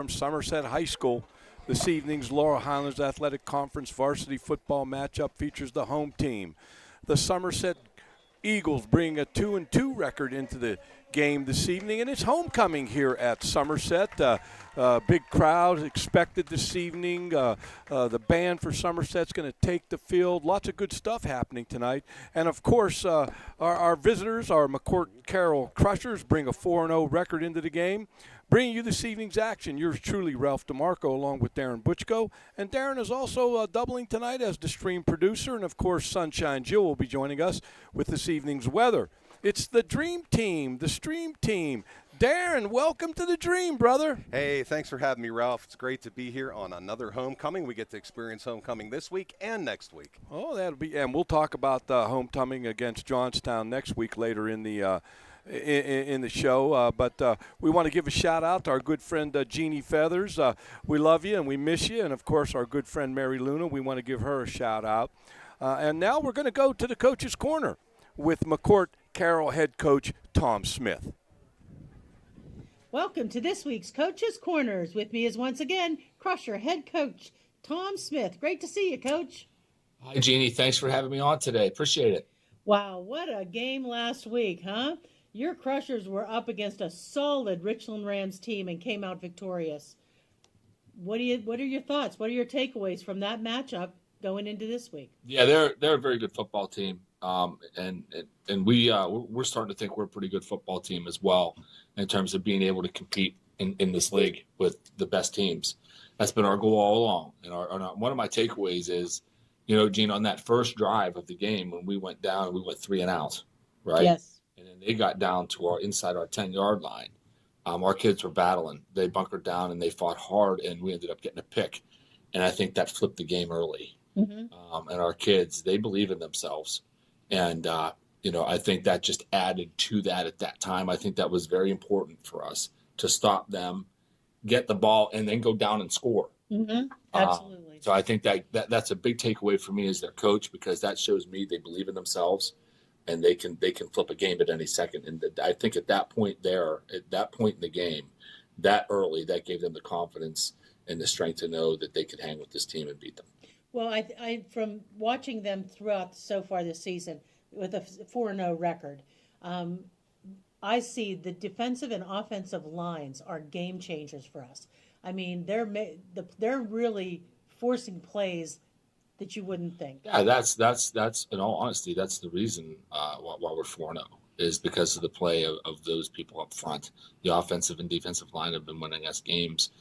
From Somerset High School. This evening's Laurel Highlands Athletic Conference varsity football matchup features the home team. The Somerset Eagles bring a 2-2 record into the game this evening, and it's homecoming here at Somerset. Big crowd expected this evening. The band for Somerset's going to take the field. Lots of good stuff happening tonight. And, of course, our visitors, our McCort Carroll Crushers, bring a 4-0 record into the game. Bringing you this evening's action, yours truly, Ralph DeMarco, along with Darren Butchko. And Darren is also doubling tonight as the stream producer. And, of course, Sunshine Jill will be joining us with this evening's weather. It's the Dream Team, the Stream Team. Darren, welcome to the Dream, brother. Hey, thanks for having me, Ralph. It's great to be here on another homecoming. We get to experience homecoming this week and next week. Oh, that'll be, and we'll talk about homecoming against Johnstown next week later in the in the show, but we want to give a shout out to our good friend Jeannie Feathers. We love you and we miss you, and of course our good friend Mary Luna. We want to give her a shout out. And now we're going to go to the Coach's Corner with McCort Carroll head coach Tom Smith. Welcome to this week's Coach's Corners. With me is once again Crusher head coach Tom Smith. Great to see you, Coach. Hi, Jeannie. Thanks for having me on today. Appreciate it. Wow, what a game last week, huh? Your Crushers were up against a solid Richland Rams team and came out victorious. What are your thoughts? What are your takeaways from that matchup going into this week? Yeah, they're a very good football team, and we're starting to think we're a pretty good football team as well in terms of being able to compete in this league with the best teams. That's been our goal all along. And one of my takeaways is, Gene, on that first drive of the game when we went down, we went 3 and out, right? Yes. And then they got down to inside our 10-yard line. Our kids were battling. They bunkered down and they fought hard, and we ended up getting a pick. And I think that flipped the game early. Mm-hmm. And our kids, they believe in themselves. And, I think that just added to that at that time. I think that was very important for us to stop them, get the ball, and then go down and score. Mm-hmm. Absolutely. So I think that's a big takeaway for me as their coach, because that shows me they believe in themselves. And they can flip a game at any second. And I think at that point in the game, that early, that gave them the confidence and the strength to know that they could hang with this team and beat them. Well, I from watching them throughout so far this season with a 4-0 record, I see the defensive and offensive lines are game changers for us. I mean, they're really forcing plays that you wouldn't think. Yeah, that's in all honesty, that's the reason why we're 4-0 is because of the play of those people up front. The offensive and defensive line have been winning us games.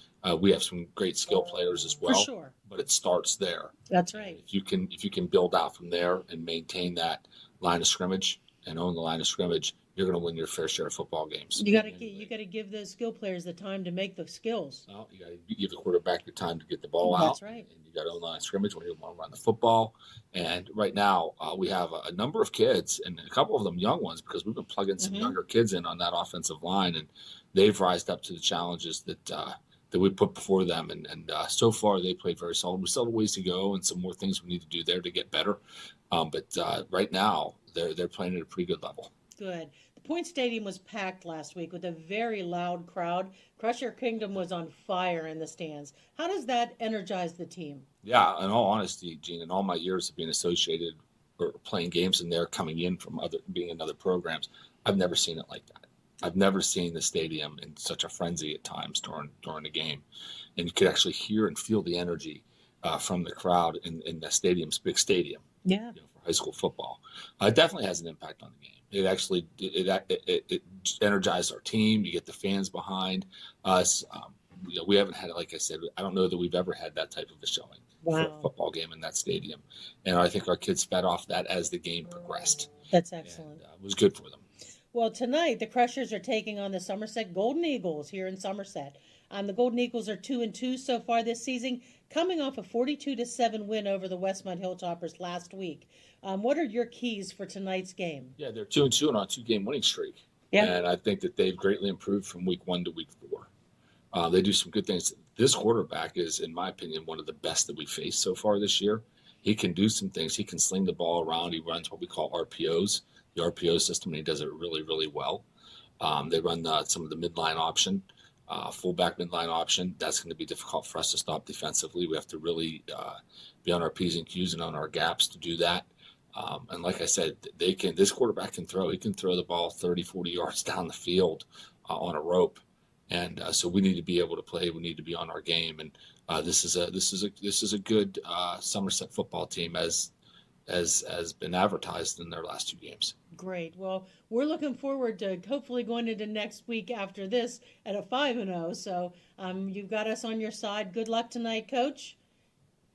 We have some great skill players as well. For sure. But it starts there. That's right. And if you can build out from there and maintain that line of scrimmage and own the line of scrimmage, you're going to win your fair share of football games. You got to give those skill players the time to make the skills. Well, you got to give the quarterback the time to get the ball out. That's right. And you got to own the line of scrimmage when you want to run the football. And right now we have a number of kids, and a couple of them young ones, because we've been plugging some younger kids in on that offensive line, and they've rised up to the challenges that we put before them. And so far they played very solid. We still have a ways to go and some more things we need to do there to get better. But right now they're playing at a pretty good level. Good. The Point Stadium was packed last week with a very loud crowd. Crusher Kingdom was on fire in the stands. How does that energize the team? Yeah, in all honesty, Gene, in all my years of being associated or playing games in there, coming in from being in other programs, I've never seen it like that. I've never seen the stadium in such a frenzy at times during the game. And you could actually hear and feel the energy from the crowd in the stadium's big stadium. Yeah. For high school football. It definitely has an impact on the game. It actually it energized our team. You get the fans behind us. We haven't had, like I said, I don't know that we've ever had that type of a showing for a football game in that stadium. And I think our kids fed off that as the game progressed. That's excellent. And, it was good for them. Well, tonight the Crushers are taking on the Somerset Golden Eagles here in Somerset. The Golden Eagles are 2-2 so far this season, coming off a 42-7 win over the Westmont Hilltoppers last week. What are your keys for tonight's game? Yeah, they're 2-2 on a 2-game winning streak. Yeah. And I think that they've greatly improved from week 1 to week 4. They do some good things. This quarterback is, in my opinion, one of the best that we've faced so far this year. He can do some things. He can sling the ball around. He runs what we call RPOs, the RPO system, and he does it really, really well. They run some of the midline option. fullback midline option. That's going to be difficult for us to stop defensively. We have to really be on our P's and Q's and on our gaps to do that. And like I said, this quarterback can throw. He can throw the ball 30, 40 yards down the field on a rope. And so we need to be able to play. We need to be on our game. And this is a good Somerset football team as been advertised in their last 2 games. Great. Well, we're looking forward to hopefully going into next week after this at a 5-0. So you've got us on your side. Good luck tonight, Coach.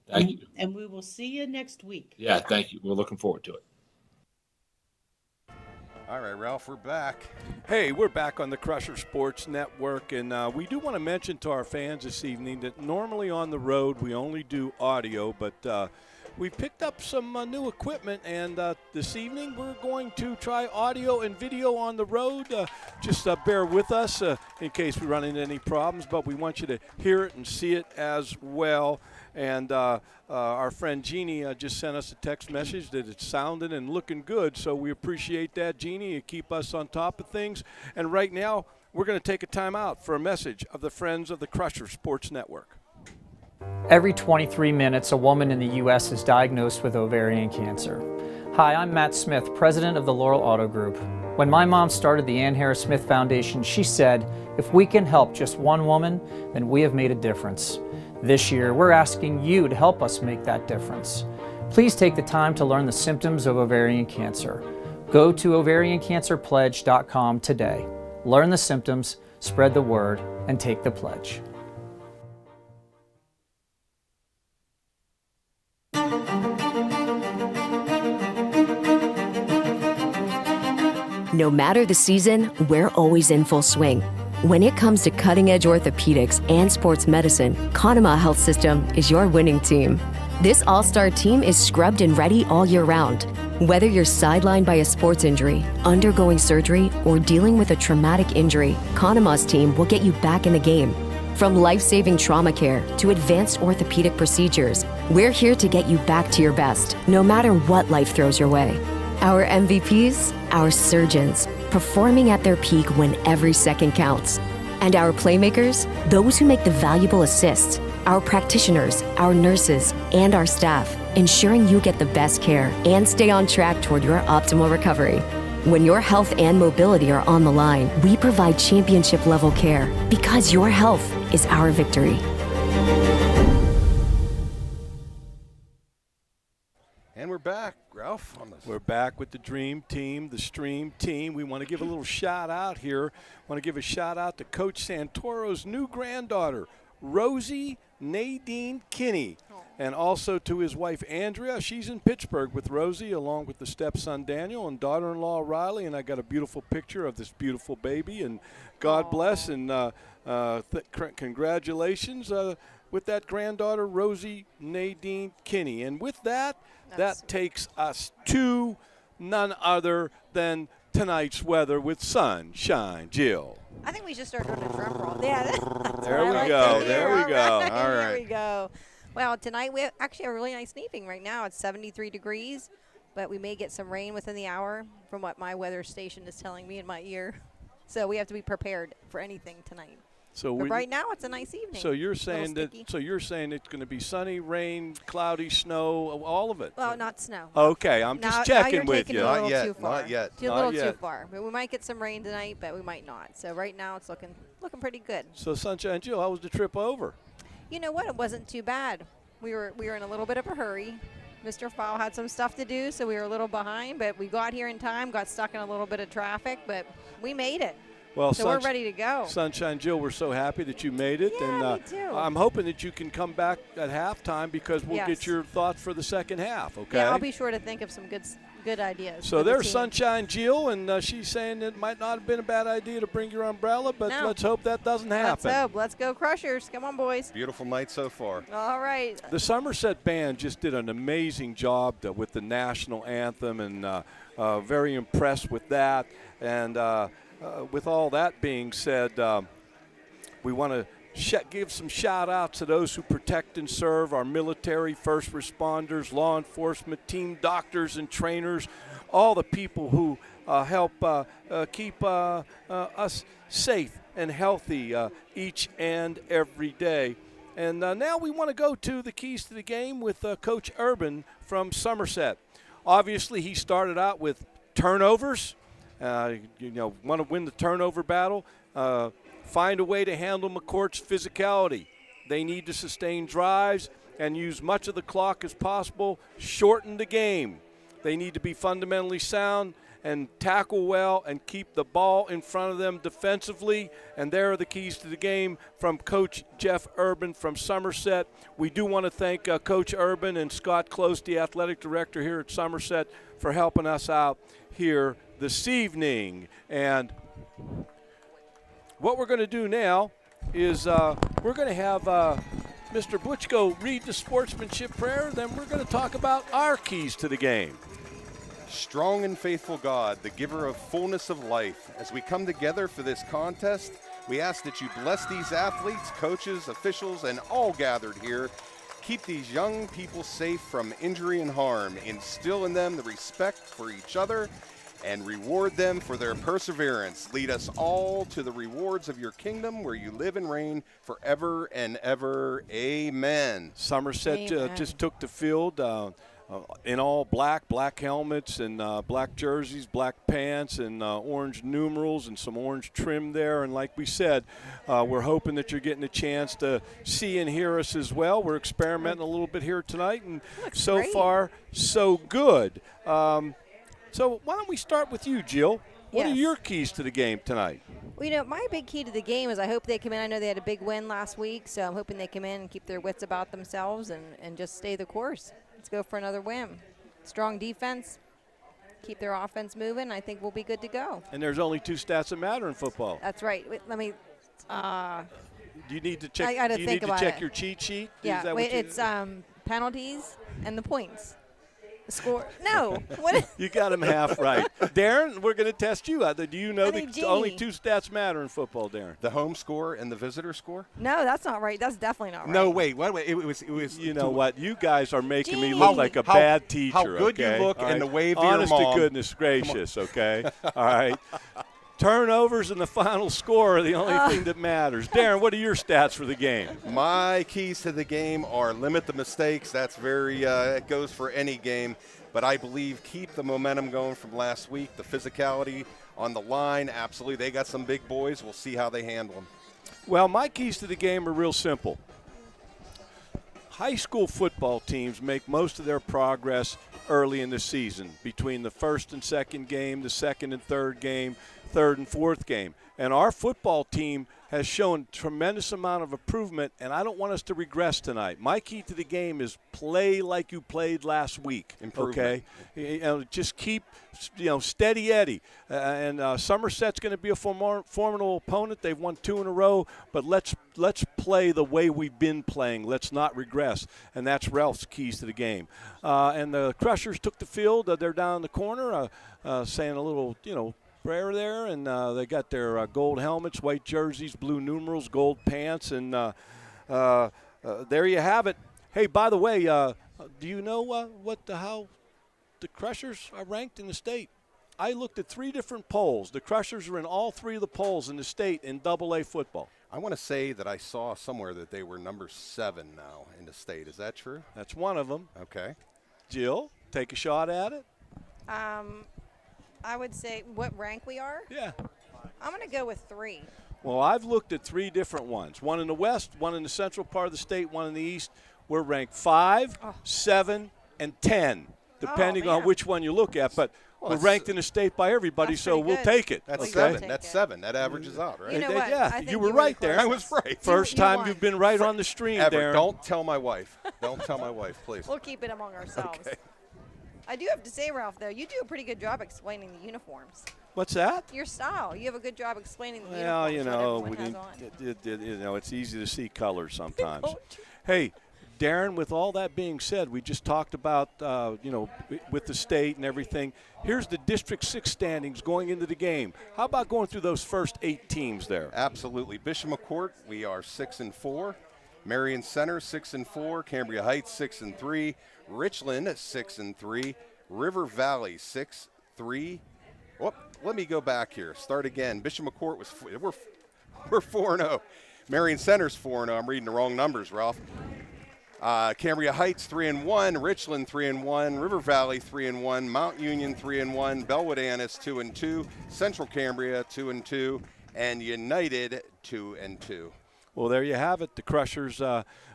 Thank you. And we will see you next week. Yeah, thank you. We're looking forward to it. All right, Ralph, we're back. Hey, we're back on the Crusher Sports Network, and we do want to mention to our fans this evening that normally on the road we only do audio, but we picked up some new equipment, and this evening we're going to try audio and video on the road. Just bear with us in case we run into any problems, but we want you to hear it and see it as well. And our friend Jeannie just sent us a text message that it's sounding and looking good, so we appreciate that, Jeannie. You keep us on top of things. And right now, we're going to take a time out for a message of the Friends of the Crusher Sports Network. Every 23 minutes, a woman in the U.S. is diagnosed with ovarian cancer. Hi, I'm Matt Smith, president of the Laurel Auto Group. When my mom started the Ann Harris Smith Foundation, she said, if we can help just one woman, then we have made a difference. This year, we're asking you to help us make that difference. Please take the time to learn the symptoms of ovarian cancer. Go to ovariancancerpledge.com today. Learn the symptoms, spread the word, and take the pledge. No matter the season, we're always in full swing. When it comes to cutting-edge orthopedics and sports medicine, Conema Health System is your winning team. This all-star team is scrubbed and ready all year round. Whether you're sidelined by a sports injury, undergoing surgery, or dealing with a traumatic injury, Conema's team will get you back in the game. From life-saving trauma care to advanced orthopedic procedures, we're here to get you back to your best, no matter what life throws your way. Our MVPs, our surgeons, performing at their peak when every second counts. And our playmakers, those who make the valuable assists, our practitioners, our nurses, and our staff, ensuring you get the best care and stay on track toward your optimal recovery. When your health and mobility are on the line, we provide championship-level care because your health is our victory. And we're back, Ralph. We're back with the Dream Team, the Stream Team. We want to give a little shout out here. Want to give a shout out to Coach Santoro's new granddaughter, Rosie Nadine Kinney, and also to his wife, Andrea. She's in Pittsburgh with Rosie, along with the stepson, Daniel, and daughter-in-law, Riley. And I got a beautiful picture of this beautiful baby. And God bless and congratulations with that granddaughter, Rosie Nadine Kinney. And with that, that takes us to none other than tonight's weather with Sunshine Jill. I think we should start doing a drum roll. Yeah, there we go. There we go. All right. There we go. Well, tonight we actually have a really nice evening. Right now it's 73 degrees, but we may get some rain within the hour from what my weather station is telling me in my ear. So we have to be prepared for anything tonight. So but right now it's a nice evening. So you're saying that? So you're saying it's going to be sunny, rain, cloudy, snow, all of it? Well, not snow. Okay, I'm just checking with you. Not yet. Not yet. A little too far. But we might get some rain tonight, but we might not. So right now it's looking pretty good. So Sunshine Jill, how was the trip over? You know what? It wasn't too bad. We were in a little bit of a hurry. Mr. Fowl had some stuff to do, so we were a little behind. But we got here in time. Got stuck in a little bit of traffic, but we made it. Well, so we're ready to go. Sunshine Jill, we're so happy that you made it. Yeah, and me too. I'm hoping that you can come back at halftime because we'll get your thoughts for the second half, okay? Yeah, I'll be sure to think of some good ideas. So there's Sunshine Jill, and she's saying it might not have been a bad idea to bring your umbrella, but let's hope that doesn't happen. Let's hope. Let's go Crushers. Come on, boys. Beautiful night so far. All right. The Somerset Band just did an amazing job with the national anthem, and very impressed with that. And with all that being said, we want to give some shout-outs to those who protect and serve, our military, first responders, law enforcement, team doctors and trainers, all the people who help keep us safe and healthy each and every day. And now we want to go to the keys to the game with Coach Urban from Somerset. Obviously, he started out with turnovers. Want to win the turnover battle. Find a way to handle McCourt's physicality. They need to sustain drives and use much of the clock as possible, shorten the game. They need to be fundamentally sound and tackle well and keep the ball in front of them defensively. And there are the keys to the game from Coach Jeff Urban from Somerset. We do want to thank Coach Urban and Scott Close, the athletic director here at Somerset, for helping us out here this evening. And what we're going to do now is we're going to have Mr. Butchko read the sportsmanship prayer. Then we're going to talk about our keys to the game. Strong and faithful God, the giver of fullness of life, as we come together for this contest, we ask that you bless these athletes, coaches, officials, and all gathered here. Keep these young people safe from injury and harm. Instill in them the respect for each other and reward them for their perseverance. Lead us all to the rewards of your kingdom where you live and reign forever and ever. Amen. Somerset just took the field in all black helmets and black jerseys, black pants, and orange numerals and some orange trim there. And like we said, we're hoping that you're getting a chance to see and hear us as well. We're experimenting a little bit here tonight, and so far, so good. So why don't we start with you, Jill? What are your keys to the game tonight? Well, my big key to the game is I hope they come in. I know they had a big win last week, so I'm hoping they come in and keep their wits about themselves and just stay the course. Let's go for another win. Strong defense, keep their offense moving. I think we'll be good to go. And there's only two stats that matter in football. That's right. Wait, let me. Do you need to check? I got to think about it. Your cheat sheet? Yeah. Wait, it's penalties and the points. The score. No. What? You got him half right. Darren, we're going to test you out there. Do you know that only two stats matter in football, Darren? The home score and the visitor score? No, that's not right. That's definitely not right. No, wait. It was. You know what? You guys are making me look like a bad teacher. How good okay? you look right. and the wave to your mom. Honest to goodness gracious, okay? All right. Turnovers and the final score are the only thing that matters. Darren, what are your stats for the game? My keys to the game are limit the mistakes. That's it goes for any game. But I believe keep the momentum going from last week. The physicality on the line, absolutely. They got some big boys. We'll see how they handle them. Well, my keys to the game are real simple. High school football teams make most of their progress early in the season, between the first and second game, the second and third game, third and fourth game. And our football team has shown tremendous amount of improvement, and I don't want us to regress tonight. My key to the game is play like you played last week. Okay, just keep steady Eddie. And Somerset's going to be a formidable opponent. They've won 2 in a row, but let's play the way we've been playing. Let's not regress, and that's Ralph's keys to the game. And the Crushers took the field. They're down in the corner, saying a little prayer there, and they got their gold helmets, white jerseys, blue numerals, gold pants, and there you have it. Hey, by the way, do you know how the Crushers are ranked in the state? I looked at 3 different polls. The Crushers are in all 3 of the polls in the state in AA football. I want to say that I saw somewhere that they were number 7 now in the state. Is that true? That's one of them. Okay. Jill, take a shot at it. I would say what rank we are? Yeah. I'm going to go with 3. Well, I've looked at 3 different ones. One in the west, one in the central part of the state, one in the east. We're ranked 5, 7, and 10, depending on which one you look at. But we're ranked in the state by everybody, so we'll take it. That's okay? 7. That's 7. That averages out, right? You know what? Yeah, you were right there. I was right. First time you've been right on the stream, Darren. Don't tell my wife. Don't tell my wife, please. We'll keep it among ourselves. Okay. I do have to say, Ralph, though, you do a pretty good job explaining the uniforms. What's that? Your style. You have a good job explaining the Well, uniforms. it's easy to see colors sometimes. Hey, Darren, with all that being said, we just talked about, with the state and everything. Here's the District 6 standings going into the game. How about going through those first 8 teams there? Absolutely. Bishop McCort, we are 6-4. Marion Center 6-4. Cambria Heights 6-3. Richland 6-3. River Valley 6-3. Whoop, let me go back here. Start again. Bishop McCort was we're 4-0. Marion Center's 4-0. I'm reading the wrong numbers, Ralph. Cambria Heights 3-1, Richland 3-1, River Valley 3-1, Mount Union 3-1, Bellwood Annis 2-2, Central Cambria 2-2, and United 2-2. Well, there you have it. The Crushers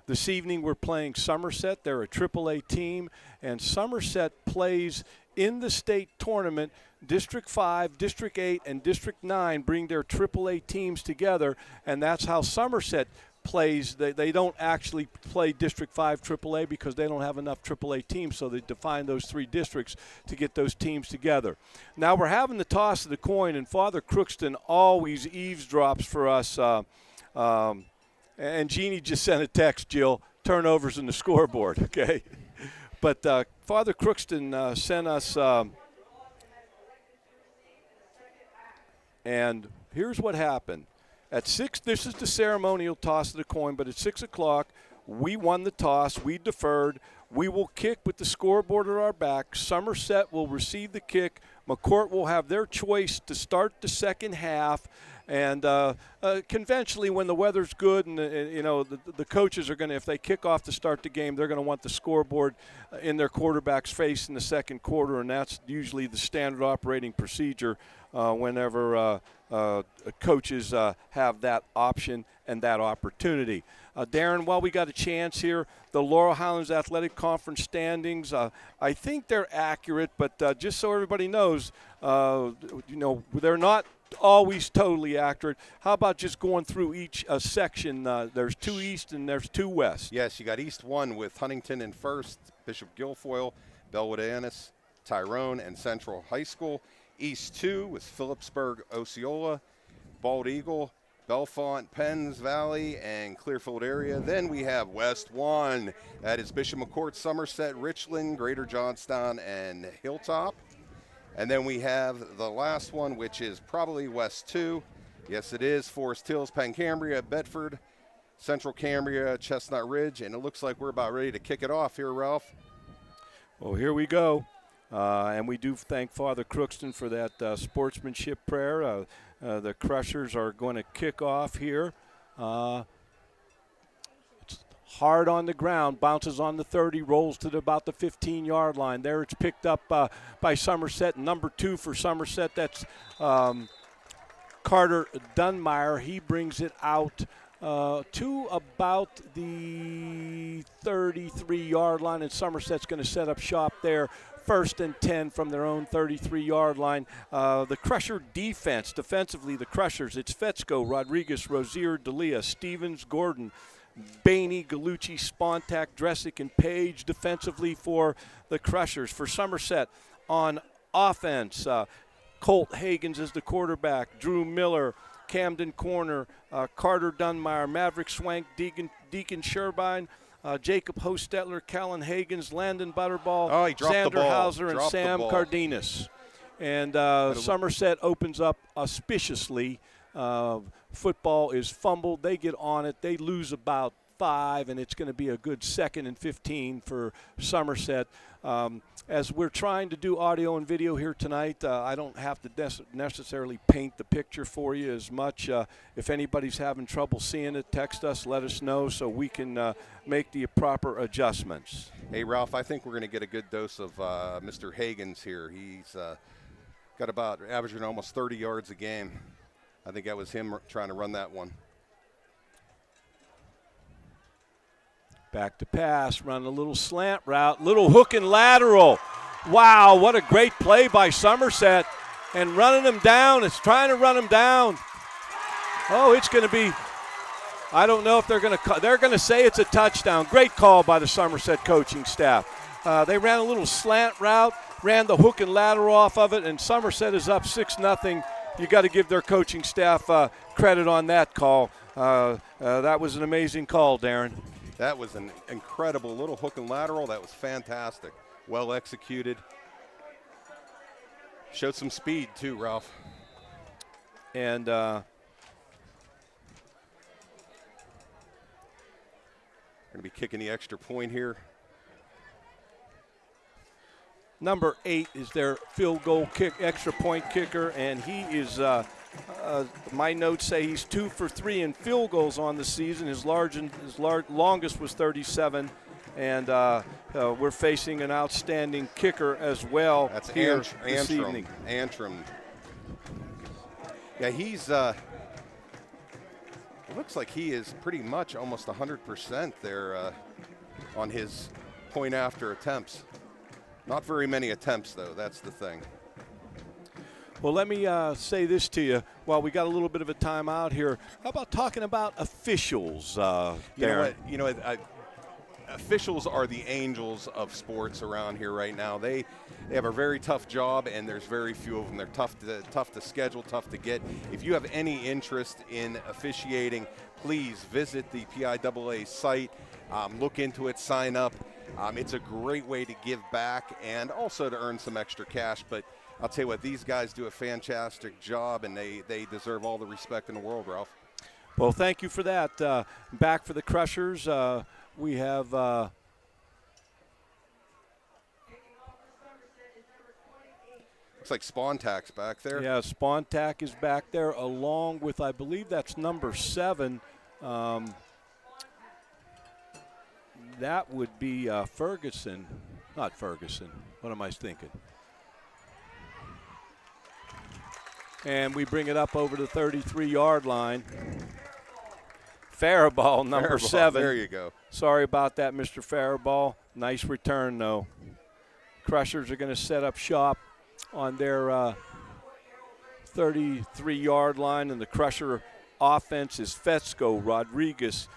this evening we're playing Somerset. They're a AAA team, and Somerset plays in the state tournament. District 5, District 8, and District 9 bring their AAA teams together, and that's how Somerset plays. They don't actually play District 5 AAA because they don't have enough AAA teams, so they define those 3 districts to get those teams together. Now we're having the toss of the coin, and Father Crookston always eavesdrops for us. And Jeannie just sent a text, Jill, turnovers in the scoreboard, okay? But Father Crookston sent us, and here's what happened. At 6, this is the ceremonial toss of the coin, but at 6 o'clock, we won the toss. We deferred. We will kick with the scoreboard at our back. Somerset will receive the kick. McCort will have their choice to start the second half. And conventionally, when the weather's good and the coaches are going to, if they kick off to start the game, they're going to want the scoreboard in their quarterback's face in the second quarter, and that's usually the standard operating procedure whenever coaches have that option and that opportunity. Darren, while we got a chance here, the Laurel Highlands Athletic Conference standings, I think they're accurate, but just so everybody knows, they're not always totally accurate. How about just going through each section? There's 2 East and there's 2 West. Yes, you got East 1 with Huntington in first, Bishop Guilfoyle, Bellwood Annis, Tyrone, and Central High School. East 2 with Phillipsburg, Osceola, Bald Eagle, Bellefonte, Penns Valley, and Clearfield area. Then we have West 1. That is Bishop McCort, Somerset, Richland, Greater Johnstown, and Hilltop. And then we have the last one, which is probably West 2. Yes, it is. Forest Hills, Pancambria, Bedford, Central Cambria, Chestnut Ridge. And it looks like we're about ready to kick it off here, Ralph. Well, here we go. And we do thank Father Crookston for that sportsmanship prayer. The Crushers are going to kick off here. It's hard on the ground, bounces on the 30, rolls to about the 15-yard line. There it's picked up by Somerset. Number 2 for Somerset, that's Carter Dunmeyer. He brings it out to about the 33-yard line, and Somerset's going to set up shop there. 1st and 10 from their own 33-yard line. The Crusher defensively, the Crushers, it's Fetzko, Rodriguez, Rozier, D'Elia, Stevens, Gordon, Bainey, Gallucci, Spontak, Dressick, and Page defensively for the Crushers. For Somerset on offense, Colt Hagens is the quarterback, Drew Miller, Camden Corner, Carter Dunmeyer, Maverick Swank, Deacon Sherbine, Jacob Hostetler, Callan Hagens, Landon Butterball, Xander Hauser, and Sam Cardenas. And Somerset opens up auspiciously. Football is fumbled. They get on it. They lose about 5, and it's going to be a good 2nd and 15 for Somerset. As we're trying to do audio and video here tonight, I don't have to necessarily paint the picture for you as much. If anybody's having trouble seeing it, text us, let us know so we can make the proper adjustments. Hey, Ralph, I think we're going to get a good dose of Mr. Hagens here. He's got about averaging almost 30 yards a game. I think that was him trying to run that one. Back to pass, run a little slant route, little hook and lateral. Wow, what a great play by Somerset. And running them down, it's trying to run them down. Oh, it's going to be, I don't know if they're going to say it's a touchdown. Great call by the Somerset coaching staff. They ran a little slant route, ran the hook and lateral off of it, and Somerset is up 6-0. You got to give their coaching staff credit on that call. That was an amazing call, Darren. That was an incredible little hook and lateral. That was fantastic. Well executed. Showed some speed too, Ralph. And going to be kicking the extra point here. Number 8 is their field goal kick, extra point kicker, and he is, my notes say he's 2 for 3 in field goals on the season. His longest was 37, and we're facing an outstanding kicker as well. That's here this evening. Antrim. Yeah, he's. It looks like he is pretty much almost 100% there on his point after attempts. Not very many attempts, though. That's the thing. Well, let me say this to you while we got a little bit of a timeout here. How about talking about officials, Darren? You know what? Officials are the angels of sports around here right now. They have a very tough job, and there's very few of them. They're tough to schedule, tough to get. If you have any interest in officiating, please visit the PIAA site. Look into it, sign up. It's a great way to give back and also to earn some extra cash. But I'll tell you what, these guys do a fantastic job, and they deserve all the respect in the world, Ralph. Well, thank you for that. Back for the Crushers, we have looks like Spontak's back there. Yeah, Spontak is back there along with, I believe that's number 7. That would be Ferguson. Not Ferguson. What am I thinking? And we bring it up over the 33-yard line. Faribault, number 7. There you go. Sorry about that, Mr. Faribault. Nice return, though. Crushers are going to set up shop on their 33-yard line, and the Crusher offense is Fetzko, Rodriguez,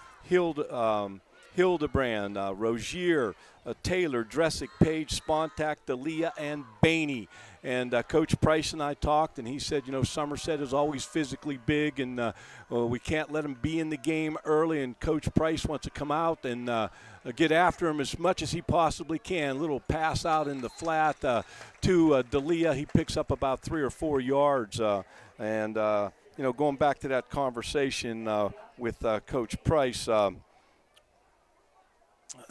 Hildebrand, Rozier, Taylor, Dressick, Page, Spontak, D'Elia, and Bainey. And Coach Price and I talked, and he said, Somerset is always physically big, and we can't let him be in the game early. And Coach Price wants to come out and get after him as much as he possibly can. Little pass out in the flat to D'Elia. He picks up about 3 or 4 yards. Going back to that conversation with Coach Price,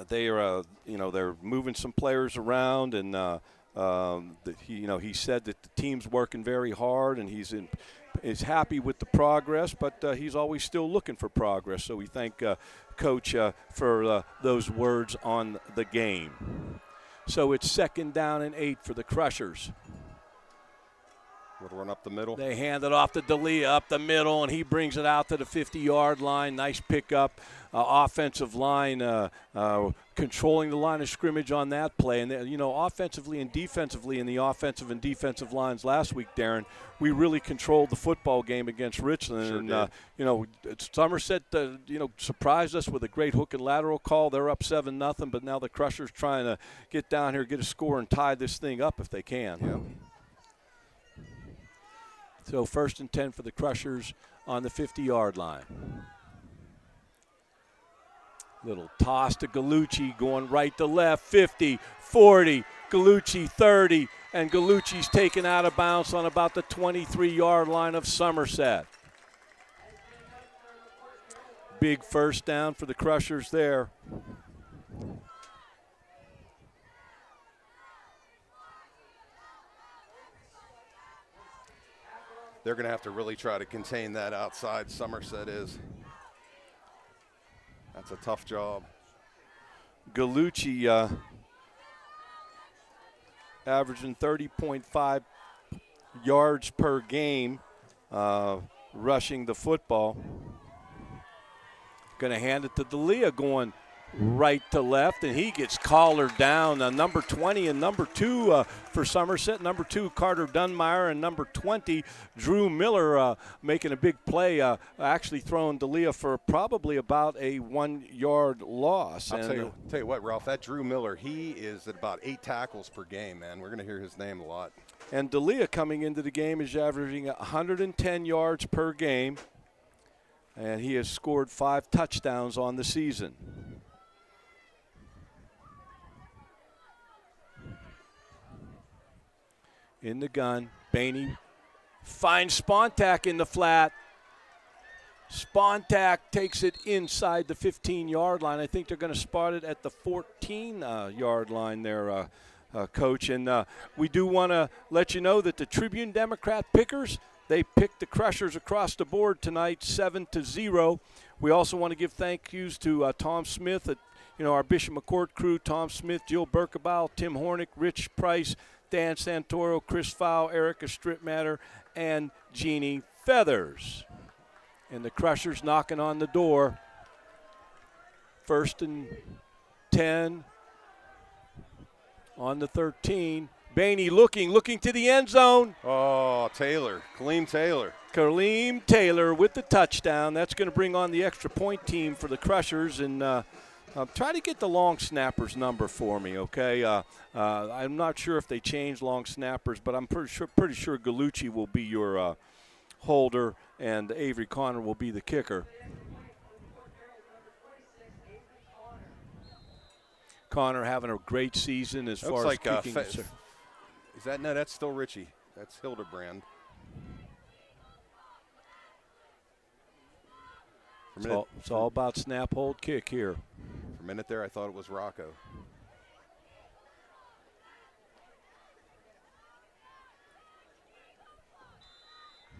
they're moving some players around, and he said that the team's working very hard, and is happy with the progress, but he's always still looking for progress. So we thank Coach for those words on the game. So it's 2nd down and 8 for the Crushers. Would run up the middle. They hand it off to D'Elia up the middle, and he brings it out to the 50-yard line. Nice pickup. Offensive line controlling the line of scrimmage on that play. And, offensively and defensively in the offensive and defensive lines last week, Darren, we really controlled the football game against Richland. Sure and, Somerset, surprised us with a great hook and lateral call. They're up 7-0, but now the Crushers trying to get down here, get a score, and tie this thing up if they can. Yeah. So 1st and 10 for the Crushers on the 50-yard line. Little toss to Gallucci going right to left, 50, 40, Gallucci 30, and Gallucci's taken out of bounds on about the 23-yard line of Somerset. Big first down for the Crushers there. They're going to have to really try to contain that outside. Somerset is. That's a tough job. Gallucci averaging 30.5 yards per game rushing the football. Going to hand it to D'Elia going right to left, and he gets collared down. Number 20 and number 2 for Somerset. Number 2, Carter Dunmeyer, and number 20, Drew Miller, making a big play, actually throwing D'Elia for probably about a 1-yard loss. I'll tell you what, Ralph, that Drew Miller, he is at about 8 tackles per game, man. We're going to hear his name a lot. And D'Elia coming into the game is averaging 110 yards per game, and he has scored 5 touchdowns on the season. In the gun, Bainey finds Spontak in the flat. Spontak takes it inside the 15-yard line. I think they're going to spot it at the 14-yard line there, Coach. And we do want to let you know that the Tribune Democrat pickers, they picked the Crushers across the board tonight, 7-0. We also want to give thank yous to Tom Smith, our Bishop McCort crew, Tom Smith, Jill Berkebile, Tim Hornick, Rich Price, Dan Santoro, Chris Fowl, Erica Stripmatter, and Jeannie Feathers. And the Crushers knocking on the door. 1st and 10 on the 13. Bainey looking to the end zone. Oh, Kaleem Taylor. Kaleem Taylor with the touchdown. That's going to bring on the extra point team for the Crushers. And try to get the long snappers number for me, okay? I'm not sure if they changed long snappers, but I'm pretty sure Gallucci will be your holder and Avery Connor will be the kicker. Connor having a great season as far as kicking. Is that no? That's still Richie. That's Hildebrand. It's all about snap, hold, kick here. For a minute there, I thought it was Rocco.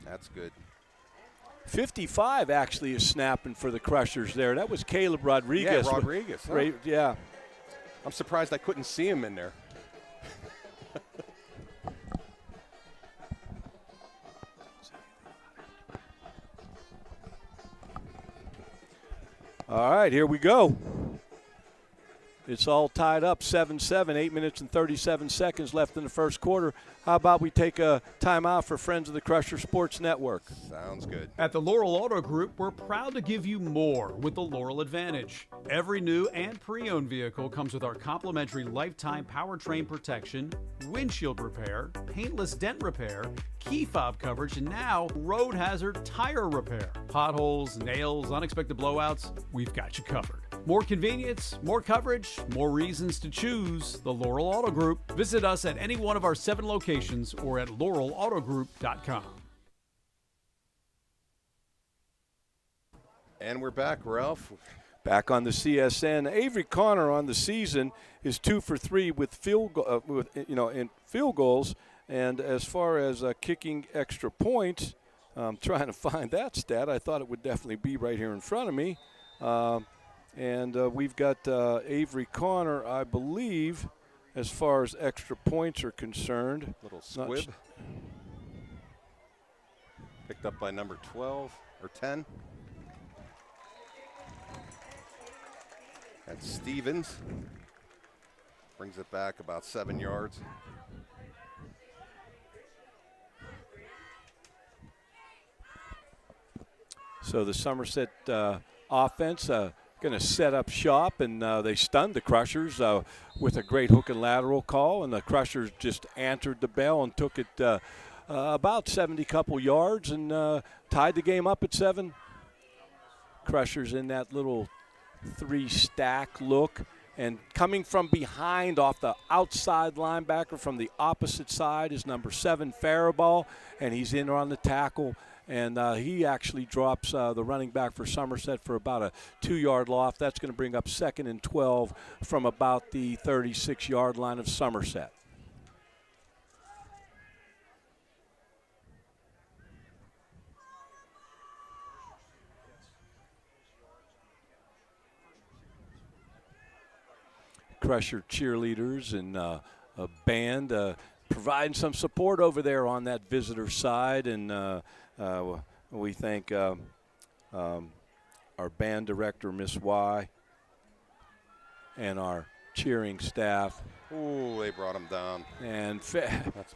That's good. 55 actually is snapping for the Crushers there. That was Caleb Rodriguez. Yeah, Rodriguez. Huh? Yeah. I'm surprised I couldn't see him in there. All right, here we go. It's all tied up, 7-7, 8 minutes and 37 seconds left in the first quarter. How about we take a timeout for Friends of the Crusher Sports Network? Sounds good. At the Laurel Auto Group, we're proud to give you more with the Laurel Advantage. Every new and pre-owned vehicle comes with our complimentary lifetime powertrain protection, windshield repair, paintless dent repair, key fob coverage, and now road hazard tire repair. Potholes, nails, unexpected blowouts, we've got you covered. More convenience, more coverage, more reasons to choose the Laurel Auto Group. Visit us at any one of our 7 locations or at laurelautogroup.com. And we're back, Ralph. Back on the CSN. Avery Connor on the season is 2 for 3 with in field goals. And as far as kicking extra points, I'm trying to find that stat. I thought it would definitely be right here in front of me. And we've got Avery Connor, I believe, as far as extra points are concerned. Little squib. Picked up by number 12 or 10. That's Stevens. Brings it back about 7 yards. So the Somerset offense going to set up shop, and they stunned the Crushers with a great hook and lateral call, and the Crushers just answered the bell and took it about 70 couple yards and tied the game up at 7. Crushers in that little 3-stack look, and coming from behind off the outside linebacker from the opposite side is number 7 Faribault, and he's in on the tackle. And he actually drops the running back for Somerset for about a 2-yard loss. That's going to bring up 2nd and 12 from about the 36-yard line of Somerset. Crusher cheerleaders and a band providing some support over there on that visitor side, and we thank our band director, Miss Y, and our cheering staff. Ooh, they brought him down. And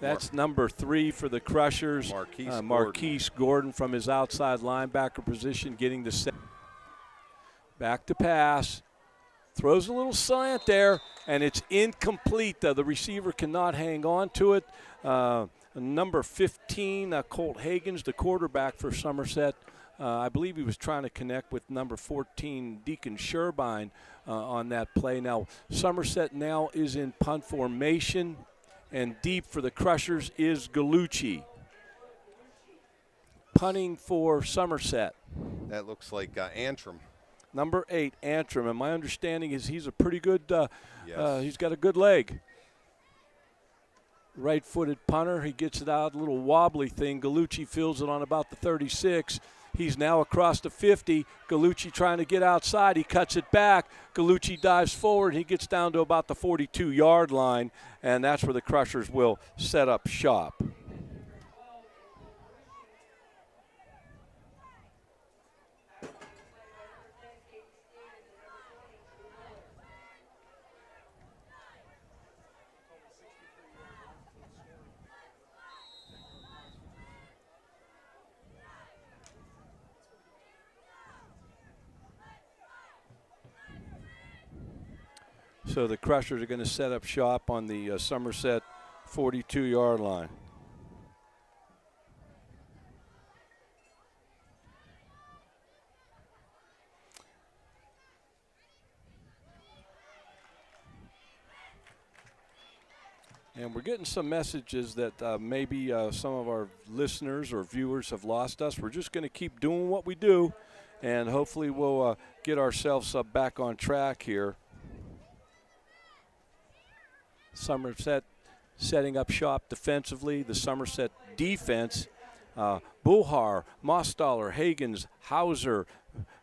that's number 3 for the Crushers, Marquise Gordon from his outside linebacker position, getting the set. Back to pass. Throws a little slant there, and it's incomplete. The receiver cannot hang on to it. Number 15, Colt Hagens, the quarterback for Somerset. I believe he was trying to connect with number 14, Deacon Sherbine, on that play. Now, Somerset now is in punt formation, and deep for the Crushers is Gallucci. Punting for Somerset. That looks like Antrim. Number 8, Antrim, and my understanding is he's a pretty good, yes. He's got a good leg. right-footed punter. He gets it out, a little wobbly thing. Gallucci fills it on about the 36. He's now across the 50. Gallucci trying to get outside. He cuts it back. Gallucci dives forward. He gets down to about the 42-yard line, and that's where the Crushers will set up shop. So the Crushers are going to set up shop on the Somerset 42-yard line. And we're getting some messages that maybe some of our listeners or viewers have lost us. We're just going to keep doing what we do, and hopefully we'll get ourselves back on track here. Somerset setting up shop defensively. The Somerset defense, Bullhar, Mostaller, Hagens, Hauser,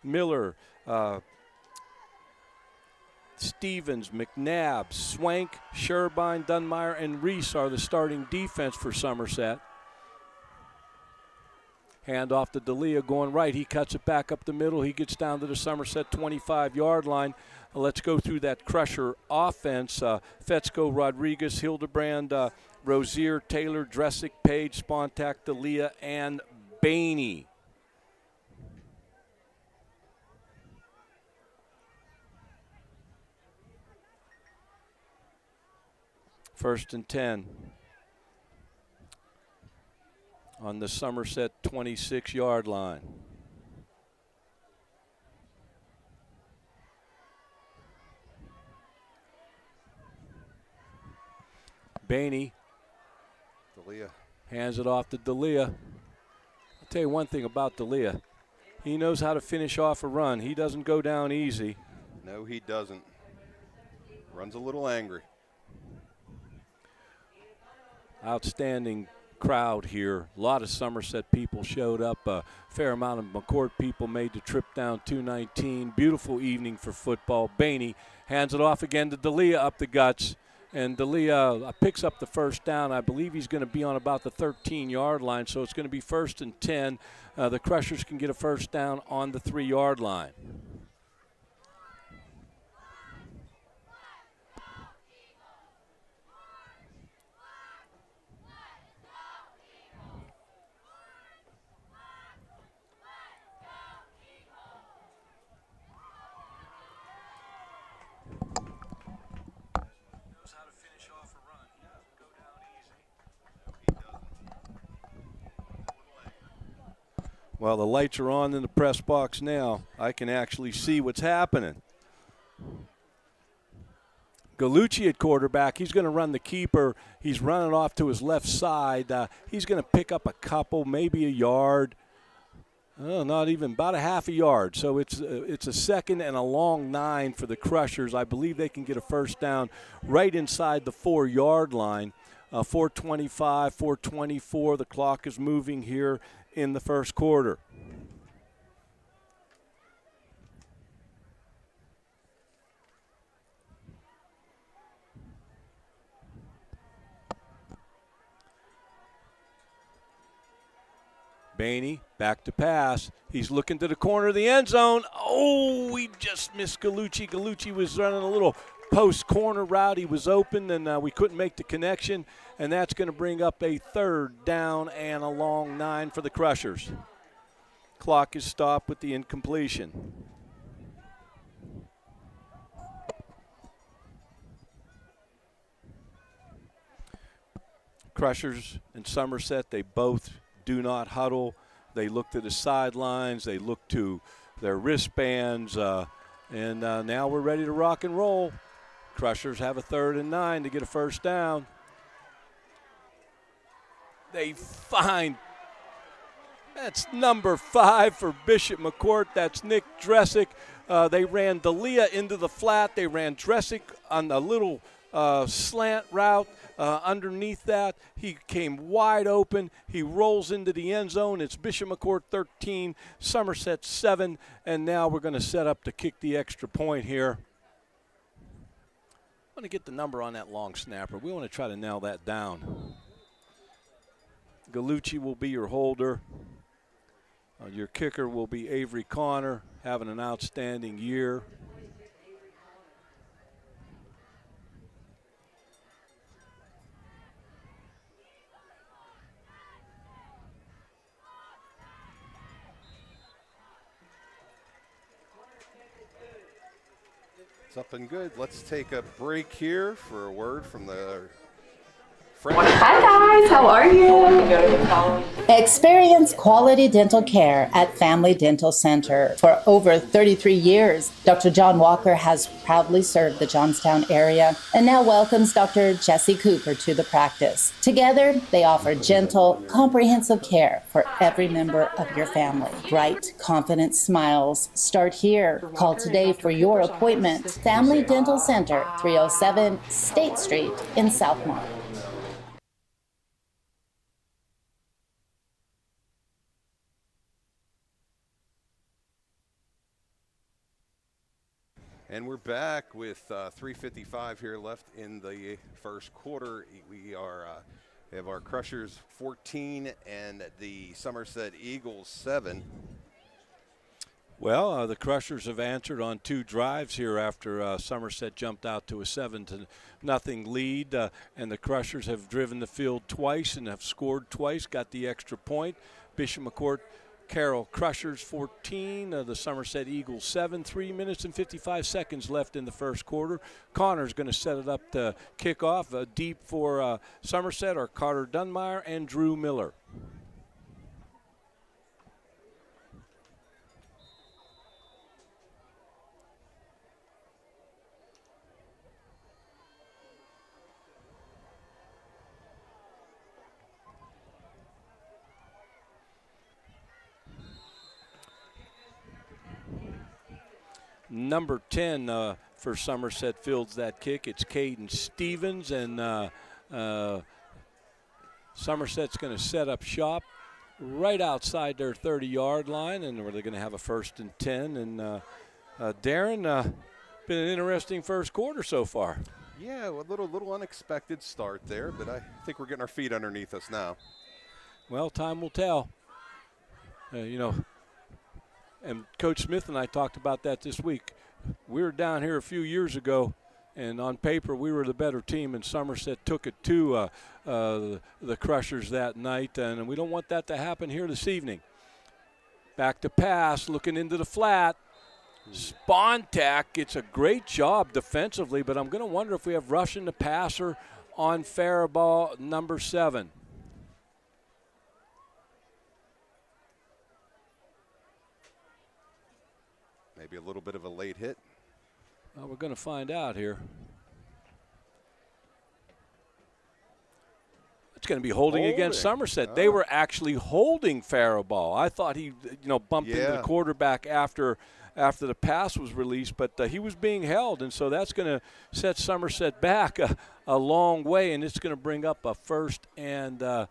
Miller, Stevens, McNabb, Swank, Sherbine, Dunmeyer, and Reese are the starting defense for Somerset. Hand off to D'Elia going right. He cuts it back up the middle. He gets down to the Somerset 25-yard line. Let's go through that Crusher offense. Fetzko, Rodriguez, Hildebrand, Rozier, Taylor, Dressick, Page, Spontak, D'Elia, and Bainey. First and 10 on the Somerset 26-yard line. Bainey D'Elia hands it off to D'Elia. I'll tell you one thing about D'Elia. He knows how to finish off a run. He doesn't go down easy. No, he doesn't. Runs a little angry. Outstanding crowd here. A lot of Somerset people showed up. A fair amount of McCort people made the trip down 219. Beautiful evening for football. Bainey hands it off again to D'Elia up the guts. And D'Elia picks up the first down. I believe he's going to be on about the 13-yard line, so it's going to be first and 10. The Crushers can get a first down on the 3-yard line. Well, the lights are on in the press box now. I can actually see what's happening. Gallucci at quarterback. He's going to run the keeper. He's running off to his left side. He's going to pick up a couple, maybe a yard. Oh, not even, about a half a yard. So it's a second and a long 9 for the Crushers. I believe they can get a first down right inside the 4-yard line. 4:25, 4:24. The clock is moving here in the first quarter. Bainey back to pass. He's looking to the corner of the end zone. Oh, we just missed Gallucci. Gallucci was running a little post corner route. He was open, and we couldn't make the connection, and that's going to bring up a third down and a long 9 for the Crushers. Clock is stopped with the incompletion. Crushers and Somerset, they both do not huddle. They look to the sidelines. They look to their wristbands, and now we're ready to rock and roll. Crushers have a 3rd and 9 to get a first down. They find, that's number 5 for Bishop McCort. That's Nick Dressick. They ran D'Elia into the flat. They ran Dressick on a little slant route underneath that. He came wide open. He rolls into the end zone. It's Bishop McCort 13, Somerset 7, and now we're going to set up to kick the extra point here. I want to get the number on that long snapper. We want to try to nail that down. Gallucci will be your holder. Your kicker will be Avery Connor, having an outstanding year. It's up and good. Let's take a break here for a word from the Hi guys, how are you? Experience quality dental care at Family Dental Center. For over 33 years, Dr. John Walker has proudly served the Johnstown area and now welcomes Dr. Jesse Cooper to the practice. Together, they offer gentle, comprehensive care for every member of your family. Bright, confident smiles start here. Call today for your appointment. Family Dental Center, 307 State Street in Southmont. And we're back with 3:55 here left in the first quarter. We have our Crushers 14 and the Somerset Eagles 7. Well, the Crushers have answered on 2 drives here after Somerset jumped out to a 7-0 lead, and the Crushers have driven the field twice and have scored twice, got the extra point. Bishop McCort, Carroll Crushers 14, the Somerset Eagles 7. 3 minutes and 55 seconds left in the first quarter. Connor's going to set it up to kick off. Deep for Somerset are Carter Dunmeyer and Drew Miller. Number 10 for Somerset fields that kick. It's Caden Stevens, and Somerset's going to set up shop right outside their 30-yard line, and they're going to have a 1st and 10. And Darren, been an interesting first quarter so far. Yeah, a little unexpected start there, but I think we're getting our feet underneath us now. Well, time will tell. And Coach Smith and I talked about that this week. We were down here a few years ago, and on paper we were the better team, and Somerset took it to the Crushers that night, and we don't want that to happen here this evening. Back to pass, looking into the flat. Spontak gets a great job defensively, but I'm going to wonder if we have rushing the passer on Faribault, number 7. Maybe a little bit of a late hit. Well, we're going to find out here. It's going to be holding against Somerset. Oh. They were actually holding Faribault. I thought he, bumped into the quarterback after the pass was released, but he was being held, and so that's going to set Somerset back a long way, and it's going to bring up a 1st and I'm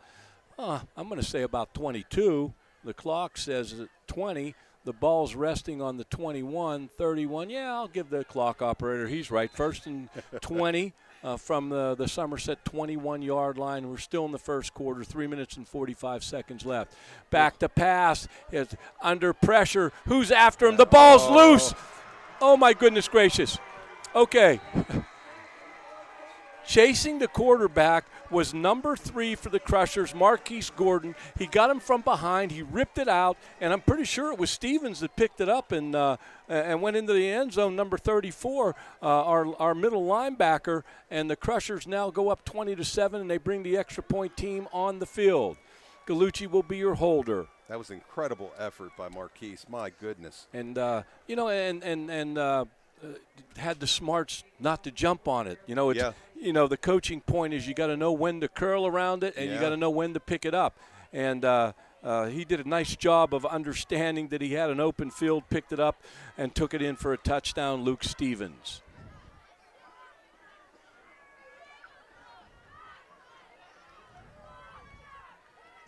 going to say about 22. The clock says 20. The ball's resting on the 21, 31. Yeah, I'll give the clock operator. He's right. 1st and 20 from the Somerset 21-yard line. We're still in the first quarter. 3 minutes and 45 seconds left. Back to pass. It's under pressure. Who's after him? The ball's loose. Oh, my goodness gracious. Okay. Chasing the quarterback was number 3 for the Crushers, Marquise Gordon. He got him from behind. He ripped it out, and I'm pretty sure it was Stevens that picked it up and went into the end zone, number 34, our middle linebacker. And the Crushers now go up 20-7, and they bring the extra point team on the field. Gallucci will be your holder. That was incredible effort by Marquise. My goodness. And had the smarts not to jump on it. The coaching point is you got to know when to curl around it, and you got to know when to pick it up. And he did a nice job of understanding that he had an open field, picked it up, and took it in for a touchdown, Luke Stevens.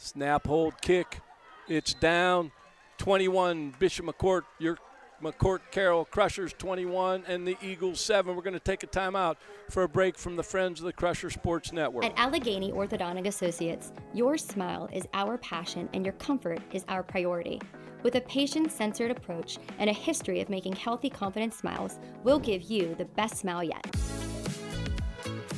Snap, hold, kick. It's down. 21, Bishop McCort. Your McCort Carroll Crushers 21 and the Eagles 7. We're going to take a timeout for a break from the Friends of the Crusher Sports Network. At Allegheny Orthodontic Associates, your smile is our passion and your comfort is our priority. With a patient-centered approach and a history of making healthy, confident smiles, we'll give you the best smile yet.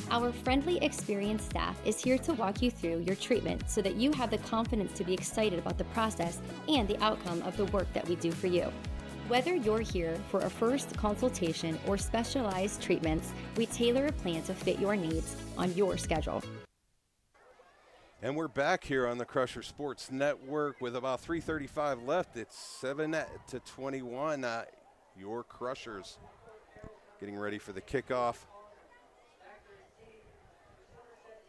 Our friendly, experienced staff is here to walk you through your treatment so that you have the confidence to be excited about the process and the outcome of the work that we do for you. Whether you're here for a first consultation or specialized treatments, we tailor a plan to fit your needs on your schedule. And we're back here on the Crusher Sports Network with about 3:35 left. It's 7-21. Your Crushers getting ready for the kickoff.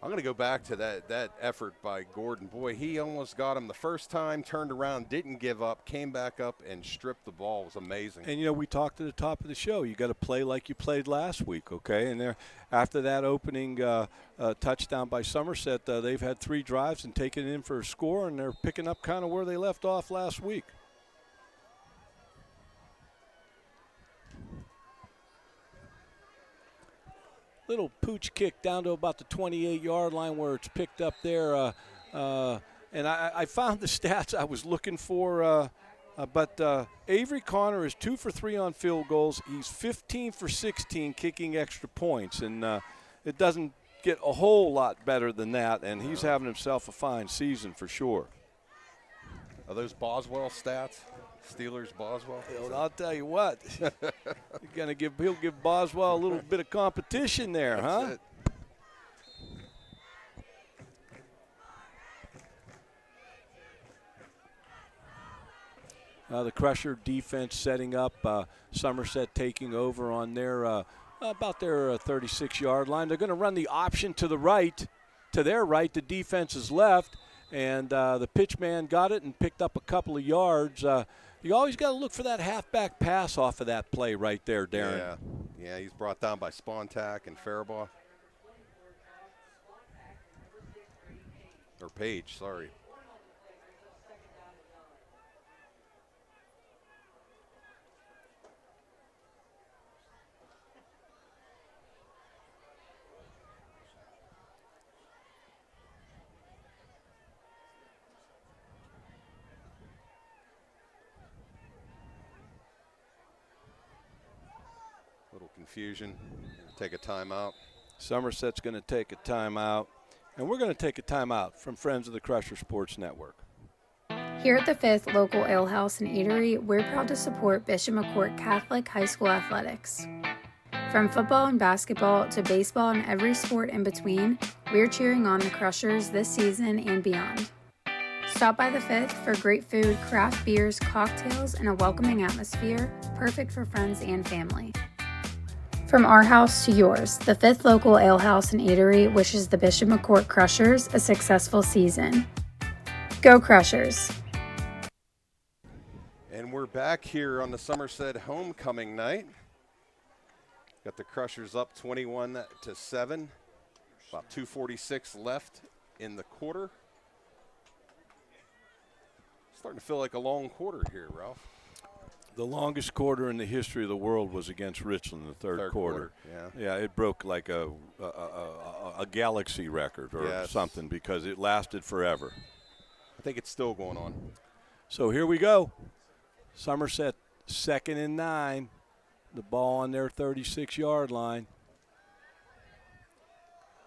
I'm going to go back to that effort by Gordon. Boy, he almost got him the first time, turned around, didn't give up, came back up and stripped the ball. It was amazing. And, you know, we talked at the top of the show. You got to play like you played last week, okay? And after that opening touchdown by Somerset, they've had 3 drives and taken it in for a score, and they're picking up kind of where they left off last week. Little pooch kick down to about the 28-yard line where it's picked up there. And I found the stats I was looking for, but Avery Connor is 2 for 3 on field goals. He's 15 for 16 kicking extra points, and it doesn't get a whole lot better than that, and he's having himself a fine season for sure. Are those Boswell stats? Steelers Boswell? Well, I'll tell you what, he'll give Boswell a little bit of competition there, huh? The Crusher defense setting up, Somerset taking over on their about their 36-yard line. They're going to run the option to the right, to their right. The defense is left, and the pitch man got it and picked up a couple of yards. You always got to look for that halfback pass off of that play right there, Darren. Yeah, he's brought down by Spontak and Faribaugh. Or Page, sorry. Little confusion. Take a timeout. Somerset's going to take a timeout, and we're going to take a timeout from Friends of the Crusher Sports Network. Here at the 5th Local Ale House and Eatery, we're proud to support Bishop McCort Catholic High School athletics. From football and basketball to baseball and every sport in between, we're cheering on the Crushers this season and beyond. Stop by the 5th for great food, craft beers, cocktails, and a welcoming atmosphere, perfect for friends and family. From our house to yours, the 5th Local Ale House and Eatery wishes the Bishop McCort Crushers a successful season. Go Crushers! And we're back here on the Somerset homecoming night. Got the Crushers up 21-7. About 2:46 left in the quarter. Starting to feel like a long quarter here, Ralph. The longest quarter in the history of the world was against Richland in the third quarter. Yeah, it broke like a galaxy record or something because it lasted forever. I think it's still going on. So here we go. Somerset 2nd and 9. The ball on their 36-yard line.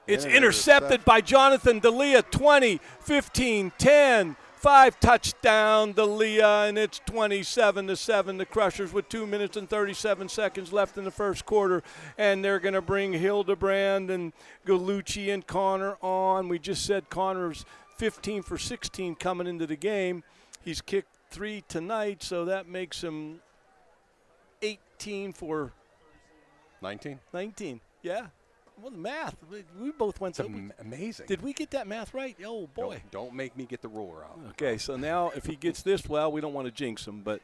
It's intercepted by Jonathan D'Elia. 20, 15, 10. 5 touchdown, D'Elia, and it's 27-7. The Crushers with 2 minutes and 37 seconds left in the first quarter, and they're going to bring Hildebrand and Gallucci and Connor on. We just said Connor's 15 for 16 coming into the game. He's kicked 3 tonight, so that makes him 18 for 19. 19. Yeah. Well, the math. We both went amazing. Did we get that math right? Oh, boy. Don't make me get the ruler out. Okay, so now if he gets this, well, we don't want to jinx him, but.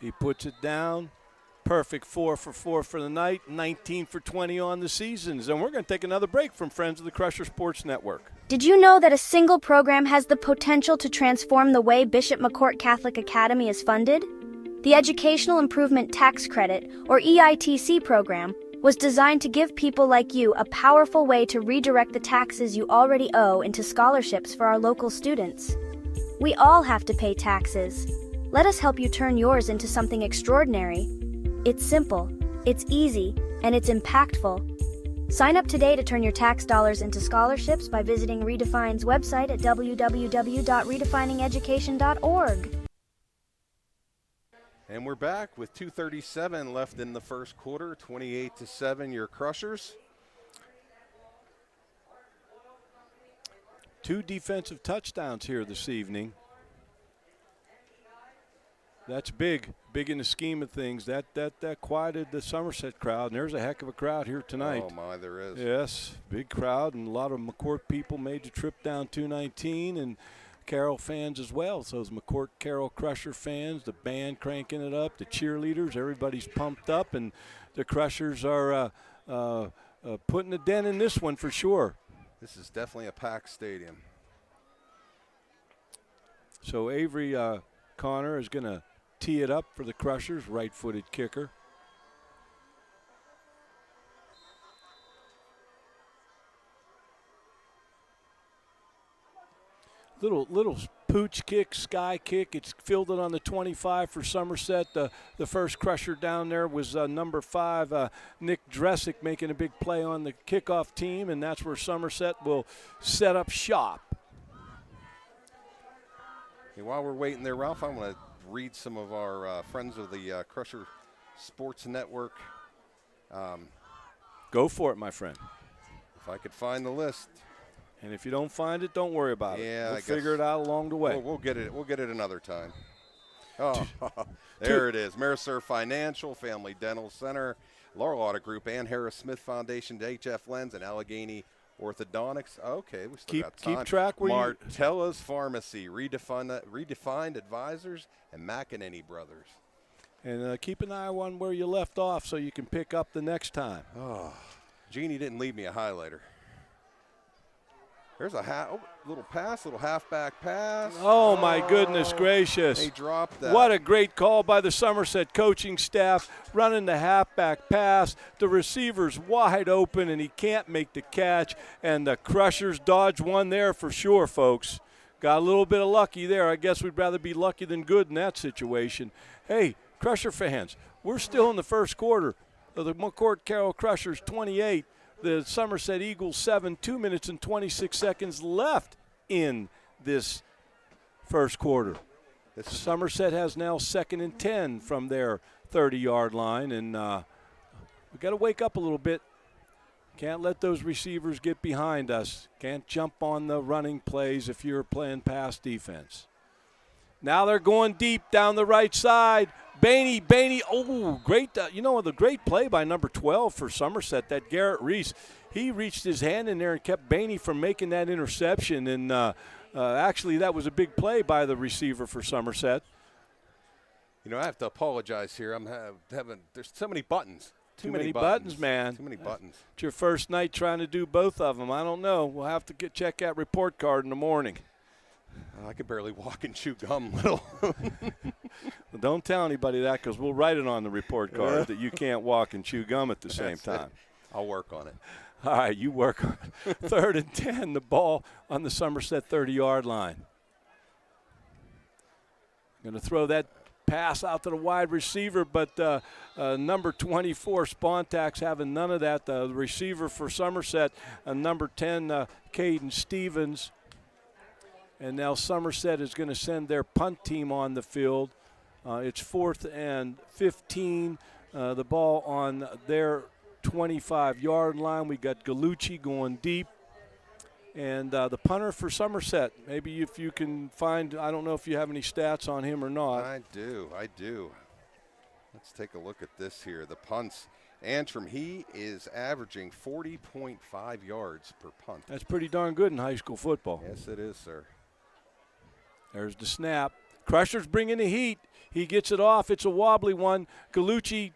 He puts it down. Perfect 4 for 4 for the night, 19 for 20 on the seasons. And we're going to take another break from Friends of the Crusher Sports Network. Did you know that a single program has the potential to transform the way Bishop McCort Catholic Academy is funded? The Educational Improvement Tax Credit, or EITC program, was designed to give people like you a powerful way to redirect the taxes you already owe into scholarships for our local students. We all have to pay taxes. Let us help you turn yours into something extraordinary. It's simple, it's easy, and it's impactful. Sign up today to turn your tax dollars into scholarships by visiting Redefine's website at www.redefiningeducation.org. And we're back with 2:37 left in the first quarter, 28-7, your Crushers. 2 defensive touchdowns here this evening. That's big in the scheme of things. That quieted the Somerset crowd, and there's a heck of a crowd here tonight. Oh, my, there is. Yes, big crowd, and a lot of McCort people made the trip down 219, and Carroll fans as well. So those McCort Carroll Crusher fans, the band cranking it up, the cheerleaders, everybody's pumped up, and the Crushers are putting a dent in this one for sure. This is definitely a packed stadium. So Avery Connor is going to tee it up for the Crushers, right-footed kicker. Little pooch kick, sky kick. It's fielded on the 25 for Somerset. The first Crusher down there was number 5, Nick Dressick, making a big play on the kickoff team, and that's where Somerset will set up shop. Hey, while we're waiting there, Ralph, I want to read some of our friends of the Crusher Sports Network. Go for it, my friend. If I could find the list. And if you don't find it, don't worry about it. Yeah, We'll figure it out along the way. We'll get it. We'll get it another time. Oh, there it is. Ameriserve Financial, Family Dental Center, Laurel Auto Group, Ann Harris Smith Foundation, HF Lens, and Allegheny Orthodontics. Okay, we still got time. Keep track where Martella's Pharmacy, Redefined Advisors, and McEnany Brothers. And keep an eye on where you left off so you can pick up the next time. Oh, Jeannie didn't leave me a highlighter. There's a little pass, little halfback pass. Oh, my goodness gracious. They dropped that. What a great call by the Somerset coaching staff, running the halfback pass. The receiver's wide open, and he can't make the catch. And the Crushers dodged one there for sure, folks. Got a little bit of lucky there. I guess we'd rather be lucky than good in that situation. Hey, Crusher fans, we're still in the first quarter of the McCort Carroll Crushers 28. The Somerset Eagles 7, 2 minutes and 26 seconds left in this first quarter. Somerset has now 2nd and 10 from their 30-yard line, and we got to wake up a little bit. Can't let those receivers get behind us. Can't jump on the running plays if you're playing pass defense. Now they're going deep down the right side. Bainey, oh, great, the great play by number 12 for Somerset, that Garrett Reese. He reached his hand in there and kept Bainey from making that interception, and actually that was a big play by the receiver for Somerset. You know, I have to apologize here. I'm there's so many buttons. Too many buttons, man. Too many buttons. It's your first night trying to do both of them. I don't know. We'll have to check that report card in the morning. I could barely walk and chew gum, little. Well, don't tell anybody that, because we'll write it on the report card that you can't walk and chew gum at the same time. I'll work on it. All right, you work on it. 3rd and 10, the ball on the Somerset 30-yard line. Going to throw that pass out to the wide receiver, but number 24, Spontax, having none of that. The receiver for Somerset, number 10, Caden Stevens. And now Somerset is going to send their punt team on the field. It's 4th and 15. The ball on their 25-yard line. We got Gallucci going deep. And the punter for Somerset, maybe if you can find, I don't know if you have any stats on him or not. I do. Let's take a look at this here. The punts. Antrim, he is averaging 40.5 yards per punt. That's pretty darn good in high school football. Yes, it is, sir. There's the snap. Crusher's bringing the heat. He gets it off. It's a wobbly one. Gallucci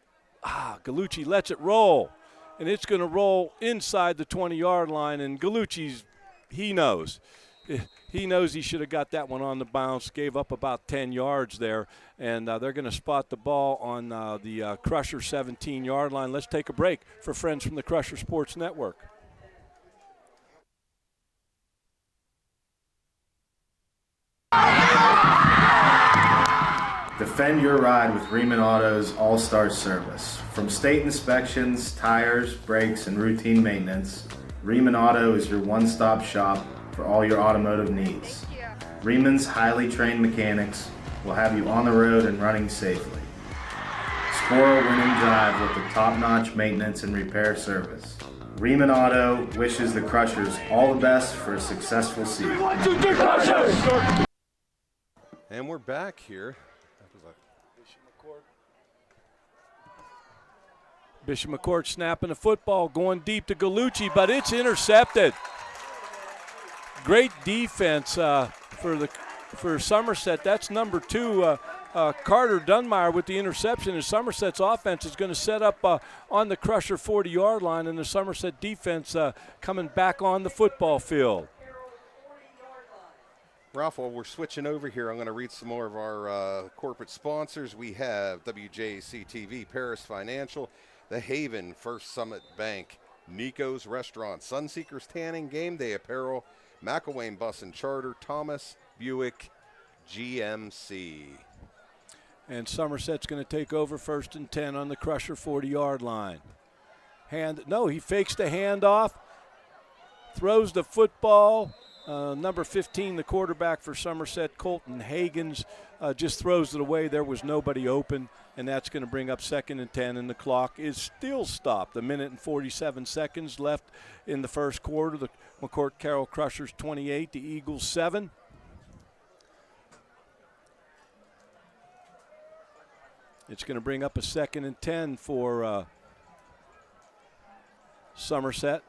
lets it roll, and it's going to roll inside the 20-yard line, and Gallucci's, he knows. He knows he should have got that one on the bounce, gave up about 10 yards there, and they're going to spot the ball on the Crusher 17-yard line. Let's take a break for friends from the Crusher Sports Network. Defend your ride with Riemann Auto's All-Star Service. From state inspections, tires, brakes, and routine maintenance, Riemann Auto is your one-stop shop for all your automotive needs. Riemann's highly trained mechanics will have you on the road and running safely. Score a winning drive with the top-notch maintenance and repair service. Riemann Auto wishes the Crushers all the best for a successful season. And we're back here. Bishop McCort snapping the football, going deep to Gallucci, but it's intercepted. Great defense for Somerset. That's number 2, Carter Dunmire with the interception. And Somerset's offense is going to set up on the Crusher 40-yard line, and the Somerset defense coming back on the football field. Ralph, while we're switching over here, I'm going to read some more of our corporate sponsors. We have WJC-TV, Paris Financial, The Haven, First Summit Bank, Nico's Restaurant, Sunseekers Tanning, Game Day Apparel, McElwain Bus and Charter, Thomas Buick GMC. And Somerset's going to take over 1st and 10 on the Crusher 40-yard line. He fakes the handoff, throws the football. Number 15, the quarterback for Somerset, Colton Hagens, just throws it away. There was nobody open, and that's going to bring up 2nd and 10, and the clock is still stopped. 1 minute and 47 seconds left in the first quarter. The McCort Carroll Crushers 28, the Eagles 7. It's going to bring up a 2nd and 10 for Somerset.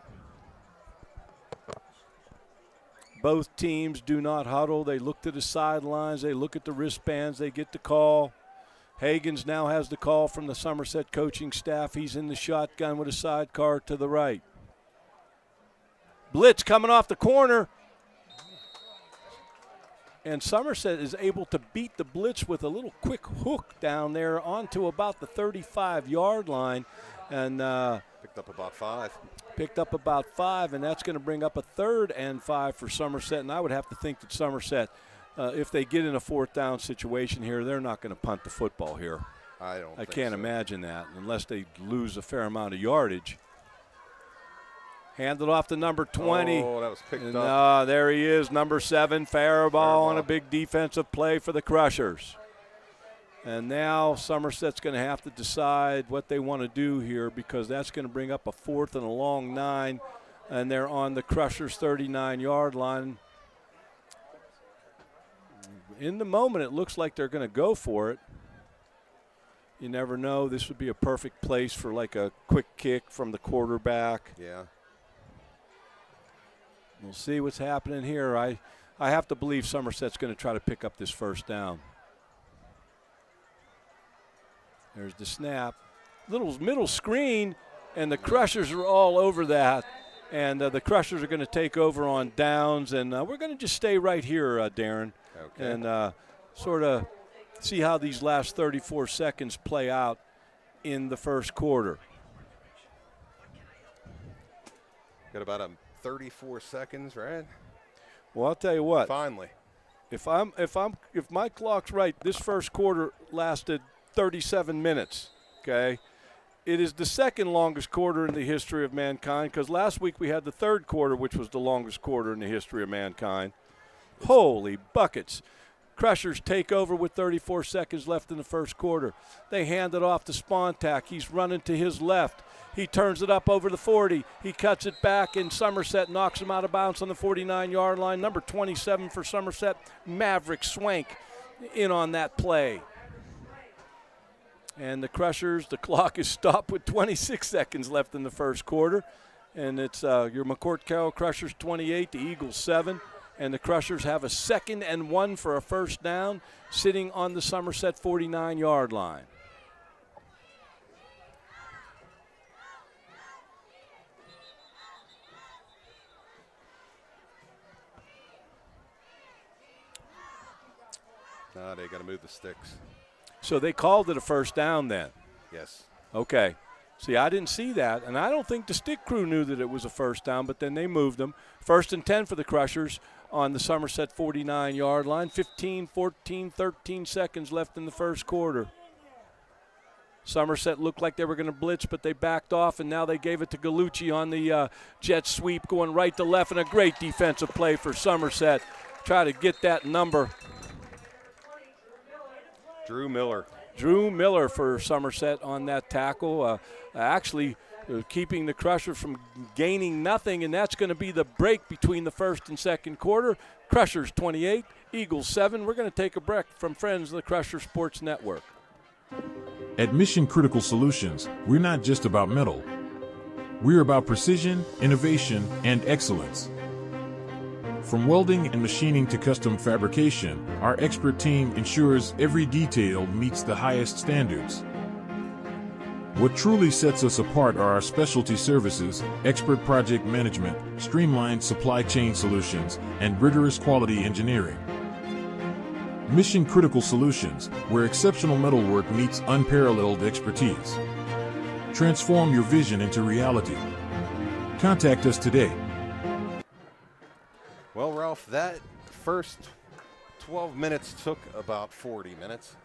Both teams do not huddle. They look to the sidelines. They look at the wristbands. They get the call. Hagens now has the call from the Somerset coaching staff. He's in the shotgun with a sidecar to the right. Blitz coming off the corner. And Somerset is able to beat the blitz with a little quick hook down there onto about the 35-yard line. And picked up about 5. And that's going to bring up a 3rd and 5 for Somerset. And I would have to think that Somerset, if they get in a 4th down situation here, they're not going to punt the football here. I can't imagine that unless they lose a fair amount of yardage. Handed off to number 20. Oh, that was picked up. There he is, number 7, Faribault on a big defensive play for the Crushers. And now Somerset's going to have to decide what they want to do here, because that's going to bring up a 4th and a long 9, and they're on the Crushers' 39-yard line. In the moment, it looks like they're going to go for it. You never know. This would be a perfect place for like a quick kick from the quarterback. Yeah. We'll see what's happening here. I have to believe Somerset's going to try to pick up this 1st down. There's the snap. Little middle screen, and the Crushers are all over that. And the Crushers are going to take over on downs. And we're going to just stay right here, Darren, and sort of see how these last 34 seconds play out in the first quarter. Got about 34 seconds, right? Well, I'll tell you what. Finally. If my clock's right, this first quarter lasted 37 minutes, okay? It is the 2nd longest quarter in the history of mankind, because last week we had the 3rd quarter, which was the longest quarter in the history of mankind. Holy buckets. Crushers take over with 34 seconds left in the first quarter. They hand it off to Spontak. He's running to his left. He turns it up over the 40. He cuts it back, and Somerset knocks him out of bounds on the 49-yard line. Number 27 for Somerset, Maverick Swank, in on that play. And the Crushers, the clock is stopped with 26 seconds left in the first quarter. And it's your McCort Carroll Crushers 28, the Eagles 7. and the Crushers have a 2nd and 1 for a first down, sitting on the Somerset 49-yard line. They got to move the sticks. So they called it a first down then? Yes. Okay. See, I didn't see that, and I don't think the stick crew knew that it was a first down, but then they moved them. 1st and 10 for the Crushers on the Somerset 49-yard line. 15, 14, 13 seconds left in the first quarter. Somerset looked like they were going to blitz, but they backed off, and now they gave it to Gallucci on the jet sweep, going right to left, and a great defensive play for Somerset. Try to get that number. Drew Miller. Drew Miller for Somerset on that tackle, actually keeping the Crushers from gaining nothing, and that's going to be the break between the first and second quarter. Crushers 28, Eagles 7. We're going to take a break from friends of the Crusher Sports Network. At Mission Critical Solutions, we're not just about metal. We're about precision, innovation, and excellence. From welding and machining to custom fabrication, our expert team ensures every detail meets the highest standards. What truly sets us apart are our specialty services, expert project management, streamlined supply chain solutions, and rigorous quality engineering. Mission Critical Solutions, where exceptional metalwork meets unparalleled expertise. Transform your vision into reality. Contact us today. Well, Ralph, that first 12 minutes took about 40 minutes.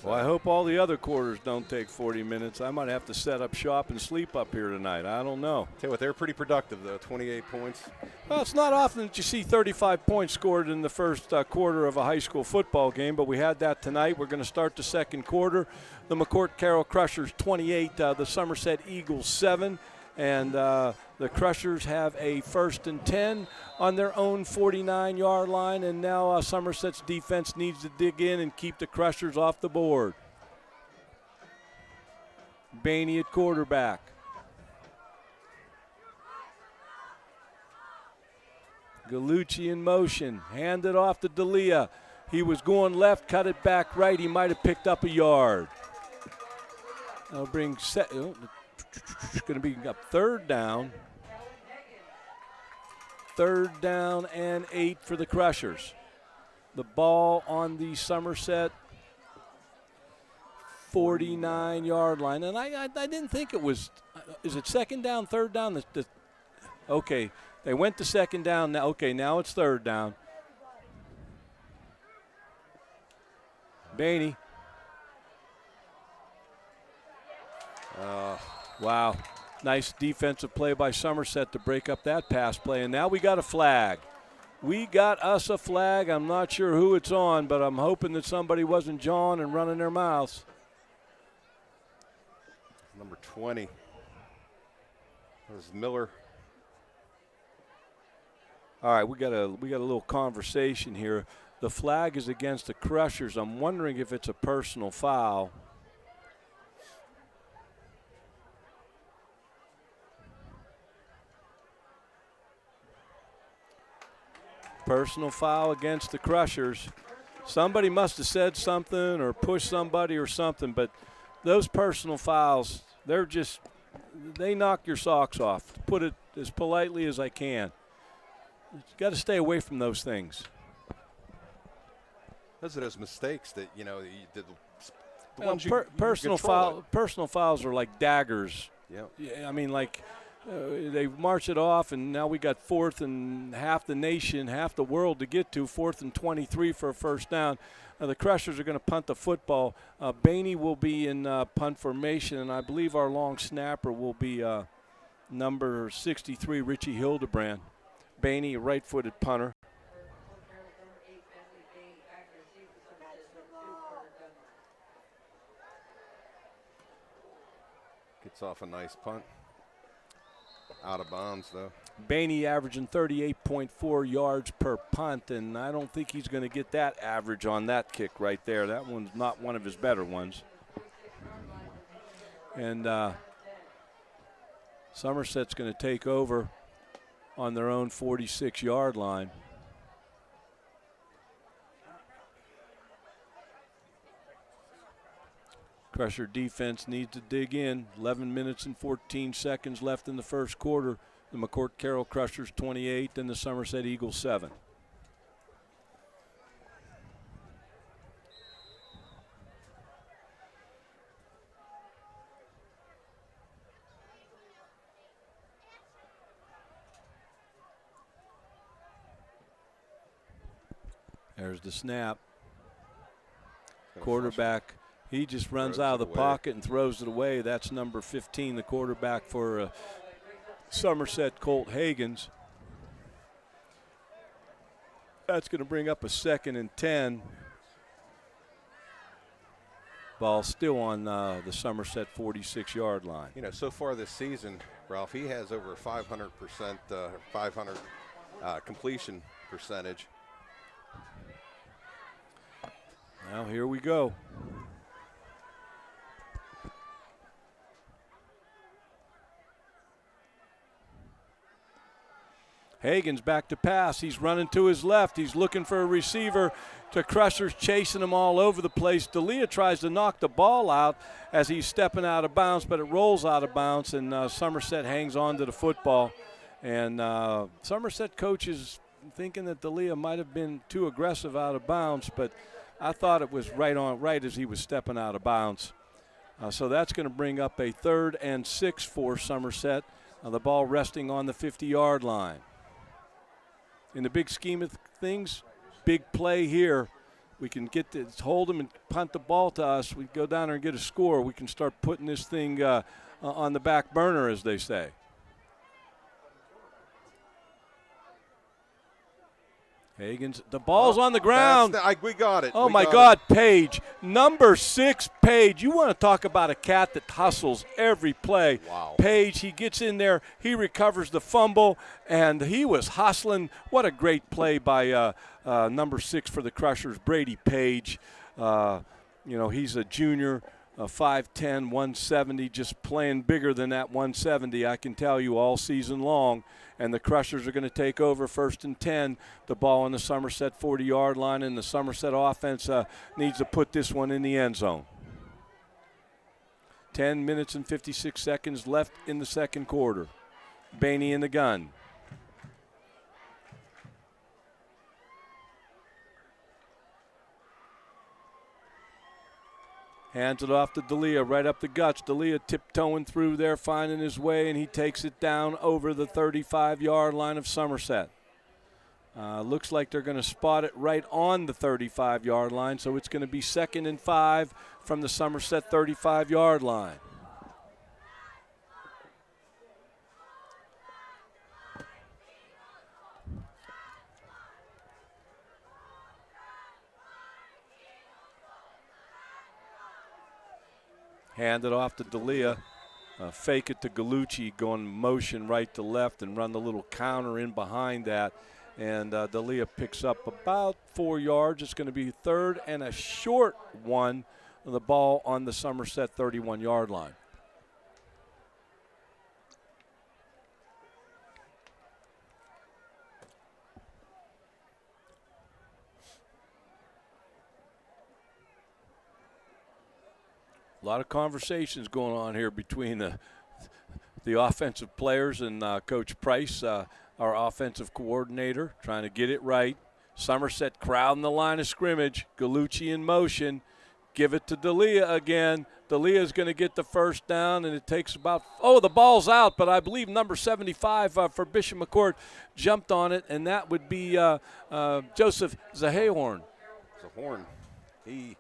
Well, I hope all the other quarters don't take 40 minutes. I might have to set up shop and sleep up here tonight. I don't know. Tell you what, they're pretty productive, though, 28 points. Well, it's not often that you see 35 points scored in the first quarter of a high school football game, but we had that tonight. We're going to start the second quarter. The McCort Carroll Crushers 28, the Somerset Eagles 7. And the Crushers have a 1st and 10 on their own 49-yard line, and now Somerset's defense needs to dig in and keep the Crushers off the board. Bainey at quarterback. Gallucci in motion, handed off to D'Elia. He was going left, cut it back right. He might have picked up a yard. I'll bring it's going to be up 3rd down. 3rd down and 8 for the Crushers. The ball on the Somerset 49-yard line. And I didn't think it was, is it 2nd down, 3rd down? Okay, they went to 2nd down. Now, okay, now it's 3rd down. Bainey. Wow. Nice defensive play by Somerset to break up that pass play. And now we got a flag. We got us a flag. I'm not sure who it's on, but I'm hoping that somebody wasn't jawing and running their mouths. Number 20. That was Miller. All right, we got a little conversation here. The flag is against the Crushers. I'm wondering if it's a personal foul. Personal foul against the Crushers. Somebody must have said something or pushed somebody or something, but those personal fouls, they knock your socks off, to put it as politely as I can. You got to stay away from those things. Those are those mistakes that, the Well, ones you personal fouls are like daggers. Yeah. I mean, like they march it off, and now we got 4th and half the nation, half the world to get to. 4th and 23 for a first down. The Crushers are going to punt the football. Bainey will be in punt formation, and I believe our long snapper will be number 63, Richie Hildebrand. Bainey, a right-footed punter. Gets off a nice punt. Out of bounds, though. Bainey averaging 38.4 yards per punt, and I don't think he's going to get that average on that kick right there. That one's not one of his better ones. And Somerset's going to take over on their own 46-yard line. Crusher defense needs to dig in. 11 minutes and 14 seconds left in the first quarter. The McCort Carroll Crushers 28 and the Somerset Eagles 7. There's the snap. Quarterback, he just runs out of the pocket and throws it away. That's number 15, the quarterback for Somerset, Colt Hagens. That's going to bring up a 2nd and 10. Ball still on the Somerset 46-yard line. You know, so far this season, Ralph, he has over 500%, 500 completion percentage. Now here we go. Hagen's back to pass. He's running to his left. He's looking for a receiver. To Crushers chasing him all over the place. D'Elia tries to knock the ball out as he's stepping out of bounds, but it rolls out of bounds, and Somerset hangs on to the football. And Somerset coach is thinking that D'Elia might have been too aggressive out of bounds, but I thought it was right as he was stepping out of bounds. So that's going to bring up a 3rd and 6 for Somerset. The ball resting on the 50-yard line. In the big scheme of things, big play here. We can get to hold them and punt the ball to us. We go down there and get a score. We can start putting this thing on the back burner, as they say. Hagens, the ball's on the ground. We got it. Oh, my God, Page. Number 6, Page. You want to talk about a cat that hustles every play. Wow. Page, he gets in there. He recovers the fumble, and he was hustling. What a great play by number 6 for the Crushers, Brady Page. He's a junior, 5'10", 170, just playing bigger than that 170, I can tell you, all season long. And the Crushers are going to take over 1st and 10. The ball on the Somerset 40-yard line, and the Somerset offense needs to put this one in the end zone. 10 minutes and 56 seconds left in the second quarter. Bainey in the gun. Hands it off to D'Elia, right up the guts. D'Elia tiptoeing through there, finding his way, and he takes it down over the 35-yard line of Somerset. Looks like they're going to spot it right on the 35-yard line, so it's going to be 2nd and 5 from the Somerset 35-yard line. Hand it off to D'Elia. Fake it to Gallucci, going motion right to left and run the little counter in behind that. And D'Elia picks up about 4 yards. It's going to be 3rd and a short one. The ball on the Somerset 31-yard line. A lot of conversations going on here between the offensive players and Coach Price, our offensive coordinator, trying to get it right. Somerset crowding the line of scrimmage. Gallucci in motion. Give it to D'Elia again. D'Elia's going to get the first down, and it takes about – the ball's out, but I believe number 75 for Bishop McCort jumped on it, and that would be Joseph Zahorn. Zahorn. He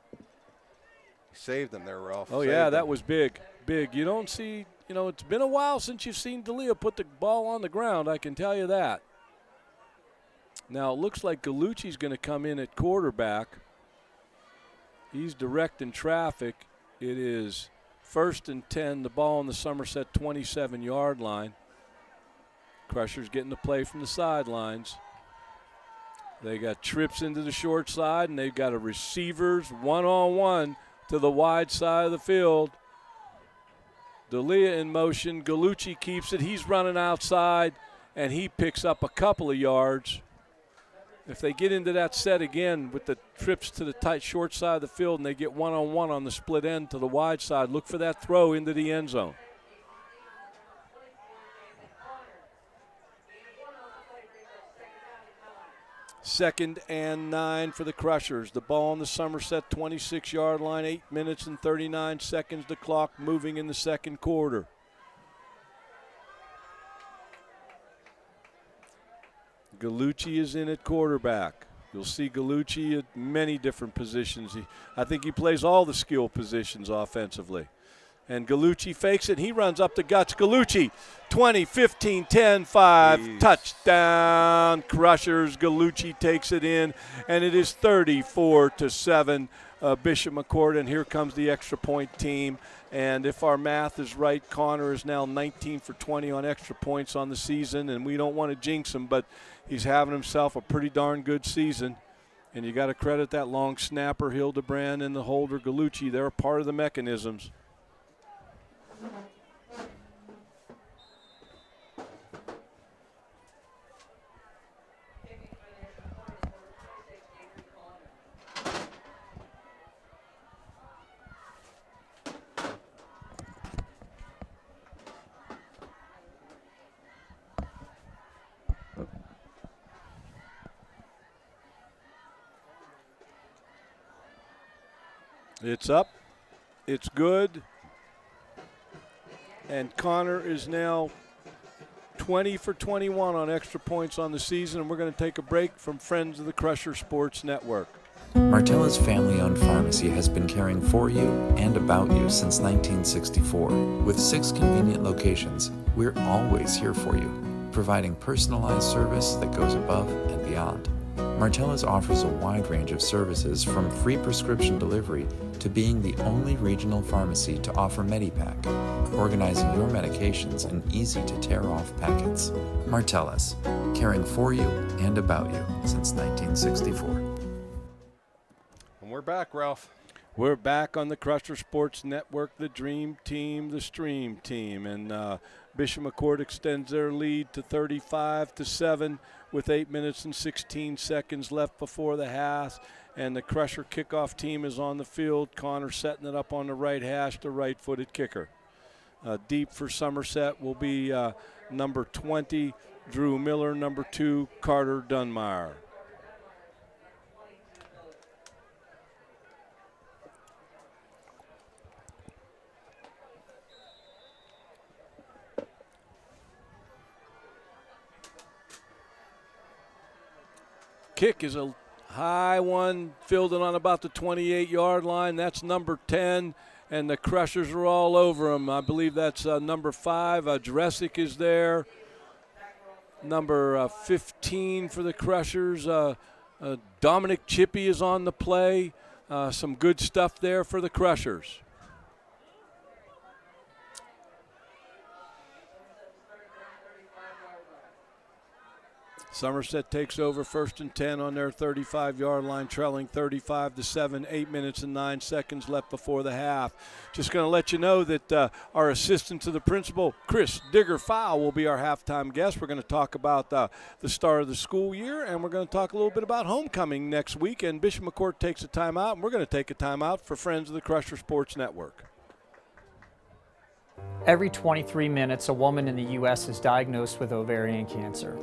saved them there, Ralph. Oh, yeah, that was big. Big. You don't see – it's been a while since you've seen D'Elia put the ball on the ground, I can tell you that. Now, it looks like Gallucci's going to come in at quarterback. He's directing traffic. It is 1st and 10, the ball on the Somerset 27-yard line. Crushers getting the play from the sidelines. They got trips into the short side, and they've got a receivers one-on-one to the wide side of the field. D'Elia in motion. Gallucci keeps it. He's running outside, and he picks up a couple of yards. If they get into that set again with the trips to the tight short side of the field and they get one-on-one on the split end to the wide side, look for that throw into the end zone. Second and 9 for the Crushers. The ball on the Somerset 26-yard line, 8 minutes and 39 seconds. The clock moving in the second quarter. Gallucci is in at quarterback. You'll see Gallucci at many different positions. I think he plays all the skill positions offensively. And Gallucci fakes it. He runs up the guts. Gallucci, 20, 15, 10, 5. Jeez. Touchdown, Crushers. Gallucci takes it in, and it is 34-7, Bishop McCort. And here comes the extra point team. And if our math is right, Connor is now 19 for 20 on extra points on the season. And we don't want to jinx him, but he's having himself a pretty darn good season. And you got to credit that long snapper, Hildebrand, and the holder, Gallucci. They're a part of the mechanisms. It's up. It's good. And Connor is now 20 for 21 on extra points on the season. And we're going to take a break from Friends of the Crusher Sports Network. Martella's family-owned pharmacy has been caring for you and about you since 1964. With 6 convenient locations, we're always here for you, providing personalized service that goes above and beyond. Martella's offers a wide range of services, from free prescription delivery to being the only regional pharmacy to offer Medipack, organizing your medications in easy-to-tear-off packets. Martella's, caring for you and about you since 1964. And we're back, Ralph. We're back on the Crusher Sports Network, the Dream Team, the Stream Team. And Bishop McCort extends their lead to 35-7 with 8 minutes and 16 seconds left before the half. And the Crusher kickoff team is on the field. Connor setting it up on the right hash, the right-footed kicker. Deep for Somerset will be number 20, Drew Miller, number 2, Carter Dunmire. Kick is a high one, fielded on about the 28-yard line. That's number 10, and the Crushers are all over him. I believe that's number 5. Juresic is there. Number 15 for the Crushers. Dominic Chippy is on the play. Some good stuff there for the Crushers. Somerset takes over 1st and 10 on their 35-yard line, trailing 35-7, 8 minutes and 9 seconds left before the half. Just going to let you know that our assistant to the principal, Chris Digger-Fowl, will be our halftime guest. We're going to talk about the start of the school year, and we're going to talk a little bit about homecoming next week. And Bishop McCort takes a timeout, and we're going to take a timeout for Friends of the Crusher Sports Network. Every 23 minutes, a woman in the U.S. is diagnosed with ovarian cancer.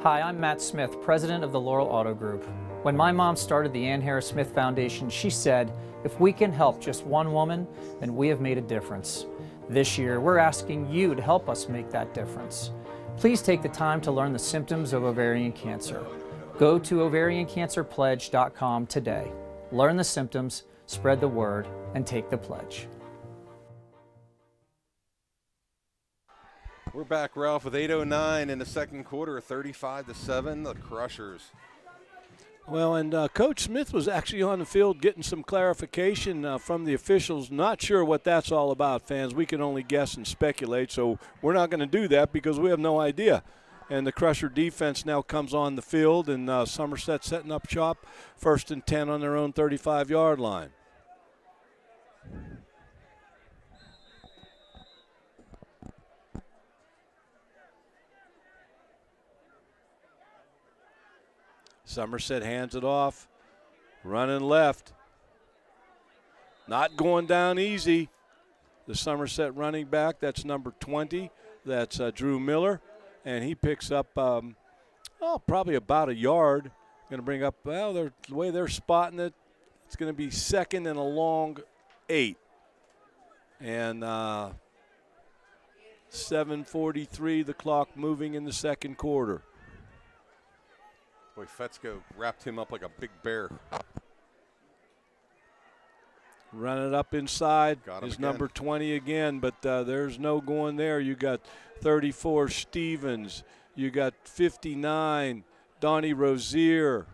Hi, I'm Matt Smith, president of the Laurel Auto Group. When my mom started the Ann Harris Smith Foundation, she said, if we can help just one woman, then we have made a difference. This year, we're asking you to help us make that difference. Please take the time to learn the symptoms of ovarian cancer. Go to ovariancancerpledge.com today. Learn the symptoms, spread the word, and take the pledge. We're back, Ralph, with 8:09 in the second quarter, 35-7, the Crushers. Well, and Coach Smith was actually on the field getting some clarification from the officials. Not sure what that's all about, fans. We can only guess and speculate, so we're not going to do that because we have no idea. And the Crusher defense now comes on the field, and Somerset setting up shop, 1st and 10 on their own 35-yard line. Somerset hands it off. Running left. Not going down easy. The Somerset running back, that's number 20. That's Drew Miller. And he picks up, probably about a yard. Going to bring up, the way they're spotting it, it's going to be second and a long 8. And 7:43, the clock moving in the second quarter. Boy, Fetzko wrapped him up like a big bear. Run it up inside is again. number 20 again, but there's no going there. You got 34, Stevens. You got 59, Donnie Rozier.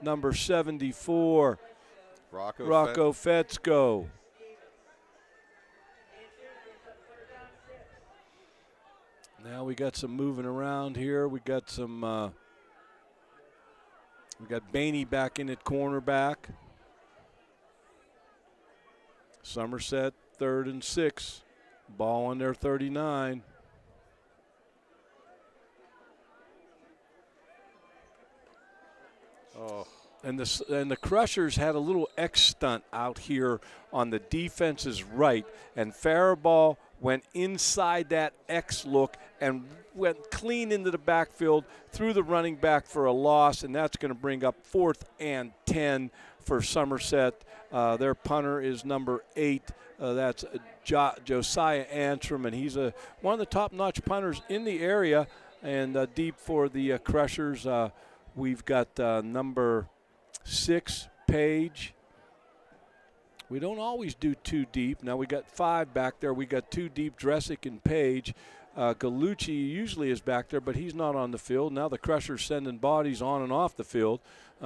Number 74, Rocco Fetzko. Now we got some moving around here. We got some. We got Bainey back in at cornerback. Somerset 3rd and 6. Ball on their 39. Oh. And the Crushers had a little X stunt out here on the defense's right, and Faribault went inside that X look and went clean into the backfield, threw the running back for a loss, and that's going to bring up 4th and 10 for Somerset. Their punter is number 8. That's Josiah Antrim, and he's one of the top-notch punters in the area. And deep for the Crushers, we've got number 6, Page. We don't always do 2 deep. Now we got 5 back there. We got 2 deep, Dressick and Page. Gallucci usually is back there, but he's not on the field. Now the Crushers sending bodies on and off the field.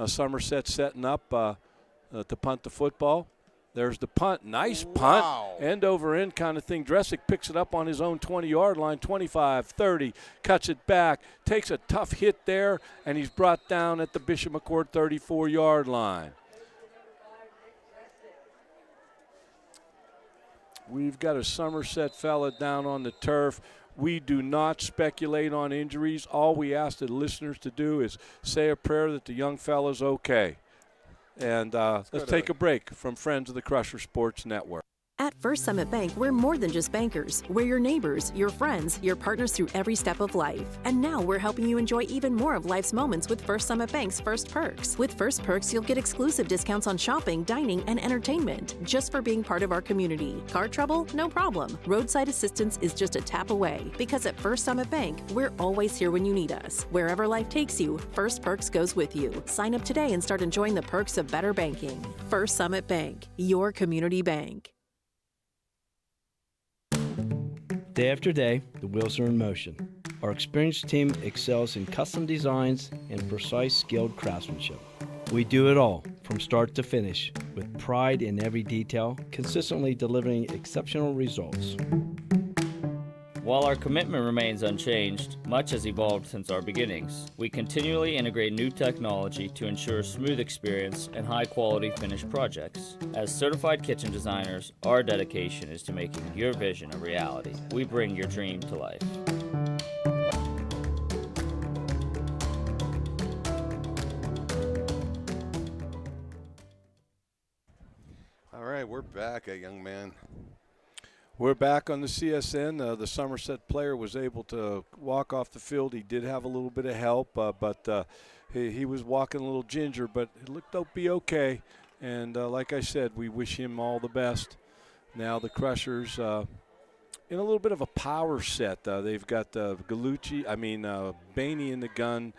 Somerset setting up to punt the football. There's the punt. Nice punt. Wow. End over end kind of thing. Dressick picks it up on his own 20-yard line, 25, 30, cuts it back, takes a tough hit there, and he's brought down at the Bishop McCort 34-yard line. We've got a Somerset fella down on the turf. We do not speculate on injuries. All we ask the listeners to do is say a prayer that the young fella's okay. And let's take a break from Friends of the Crusher Sports Network. At First Summit Bank, we're more than just bankers. We're your neighbors, your friends, your partners through every step of life. And now we're helping you enjoy even more of life's moments with First Summit Bank's First Perks. With First Perks, you'll get exclusive discounts on shopping, dining, and entertainment just for being part of our community. Car trouble? No problem. Roadside assistance is just a tap away. Because at First Summit Bank, we're always here when you need us. Wherever life takes you, First Perks goes with you. Sign up today and start enjoying the perks of better banking. First Summit Bank, your community bank. Day after day, the wheels are in motion. Our experienced team excels in custom designs and precise, skilled craftsmanship. We do it all, from start to finish, with pride in every detail, consistently delivering exceptional results. While our commitment remains unchanged, much has evolved since our beginnings. We continually integrate new technology to ensure a smooth experience and high-quality finished projects. As certified kitchen designers, our dedication is to making your vision a reality. We bring your dream to life. All right, we're back, young man. We're back on the CSN. The Somerset player was able to walk off the field. He did have a little bit of help, but he was walking a little ginger, but it looked to be okay. And like I said, we wish him all the best. Now the Crushers in a little bit of a power set. They've got Bainey in the gun,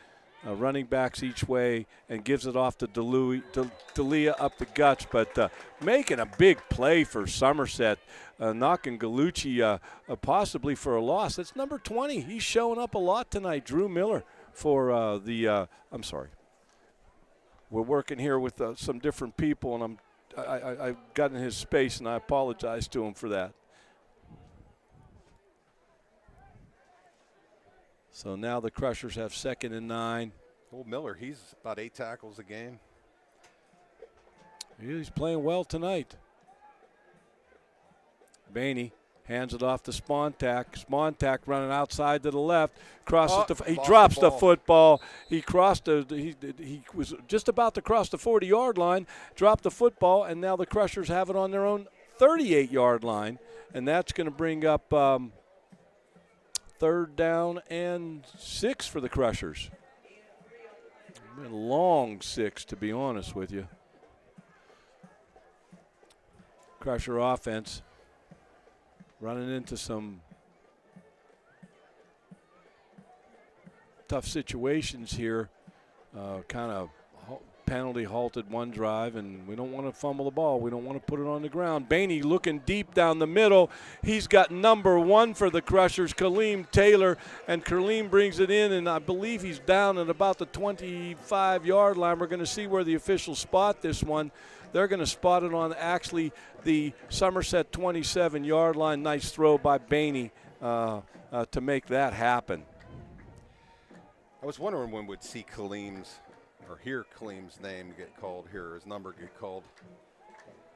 running backs each way, and gives it off to D'Elia up the guts, but making a big play for Somerset, knocking Gallucci possibly for a loss. That's number 20. He's showing up a lot tonight. Drew Miller for I'm sorry. We're working here with some different people, and I've gotten his space, and I apologize to him for that. So now the Crushers have 2nd and 9. Old Miller, he's about 8 tackles a game. He's playing well tonight. Bainey Hands it off to Spontak. Spontak running outside to the left. Crosses he lost drops the the ball. football. He crossed he was just about to cross the 40-yard line, dropped the football, and now the Crushers have it on their own 38-yard line, and that's going to bring up 3rd down and 6 for the Crushers. A long 6, to be honest with you. Crusher offense running into some tough situations here. Kind of penalty halted one drive, and we don't want to fumble the ball. We don't want to put it on the ground. Bainey looking deep down the middle. He's got number 1 for the Crushers, Kaleem Taylor, and Kaleem brings it in, and I believe he's down at about the 25-yard line. We're going to see where the officials spot this one. They're going to spot it on actually the Somerset 27-yard line. Nice throw by Bainey to make that happen. I was wondering when we'd see hear Kaleem's name get called here, his number get called.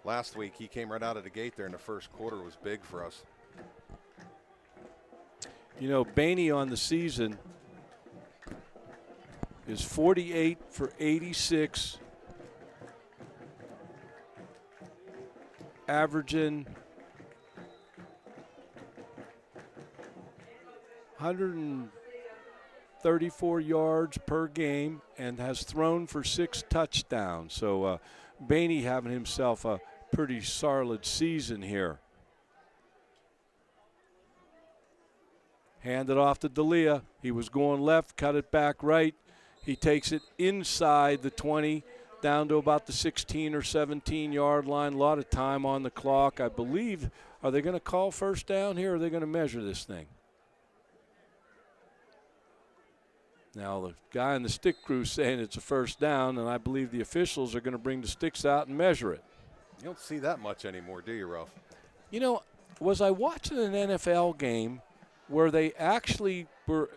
Last week, he came right out of the gate there in the first quarter. Was big for us. You know, Bainey on the season is 48 for 86, averaging 134 yards per game and has thrown for 6 touchdowns. So Bainey having himself a pretty solid season here. Hand it off to D'Elia. He was going left, cut it back right. He takes it inside the 20, down to about the 16 or 17-yard line. A lot of time on the clock. I believe, are they going to call first down here, or are they going to measure this thing? Now, the guy in the stick crew is saying it's a first down, and I believe the officials are going to bring the sticks out and measure it. You don't see that much anymore, do you, Ralph? You know, was I watching an NFL game where they actually were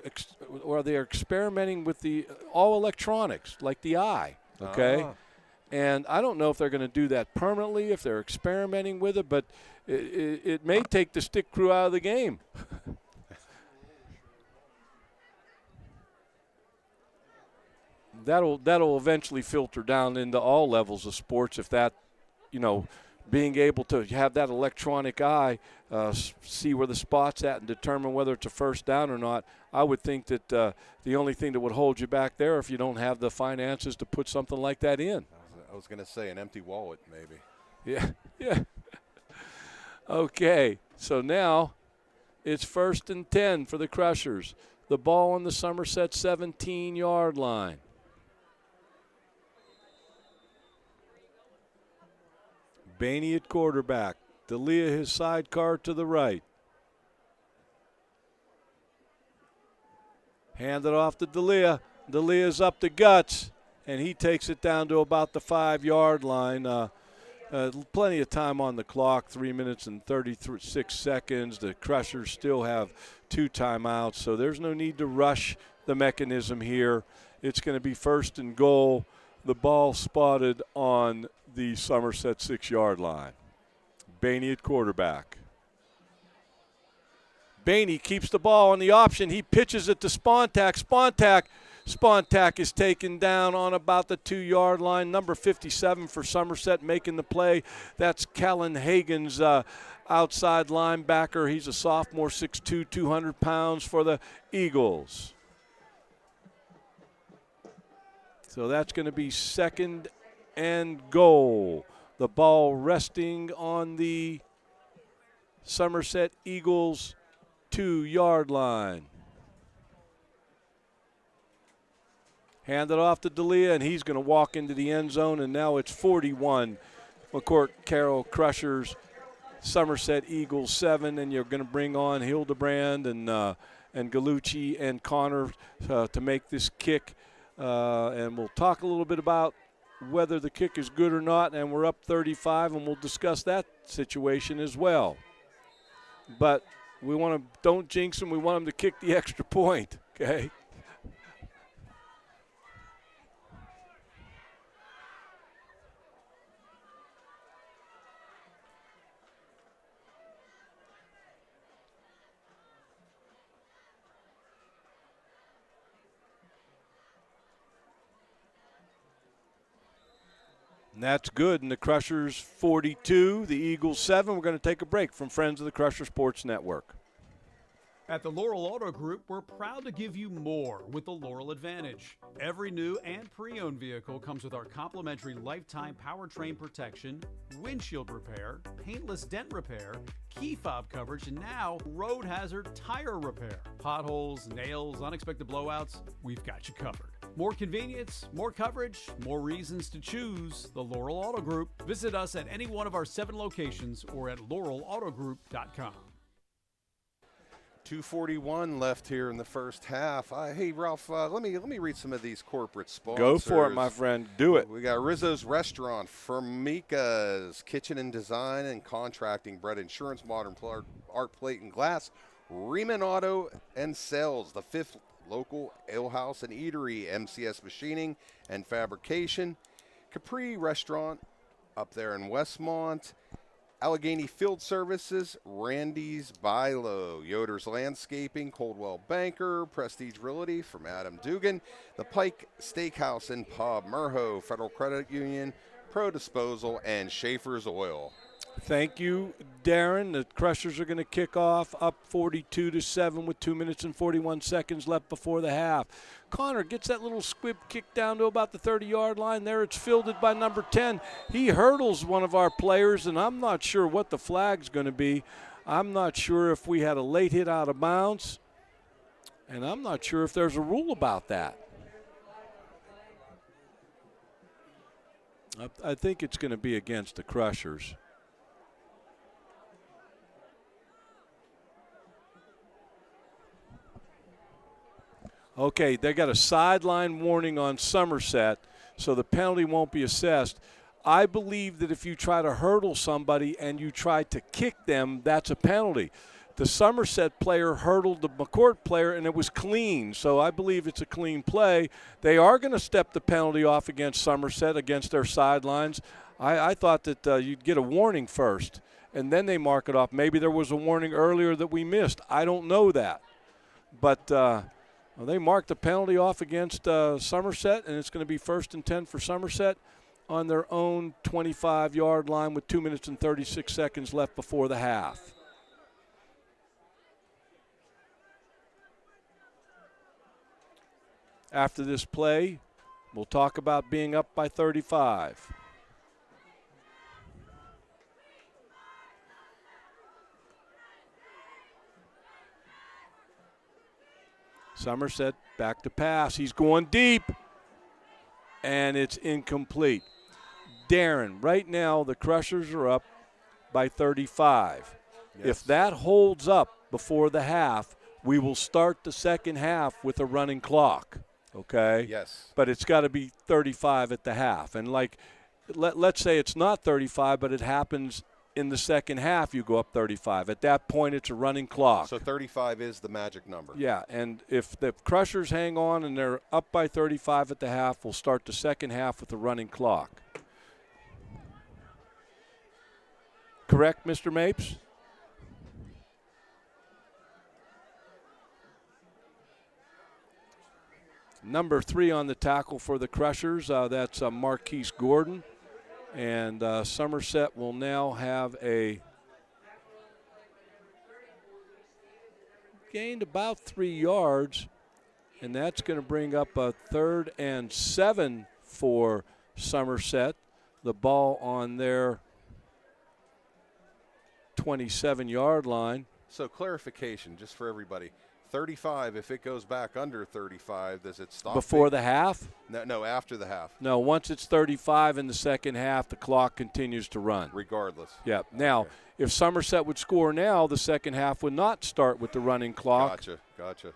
they're experimenting with the all electronics, like the eye, okay? And I don't know if they're going to do that permanently, if they're experimenting with it, but it may take the stick crew out of the game. That'll eventually filter down into all levels of sports if that, you know, being able to have that electronic eye, see where the spot's at and determine whether it's a first down or not. I would think that the only thing that would hold you back there if you don't have the finances to put something like that in. I was going to say an empty wallet maybe. Yeah. Okay, so now it's 1st and 10 for the Crushers. The ball on the Somerset 17-yard line. Bainey at quarterback. D'Elia his sidecar to the right. Hand it off to D'Elia. D'Elia's up to Guts, and he takes it down to about the 5-yard line. Plenty of time on the clock, 3 minutes and 36 seconds. The Crushers still have 2 timeouts, so there's no need to rush the mechanism here. It's going to be 1st and goal. The ball spotted on the Somerset 6-yard line. Bainey at quarterback. Bainey keeps the ball on the option. He pitches it to Spontak. Spontak is taken down on about the 2-yard line. Number 57 for Somerset making the play. That's Callan Hagen's outside linebacker. He's a sophomore, 6'2", 200 pounds for the Eagles. So that's going to be 2nd and goal. The ball resting on the Somerset Eagles 2-yard line. Hand it off to D'Elia, and he's going to walk into the end zone, and now it's 41. McCort, Carroll, Crushers, Somerset Eagles 7, and you're going to bring on Hildebrand and Gallucci and Connor to make this kick. And we'll talk a little bit about whether the kick is good or not, and we're up 35, and we'll discuss that situation as well. But we want to don't jinx them. We want them to kick the extra point, okay? And that's good. And the Crushers 42, the Eagles 7. We're going to take a break from Friends of the Crusher Sports Network. At the Laurel Auto Group, we're proud to give you more with the Laurel Advantage. Every new and pre-owned vehicle comes with our complimentary lifetime powertrain protection, windshield repair, paintless dent repair, key fob coverage, and now road hazard tire repair. Potholes, nails, unexpected blowouts, we've got you covered. More convenience, more coverage, more reasons to choose the Laurel Auto Group. Visit us at any one of our 7 locations or at laurelautogroup.com. 2:41 left here in the first half. Hey, Ralph, let me read some of these corporate sponsors. Go for it, my friend. Do it. We got Rizzo's Restaurant, Formica's Kitchen and Design and Contracting, Bread Insurance, Modern Art Plate and Glass, Riemann Auto and Sales, the 5th local ale house and eatery, MCS Machining and Fabrication, Capri Restaurant up there in Westmont, Allegheny Field Services, Randy's Bilo, Yoder's Landscaping, Coldwell Banker, Prestige Realty from Adam Dugan, the Pike Steakhouse and Pub, Merho, Federal Credit Union, Pro Disposal, and Schaefer's Oil. Thank you, Darren. The Crushers are going to kick off up 42-7 with 2 minutes and 41 seconds left before the half. Connor gets that little squib kick down to about the 30-yard line. There it's fielded by number 10. He hurdles one of our players, and I'm not sure what the flag's going to be. I'm not sure if we had a late hit out of bounds, and I'm not sure if there's a rule about that. I think it's going to be against the Crushers. Okay, they got a sideline warning on Somerset, so the penalty won't be assessed. I believe that if you try to hurdle somebody and you try to kick them, that's a penalty. The Somerset player hurdled the McCort player, and it was clean, so I believe it's a clean play. They are going to step the penalty off against Somerset, against their sidelines. I thought that you'd get a warning first, and then they mark it off. Maybe there was a warning earlier that we missed. I don't know that. But they marked the penalty off against Somerset, and it's going to be 1st and 10 for Somerset on their own 25-yard line with 2 minutes and 36 seconds left before the half. After this play, we'll talk about being up by 35. Somerset back to pass. He's going deep, and it's incomplete. Darren, right now the Crushers are up by 35. Yes. If that holds up before the half, we will start the second half with a running clock, okay? Yes. But it's got to be 35 at the half. And, let's say it's not 35, but it happens in the second half, you go up 35. At that point, it's a running clock. So 35 is the magic number. Yeah, and if the Crushers hang on and they're up by 35 at the half, we'll start the second half with a running clock. Correct, Mr. Mapes? Number 3 on the tackle for the Crushers, that's Marquise Gordon. And Somerset will now have gained about 3 yards, and that's going to bring up a 3rd and 7 for Somerset. The ball on their 27-yard line. So clarification, just for everybody. 35, if it goes back under 35, does it stop? Before the half? No, after the half. No, once it's 35 in the second half, the clock continues to run. Regardless. Yeah. Now, if Somerset would score now, the second half would not start with the running clock. Gotcha.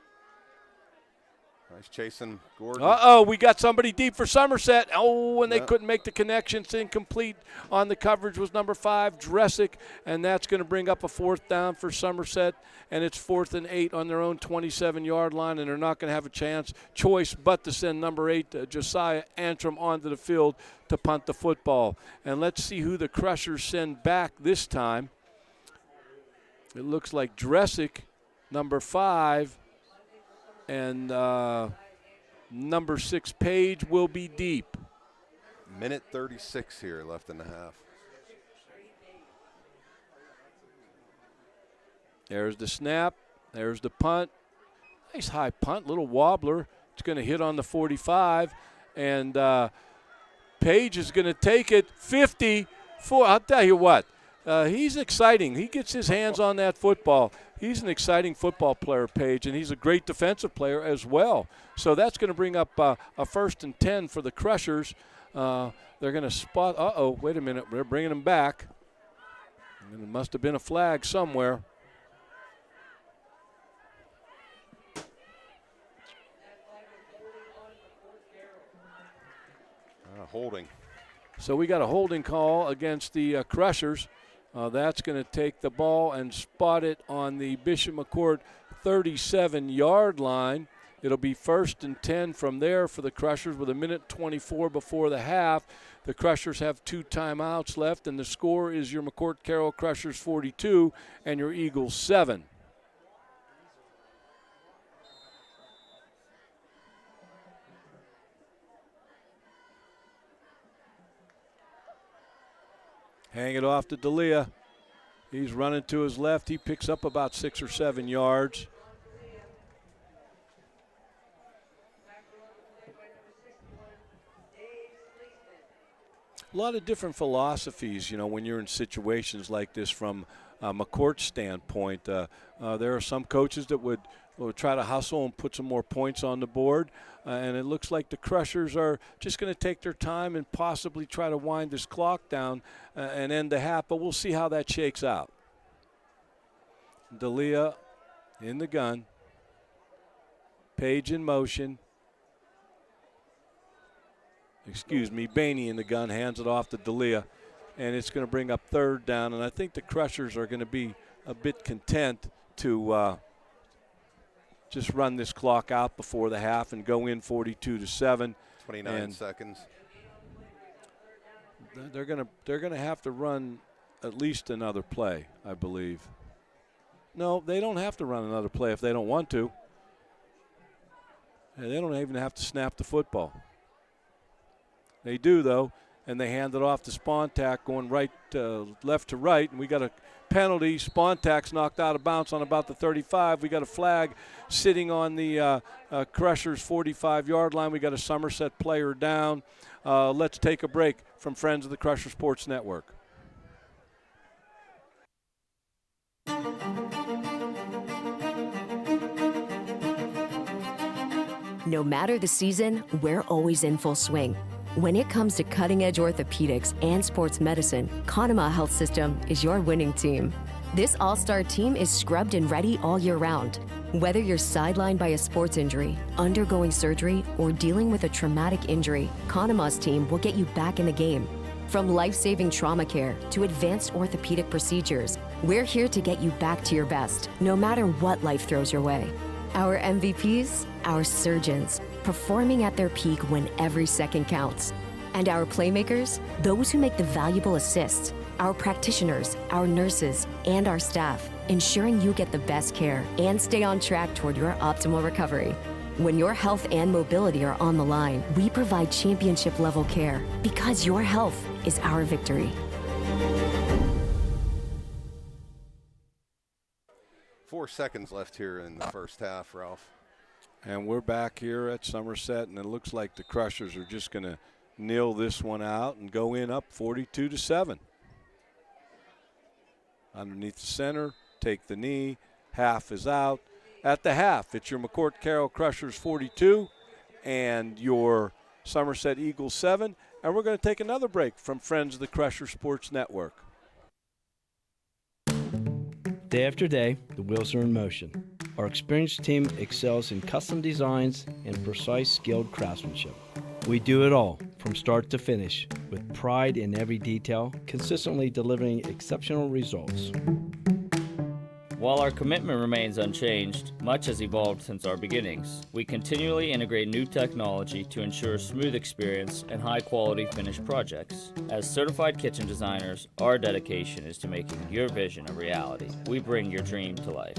Nice chasing Gordon. Uh-oh, we got somebody deep for Somerset. Oh, and they couldn't make the connection. It's incomplete. On the coverage was number 5, Dresick, and that's going to bring up a 4th down for Somerset, and it's 4th and 8 on their own 27-yard line, and they're not going to have a choice but to send number 8, Josiah Antrim, onto the field to punt the football. And let's see who the Crushers send back this time. It looks like Dresick, number 5, and number 6, Page, will be deep. Minute 36 here left in the half. There's the snap. There's the punt. Nice high punt, little wobbler. It's going to hit on the 45, and Page is going to take it 54. I'll tell you what, he's exciting. He gets his hands on that football. He's an exciting football player, Page, and he's a great defensive player as well. So that's going to bring up a 1st and 10 for the Crushers. They're going to spot. Uh-oh, wait a minute. They're bringing him back. And it must have been a flag somewhere. Holding. So we got a holding call against the Crushers. That's going to take the ball and spot it on the Bishop McCort 37-yard line. It'll be 1st and 10 from there for the Crushers with 1:24 before the half. The Crushers have 2 timeouts left, and the score is your McCort Carroll Crushers 42 and your Eagles 7. Hang it off to D'Elia. He's running to his left. He picks up about 6 or 7 yards. A lot of different philosophies, you know, when you're in situations like this from McCourt's standpoint. There are some coaches that would try to hustle and put some more points on the board. And it looks like the Crushers are just going to take their time and possibly try to wind this clock down and end the half. But we'll see how that shakes out. D'Elia in the gun. Page in motion. Bainey in the gun, hands it off to D'Elia. And it's going to bring up 3rd down. And I think the Crushers are going to be a bit content to just run this clock out before the half and go in 42-7. 29 seconds. They're gonna have to run at least another play, I believe. No, they don't have to run another play if they don't want to. They don't even have to snap the football. They do, though, and they hand it off to Spontak going left to right, and we got a penalty. Spontak's knocked out of bounds on about the 35. We got a flag sitting on the Crushers 45-yard line. We got a Somerset player down. Let's take a break from Friends of the Crusher Sports Network. No matter the season, we're always in full swing. When it comes to cutting-edge orthopedics and sports medicine, Conema Health System is your winning team. This all-star team is scrubbed and ready all year round. Whether you're sidelined by a sports injury, undergoing surgery, or dealing with a traumatic injury, Conema's team will get you back in the game. From life-saving trauma care to advanced orthopedic procedures, we're here to get you back to your best, no matter what life throws your way. Our MVPs, our surgeons, performing at their peak when every second counts. And our playmakers, those who make the valuable assists, our practitioners, our nurses, and our staff, ensuring you get the best care and stay on track toward your optimal recovery. When your health and mobility are on the line, we provide championship-level care because your health is our victory. 4 seconds left here in the first half, Ralph. And we're back here at Somerset, and it looks like the Crushers are just going to nil this one out and go in up 42-7. Underneath the center, take the knee, half is out. At the half, it's your McCort Carroll Crushers 42 and your Somerset Eagles 7. And we're going to take another break from Friends of the Crusher Sports Network. Day after day, the wheels are in motion. Our experienced team excels in custom designs and precise, skilled craftsmanship. We do it all from start to finish with pride in every detail, consistently delivering exceptional results. While our commitment remains unchanged, much has evolved since our beginnings. We continually integrate new technology to ensure a smooth experience and high-quality finished projects. As certified kitchen designers, our dedication is to making your vision a reality. We bring your dream to life.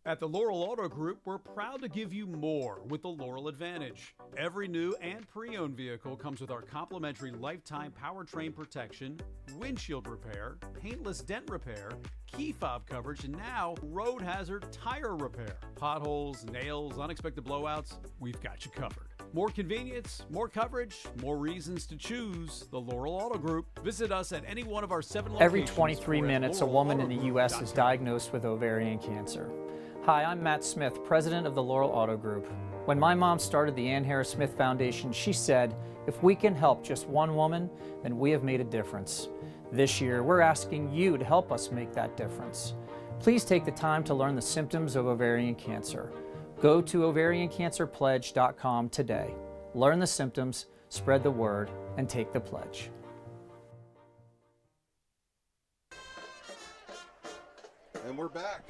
At the Laurel Auto Group, we're proud to give you more with the Laurel Advantage. Every new and pre-owned vehicle comes with our complimentary lifetime powertrain protection, windshield repair, paintless dent repair, key fob coverage, and now road hazard tire repair. Potholes, nails, unexpected blowouts, we've got you covered. More convenience, more coverage, more reasons to choose the Laurel Auto Group. Visit us at any one of our 7 locations. Every 23 minutes, a woman in the U.S. is diagnosed with ovarian cancer. Hi, I'm Matt Smith, president of the Laurel Auto Group. When my mom started the Ann Harris Smith Foundation, she said, if we can help just one woman, then we have made a difference. This year, we're asking you to help us make that difference. Please take the time to learn the symptoms of ovarian cancer. Go to ovariancancerpledge.com today. Learn the symptoms, spread the word, and take the pledge. And we're back.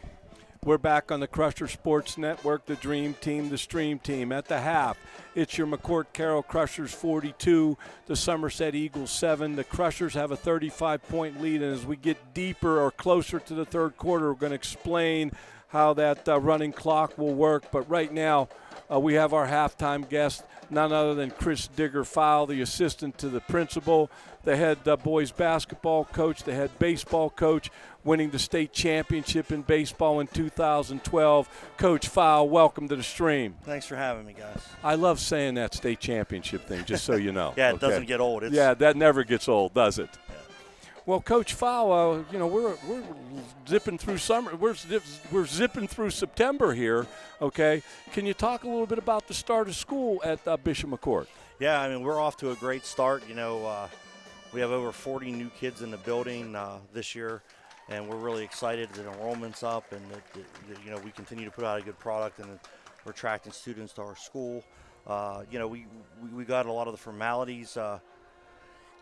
We're back on the Crusher Sports Network, the Dream Team, the Stream Team. At the half, it's your McCort Carroll Crushers 42, the Somerset Eagles 7. The Crushers have a 35-point lead, and as we get deeper or closer to the third quarter, we're going to explain how that running clock will work. But right now, we have our halftime guest, none other than Chris Digger-Fowle, the assistant to the principal, the head boys basketball coach, the head baseball coach, winning the state championship in baseball in 2012. Coach Fowle, welcome to the stream. Thanks for having me, guys. I love saying that state championship thing, just so you know. Yeah, it doesn't get old. Yeah, that never gets old, does it? Yeah. Well, Coach Fowle, we're zipping through summer. We're zipping through September here. Okay, can you talk a little bit about the start of school at Bishop McCort? Yeah, I mean we're off to a great start. We have over 40 new kids in the building this year, and we're really excited that enrollment's up, and that we continue to put out a good product, and we're attracting students to our school. We got a lot of the formalities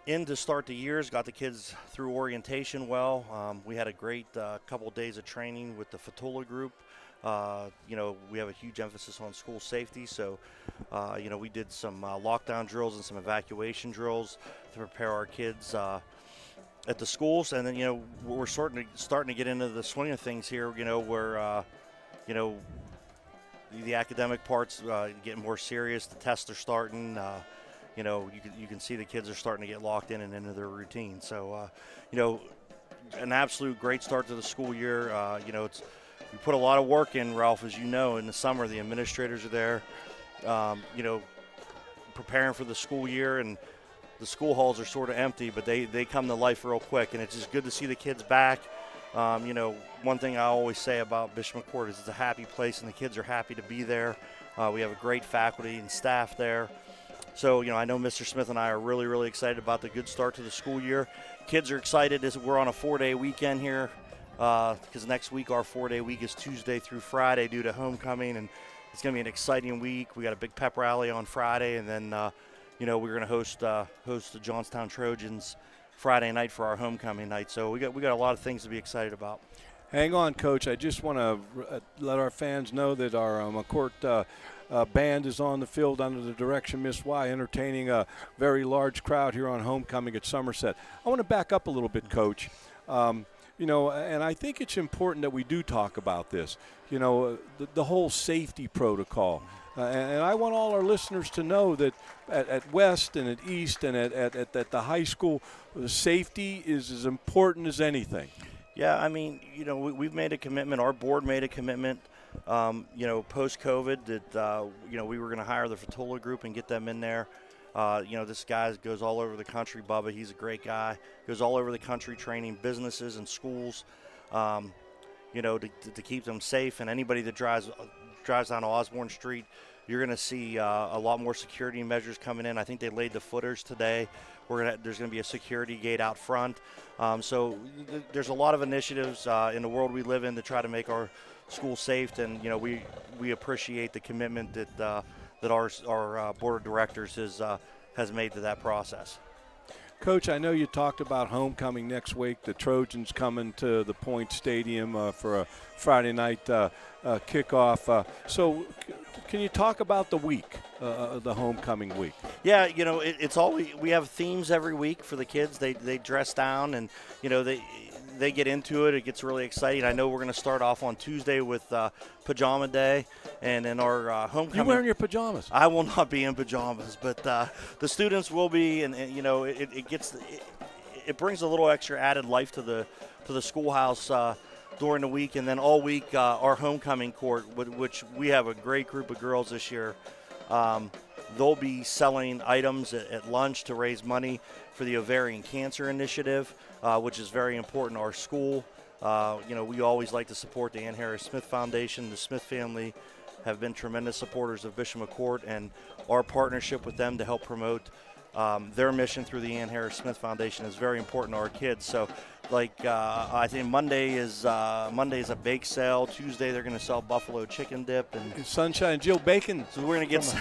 in to start the years, got the kids through orientation well. We had a great couple days of training with the Fatula group. We have a huge emphasis on school safety, so we did some lockdown drills and some evacuation drills to prepare our kids at the schools. And then we're starting to get into the swing of things here, where the academic parts getting more serious. The tests are starting. You can see the kids are starting to get locked in and into their routine. So, an absolute great start to the school year. We put a lot of work in, Ralph, as you know. In the summer, the administrators are there, preparing for the school year, and the school halls are sort of empty, but they come to life real quick, and it's just good to see the kids back. One thing I always say about Bishop McCort is it's a happy place, and the kids are happy to be there. We have a great faculty and staff there. So, I know Mr. Smith and I are really, really excited about the good start to the school year. Kids are excited. We're on a 4-day weekend here because next week our 4-day week is Tuesday through Friday due to homecoming, and it's going to be an exciting week. We got a big pep rally on Friday, and then, we're going to host the Johnstown Trojans Friday night for our homecoming night. So we got a lot of things to be excited about. Hang on, Coach. I just want to let our fans know that our McCort band is on the field under the direction of Miss Y, entertaining a very large crowd here on homecoming at Somerset. I want to back up a little bit, Coach. And I think it's important that we do talk about this, the whole safety protocol. And I want all our listeners to know that at West and at East and at the high school, safety is as important as anything. Yeah, I mean, we've made a commitment. Our board made a commitment, post-COVID that, we were going to hire the Fatula group and get them in there. This guy goes all over the country, Bubba. He's a great guy. Goes all over the country training businesses and schools, to keep them safe. And anybody that drives down Osborne Street, you're going to see a lot more security measures coming in. I think they laid the footers today. There's going to be a security gate out front. So there's a lot of initiatives in the world we live in to try to make our school safe, and we appreciate the commitment that our board of directors has made to that process. Coach, I know you talked about homecoming next week. The Trojans coming to the Point Stadium for a Friday night kickoff. So can you talk about the week, the homecoming week? Yeah, it's always, we have themes every week for the kids. They dress down, and they get into it. It gets really exciting. I know we're going to start off on Tuesday with Pajama Day, and in our homecoming. You wearing your pajamas? I will not be in pajamas, but the students will be, and it brings a little extra added life to the schoolhouse during the week, and then all week our homecoming court, which we have a great group of girls this year. They'll be selling items at lunch to raise money for the Ovarian Cancer Initiative, which is very important to our school. We always like to support the Ann Harris Smith Foundation. The Smith family have been tremendous supporters of Bishop McCort, and our partnership with them to help promote their mission through the Ann Harris Smith Foundation is very important to our kids. So, I think Monday is a bake sale. Tuesday they're going to sell buffalo chicken dip and Sunshine Jill bacon. So we're going to get.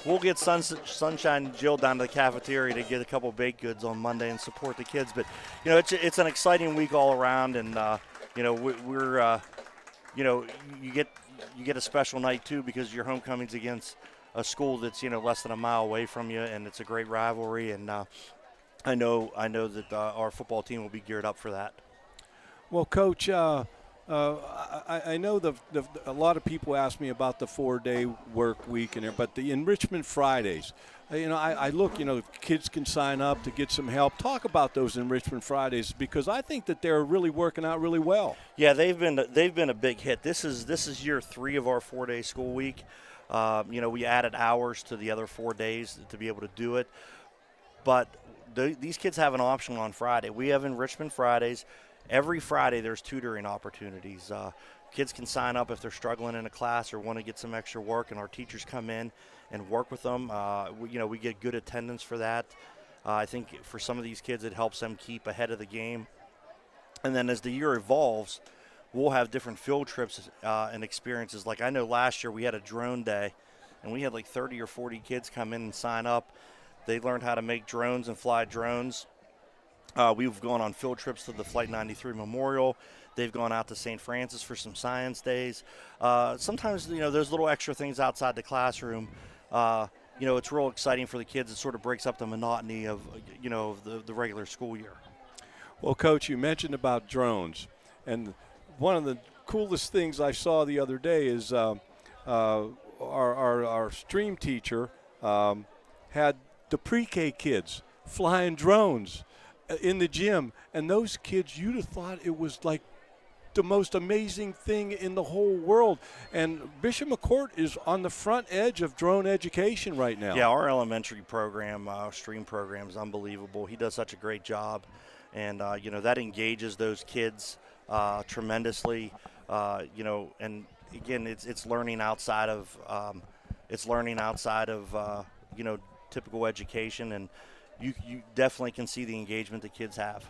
We'll get Sunshine Jill down to the cafeteria to get a couple baked goods on Monday and support the kids. But it's an exciting week all around, and we're you get a special night too because your homecoming's against a school that's less than a mile away from you, and it's a great rivalry. And I know that our football team will be geared up for that. Well, Coach. I know a lot of people ask me about the 4-day work week, but the enrichment Fridays, I look, kids can sign up to get some help. Talk about those enrichment Fridays because I think that they're really working out really well. Yeah, they've been a big hit. This is year 3 of our 4-day school week. We added hours to the other 4 days to be able to do it, but these kids have an option on Friday. We have enrichment Fridays. Every Friday there's tutoring opportunities. Kids can sign up if they're struggling in a class or want to get some extra work, and our teachers come in and work with them. We get good attendance for that. I think for some of these kids it helps them keep ahead of the game. And then as the year evolves, we'll have different field trips and experiences. Like I know last year we had a drone day, and we had like 30 or 40 kids come in and sign up. They learned how to make drones and fly drones. We've gone on field trips to the Flight 93 Memorial. They've gone out to St. Francis for some science days. Sometimes, those little extra things outside the classroom, it's real exciting for the kids. It sort of breaks up the monotony of, the regular school year. Well, Coach, you mentioned about drones. And one of the coolest things I saw the other day is our stream teacher had the pre-K kids flying drones in the gym, and those kids, you'd have thought it was like the most amazing thing in the whole world. And Bishop McCort is on the front edge of drone education right now. Yeah, our elementary program, stream program is unbelievable. He does such a great job, and that engages those kids tremendously. And again, it's learning outside of typical education, and you definitely can see the engagement the kids have.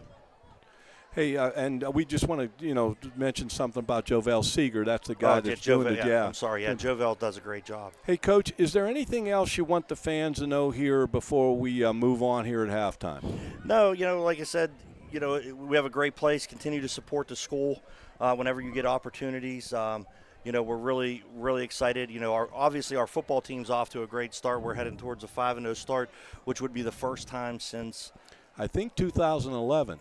Hey, and we just want to, mention something about Jovel Seeger. That's the guy that's doing the I'm sorry. Yeah, Jovel does a great job. Hey, Coach, is there anything else you want the fans to know here before we move on here at halftime? No, like I said, we have a great place. Continue to support the school whenever you get opportunities. We're really, really excited. Obviously our football team's off to a great start. We're heading towards a 5-0 start, which would be the first time since I think 2011.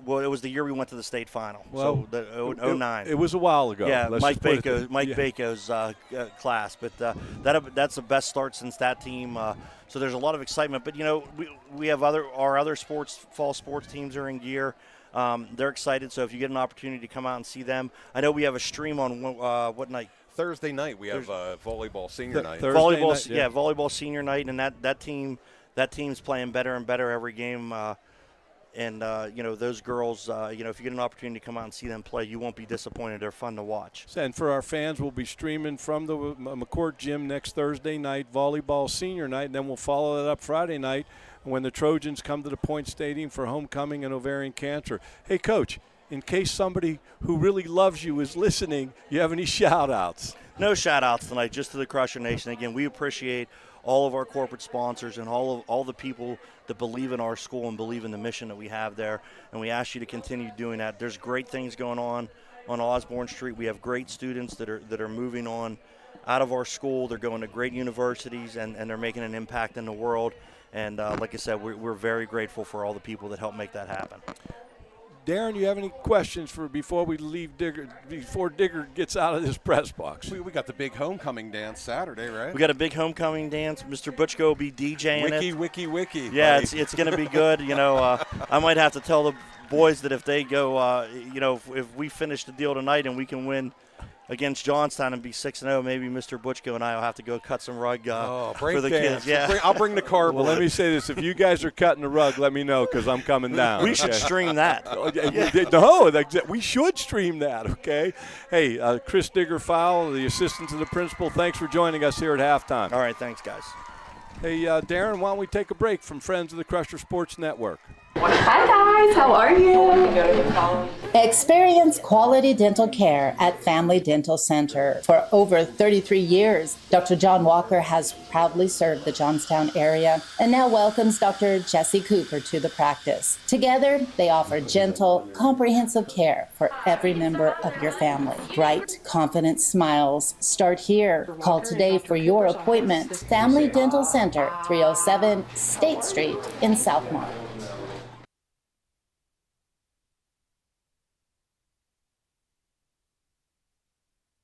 Well, it was the year we went to the state final. Well, so 09. It was a while ago. Yeah, Mike Baco's class, but that's the best start since that team. So there's a lot of excitement. But we have our other fall sports teams are in gear. They're excited. So if you get an opportunity to come out and see them, I know we have a stream on what night? Thursday night we have volleyball senior night. Volleyball senior night, and that team's playing better and better every game. Those girls, if you get an opportunity to come out and see them play, you won't be disappointed. They're fun to watch. And for our fans, we'll be streaming from the McCort Gym next Thursday night, volleyball senior night, and then we'll follow that up Friday night when the Trojans come to the Point Stadium for homecoming and ovarian cancer. Hey, Coach, in case somebody who really loves you is listening, you have any shout-outs? No shout-outs tonight, just to the Crusher Nation. Again, we appreciate all of our corporate sponsors and all the people that believe in our school and believe in the mission that we have there, and we ask you to continue doing that. There's great things going on Osborne Street. We have great students that are moving on out of our school. They're going to great universities, and they're making an impact in the world. And like I said, we're very grateful for all the people that help make that happen. Darren, you have any questions for before we leave Digger, before Digger gets out of this press box? We got the big homecoming dance Saturday, right? We got a big homecoming dance. Mr. Butchko will be DJing it. Wiki. Yeah, buddy. it's going to be good. I might have to tell the boys that if they go, if we finish the deal tonight and we can win against Johnstown and be 6-0, maybe Mr. Butchko and I will have to go cut some rug for the kids. Yeah, I'll bring the cardboard. Well, let me say this: if you guys are cutting the rug, let me know because I'm coming down. We should stream that. No, we should stream that. Okay. Hey, Chris Digger-Fowle, the assistant to the principal. Thanks for joining us here at halftime. All right, thanks, guys. Hey, Darren, why don't we take a break from Friends of the Crusher Sports Network? Hi guys, how are you? Experience quality dental care at Family Dental Center. For over 33 years, Dr. John Walker has proudly served the Johnstown area and now welcomes Dr. Jesse Cooper to the practice. Together, they offer gentle, comprehensive care for every member of your family. Bright, confident smiles start here. Call today for your appointment. Family Dental Center, 307 State Street in Southmont.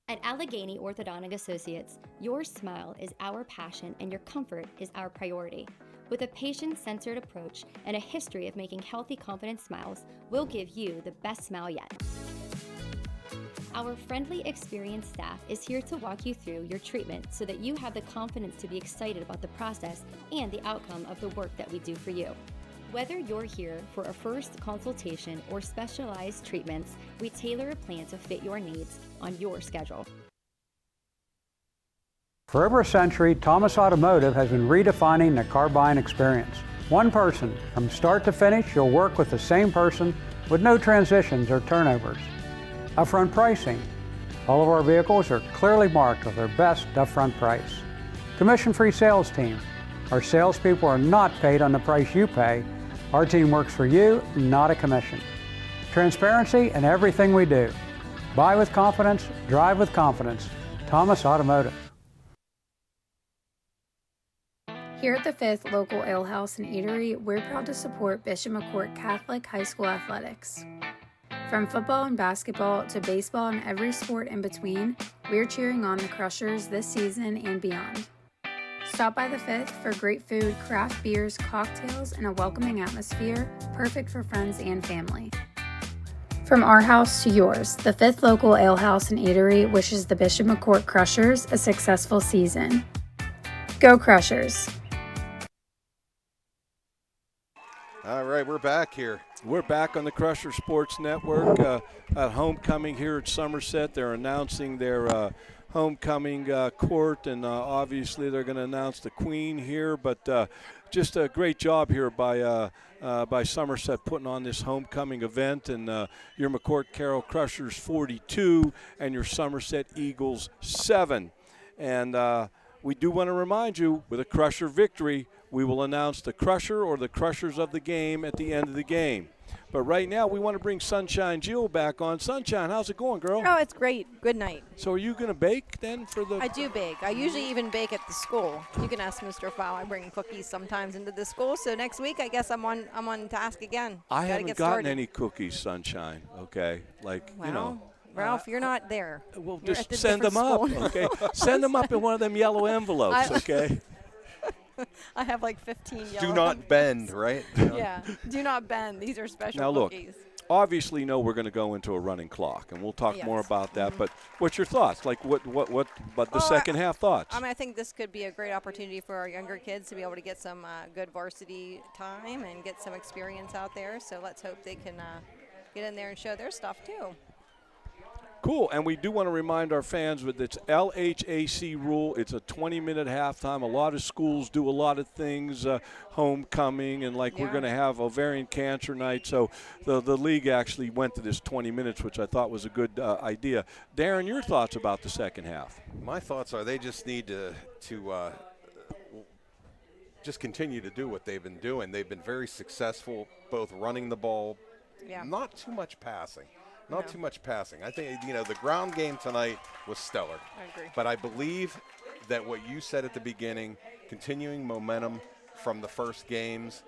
At Allegheny Orthodontic Associates, your smile is our passion and your comfort is our priority. With a patient-centered approach and a history of making healthy, confident smiles, we'll give you the best smile yet. Our friendly, experienced staff is here to walk you through your treatment so that you have the confidence to be excited about the process and the outcome of the work that we do for you. Whether you're here for a first consultation or specialized treatments, we tailor a plan to fit your needs on your schedule. For over a century, Thomas Automotive has been redefining the car buying experience. One person, from start to finish, you'll work with the same person with no transitions or turnovers. Upfront pricing. All of our vehicles are clearly marked with their best upfront price. Commission-free sales team. Our salespeople are not paid on the price you pay. Our team works for you, not a commission. Transparency in everything we do. Buy with confidence, drive with confidence. Thomas Automotive. Here at the 5th Local Ale House and Eatery, we're proud to support Bishop McCort Catholic High School Athletics. From football and basketball to baseball and every sport in between, we're cheering on the Crushers this season and beyond. Stop by the 5th for great food, craft beers, cocktails, and a welcoming atmosphere, perfect for friends and family. From our house to yours, the 5th Local Ale House and Eatery wishes the Bishop McCort Crushers a successful season. Go Crushers! All right, we're back here. We're back on the Crusher Sports Network at homecoming here at Somerset. They're announcing their homecoming court, and obviously they're going to announce the queen here. But just a great job here by Somerset putting on this homecoming event. And your McCort Carroll Crushers 42 and your Somerset Eagles 7. And we do want to remind you, with a Crusher victory, we will announce the Crusher or the Crushers of the game at the end of the game. But right now, we want to bring Sunshine Jill back on. Sunshine, how's it going, girl? Oh, it's great. Good night. So are you going to bake then for the... I do bake. I usually even bake at the school. You can ask Mr. Fowl. I bring cookies sometimes into the school. So next week, I guess I'm on task again. I Gotta haven't get gotten started. any cookies, Sunshine, okay? Like, Well, you know. Ralph, you're not there. Well, You're just at the send them different up, school. okay? Send them up in one of them yellow envelopes, okay? I have like 15 yellow. Do not bend, right? Yeah, do not bend. These are special Now, look, cookies. obviously, we're going to go into a running clock, and we'll talk more about that. But what's your thoughts? Like, what about the second half thoughts? I think this could be a great opportunity for our younger kids to be able to get some good varsity time and get some experience out there. So let's hope they can get in there and show their stuff too. Cool, and we do want to remind our fans that it's LHAC rule. It's a 20-minute halftime. A lot of schools do a lot of things, homecoming, and we're going to have ovarian cancer night. So the league actually went to this 20 minutes, which I thought was a good idea. Darren, your thoughts about the second half? My thoughts are they just need to just continue to do what they've been doing. They've been very successful, both running the ball, not too much passing. Not too much passing. I think, the ground game tonight was stellar. I agree. But I believe that what you said at the beginning, continuing momentum from the first games,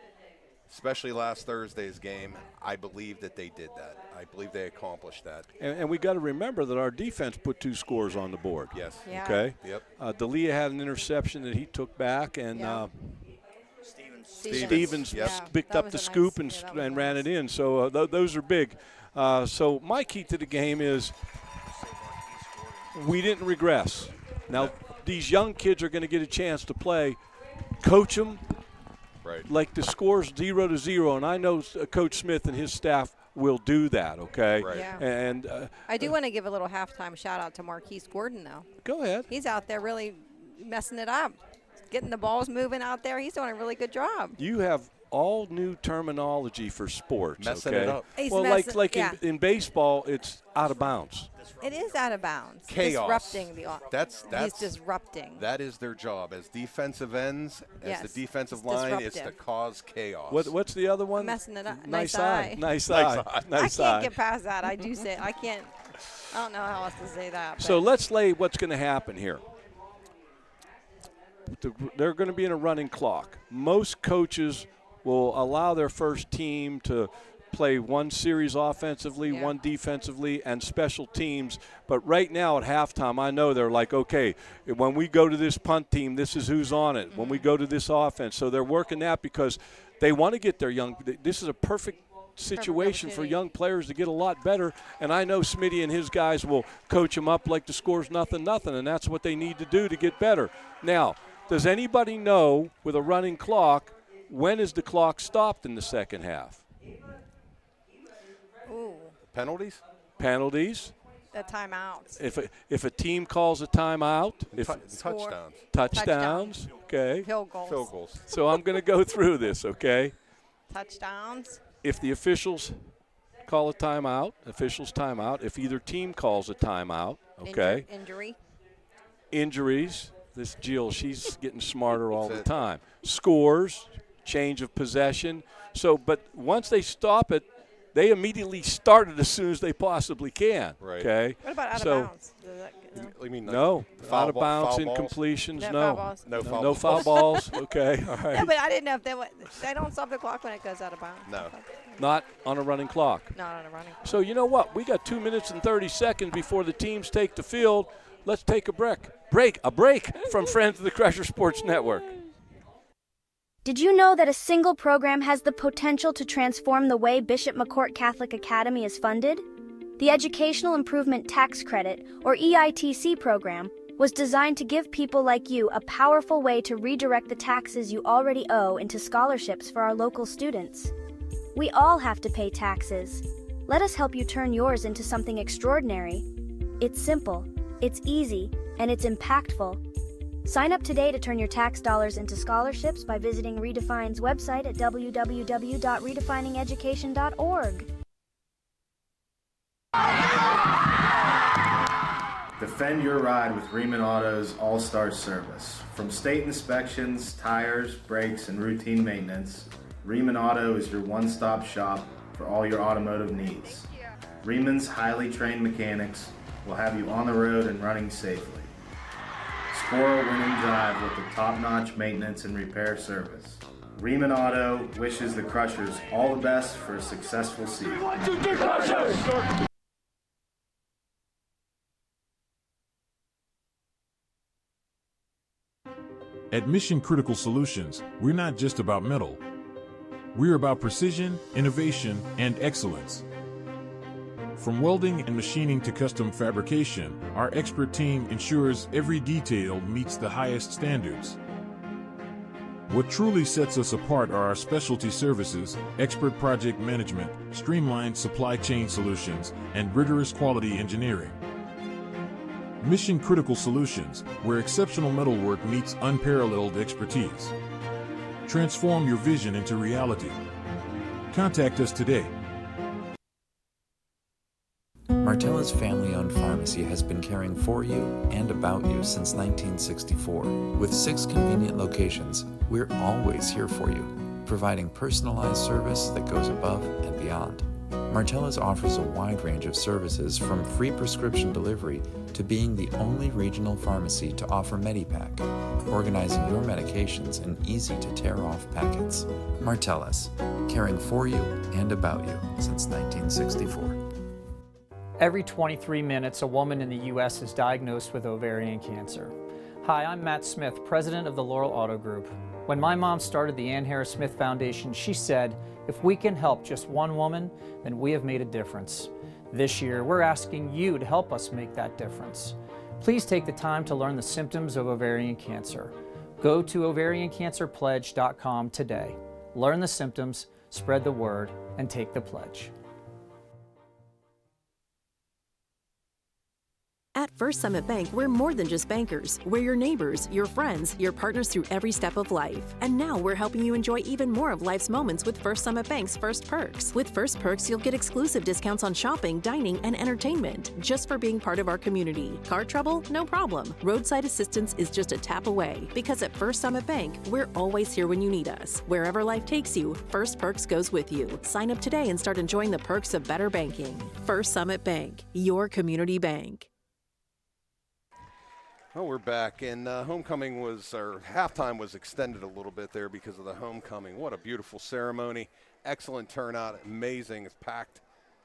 especially last Thursday's game, I believe that they did that. I believe they accomplished that. And we got to remember that our defense put 2 scores on the board. Yes. Yeah. Okay. Yep. D'Elia had an interception that he took back, and Stevens picked up the scoop and ran it in. So those are big. So my key to the game is we didn't regress. Now, these young kids are going to get a chance to play. Coach them. Right. Like the score's 0-0, and I know Coach Smith and his staff will do that, okay? Right. Yeah. And I do want to give a little halftime shout out to Marquise Gordon, though. Go ahead. He's out there really messing it up, getting the balls moving out there. He's doing a really good job. You have all new terminology for sports, Messing okay? it up. He's Well, messing- like yeah. in baseball, it's out of bounds. It is out of bounds. Chaos. Disrupting the That's he's disrupting. That is their job as defensive ends, as Yes. the defensive It's line. It's to disruptive. cause chaos. What's the other one? Messing it up. Nice Nice eye. Nice Nice eye. eye. Nice I eye. can't get past that. I do say it. I don't know how else to say that. So but- let's lay what's going to happen here. They're going to be in a running clock. Most coaches will allow their first team to play one series offensively, one defensively, and special teams. But right now at halftime, I know they're like, okay, when we go to this punt team, this is who's on it. When we go to this offense. So they're working that because they want to get their young – this is a perfect situation for young players to get a lot better. And I know Smitty and his guys will coach them up like the score's 0-0, and that's what they need to do to get better. Now, does anybody know with a running clock, when is the clock stopped in the second half? Ooh. Penalties? Penalties. The timeouts. If a team calls a timeout. Touchdowns. Touchdowns. Okay. Field goals. Field goals. So I'm going to go through this, okay? Touchdowns. If the officials call a timeout, if either team calls a timeout, okay? Injuries. This Jill, she's getting smarter all the time. Scores, change of possession. So, but once they stop it, they immediately start it as soon as they possibly can. Right. Okay. What about out so, of bounds? You mean no. foul Out of bounds, foul balls? incompletions, No no. foul balls? No foul balls. Okay. All right. No, but I didn't know if they don't stop the clock when it goes out of bounds. No. Not on a running clock. Not on a running clock. So you know what? We got 2 minutes and 30 seconds before the teams take the field. Let's take a break. A break from Friends of the Crusher Sports Network. Did you know that a single program has the potential to transform the way Bishop McCort Catholic Academy is funded? The Educational Improvement Tax Credit, or EITC program, was designed to give people like you a powerful way to redirect the taxes you already owe into scholarships for our local students. We all have to pay taxes. Let us help you turn yours into something extraordinary. It's simple, it's easy, and it's impactful. Sign up today to turn your tax dollars into scholarships by visiting Redefine's website at www.redefiningeducation.org. Defend your ride with Riemann Auto's All-Star Service. From state inspections, tires, brakes, and routine maintenance, Riemann Auto is your one-stop shop for all your automotive needs. Riemann's highly trained mechanics will have you on the road and running safely. Score a winning drive with the top-notch maintenance and repair service. Riemann Auto wishes the Crushers all the best for a successful season. At Mission Critical Solutions, we're not just about metal. We're about precision, innovation, and excellence. From welding and machining to custom fabrication, our expert team ensures every detail meets the highest standards. What truly sets us apart are our specialty services, expert project management, streamlined supply chain solutions, and rigorous quality engineering. Mission Critical Solutions, where exceptional metalwork meets unparalleled expertise. Transform your vision into reality. Contact us today. Martella's family-owned pharmacy has been caring for you and about you since 1964. With 6 convenient locations, we're always here for you, providing personalized service that goes above and beyond. Martellus offers a wide range of services from free prescription delivery to being the only regional pharmacy to offer Medipack, organizing your medications in easy-to-tear-off packets. Martellus, caring for you and about you since 1964. Every 23 minutes, a woman in the U.S. is diagnosed with ovarian cancer. Hi, I'm Matt Smith, president of the Laurel Auto Group. When my mom started the Ann Harris Smith Foundation, she said, if we can help just one woman, then we have made a difference. This year, we're asking you to help us make that difference. Please take the time to learn the symptoms of ovarian cancer. Go to ovariancancerpledge.com today. Learn the symptoms, spread the word, and take the pledge. At First Summit Bank, we're more than just bankers. We're your neighbors, your friends, your partners through every step of life. And now we're helping you enjoy even more of life's moments with First Summit Bank's First Perks. With First Perks, you'll get exclusive discounts on shopping, dining, and entertainment just for being part of our community. Car trouble? No problem. Roadside assistance is just a tap away. Because at First Summit Bank, we're always here when you need us. Wherever life takes you, First Perks goes with you. Sign up today and start enjoying the perks of better banking. First Summit Bank, your community bank. Well, we're back, and homecoming halftime was extended a little bit there because of the homecoming. What a beautiful ceremony. Excellent turnout, amazing, packed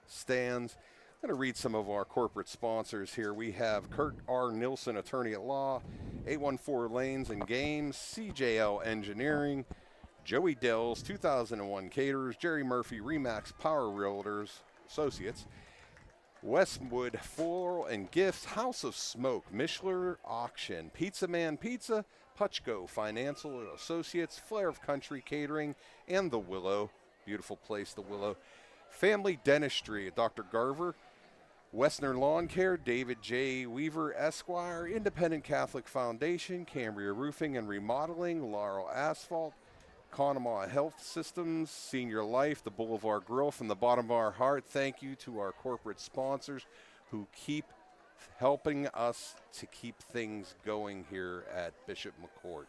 stands. I'm going to read some of our corporate sponsors here. We have Kurt R. Nilsson, attorney at law, 814 Lanes and Games, CJL Engineering, Joey Dells, 2001 Caterers, Jerry Murphy, Remax Power Realtors Associates, Westwood Floral and Gifts, House of Smoke, Mishler Auction, Pizza Man Pizza, Puchco Financial Associates, Flair of Country Catering, and The Willow. Beautiful place, The Willow. Family Dentistry, Dr. Garver, Western Lawn Care, David J. Weaver, Esquire, Independent Catholic Foundation, Cambria Roofing and Remodeling, Laurel Asphalt, Conemaugh Health Systems, Senior Life, the Boulevard Grill. From the bottom of our heart, thank you to our corporate sponsors who keep helping us to keep things going here at Bishop McCort.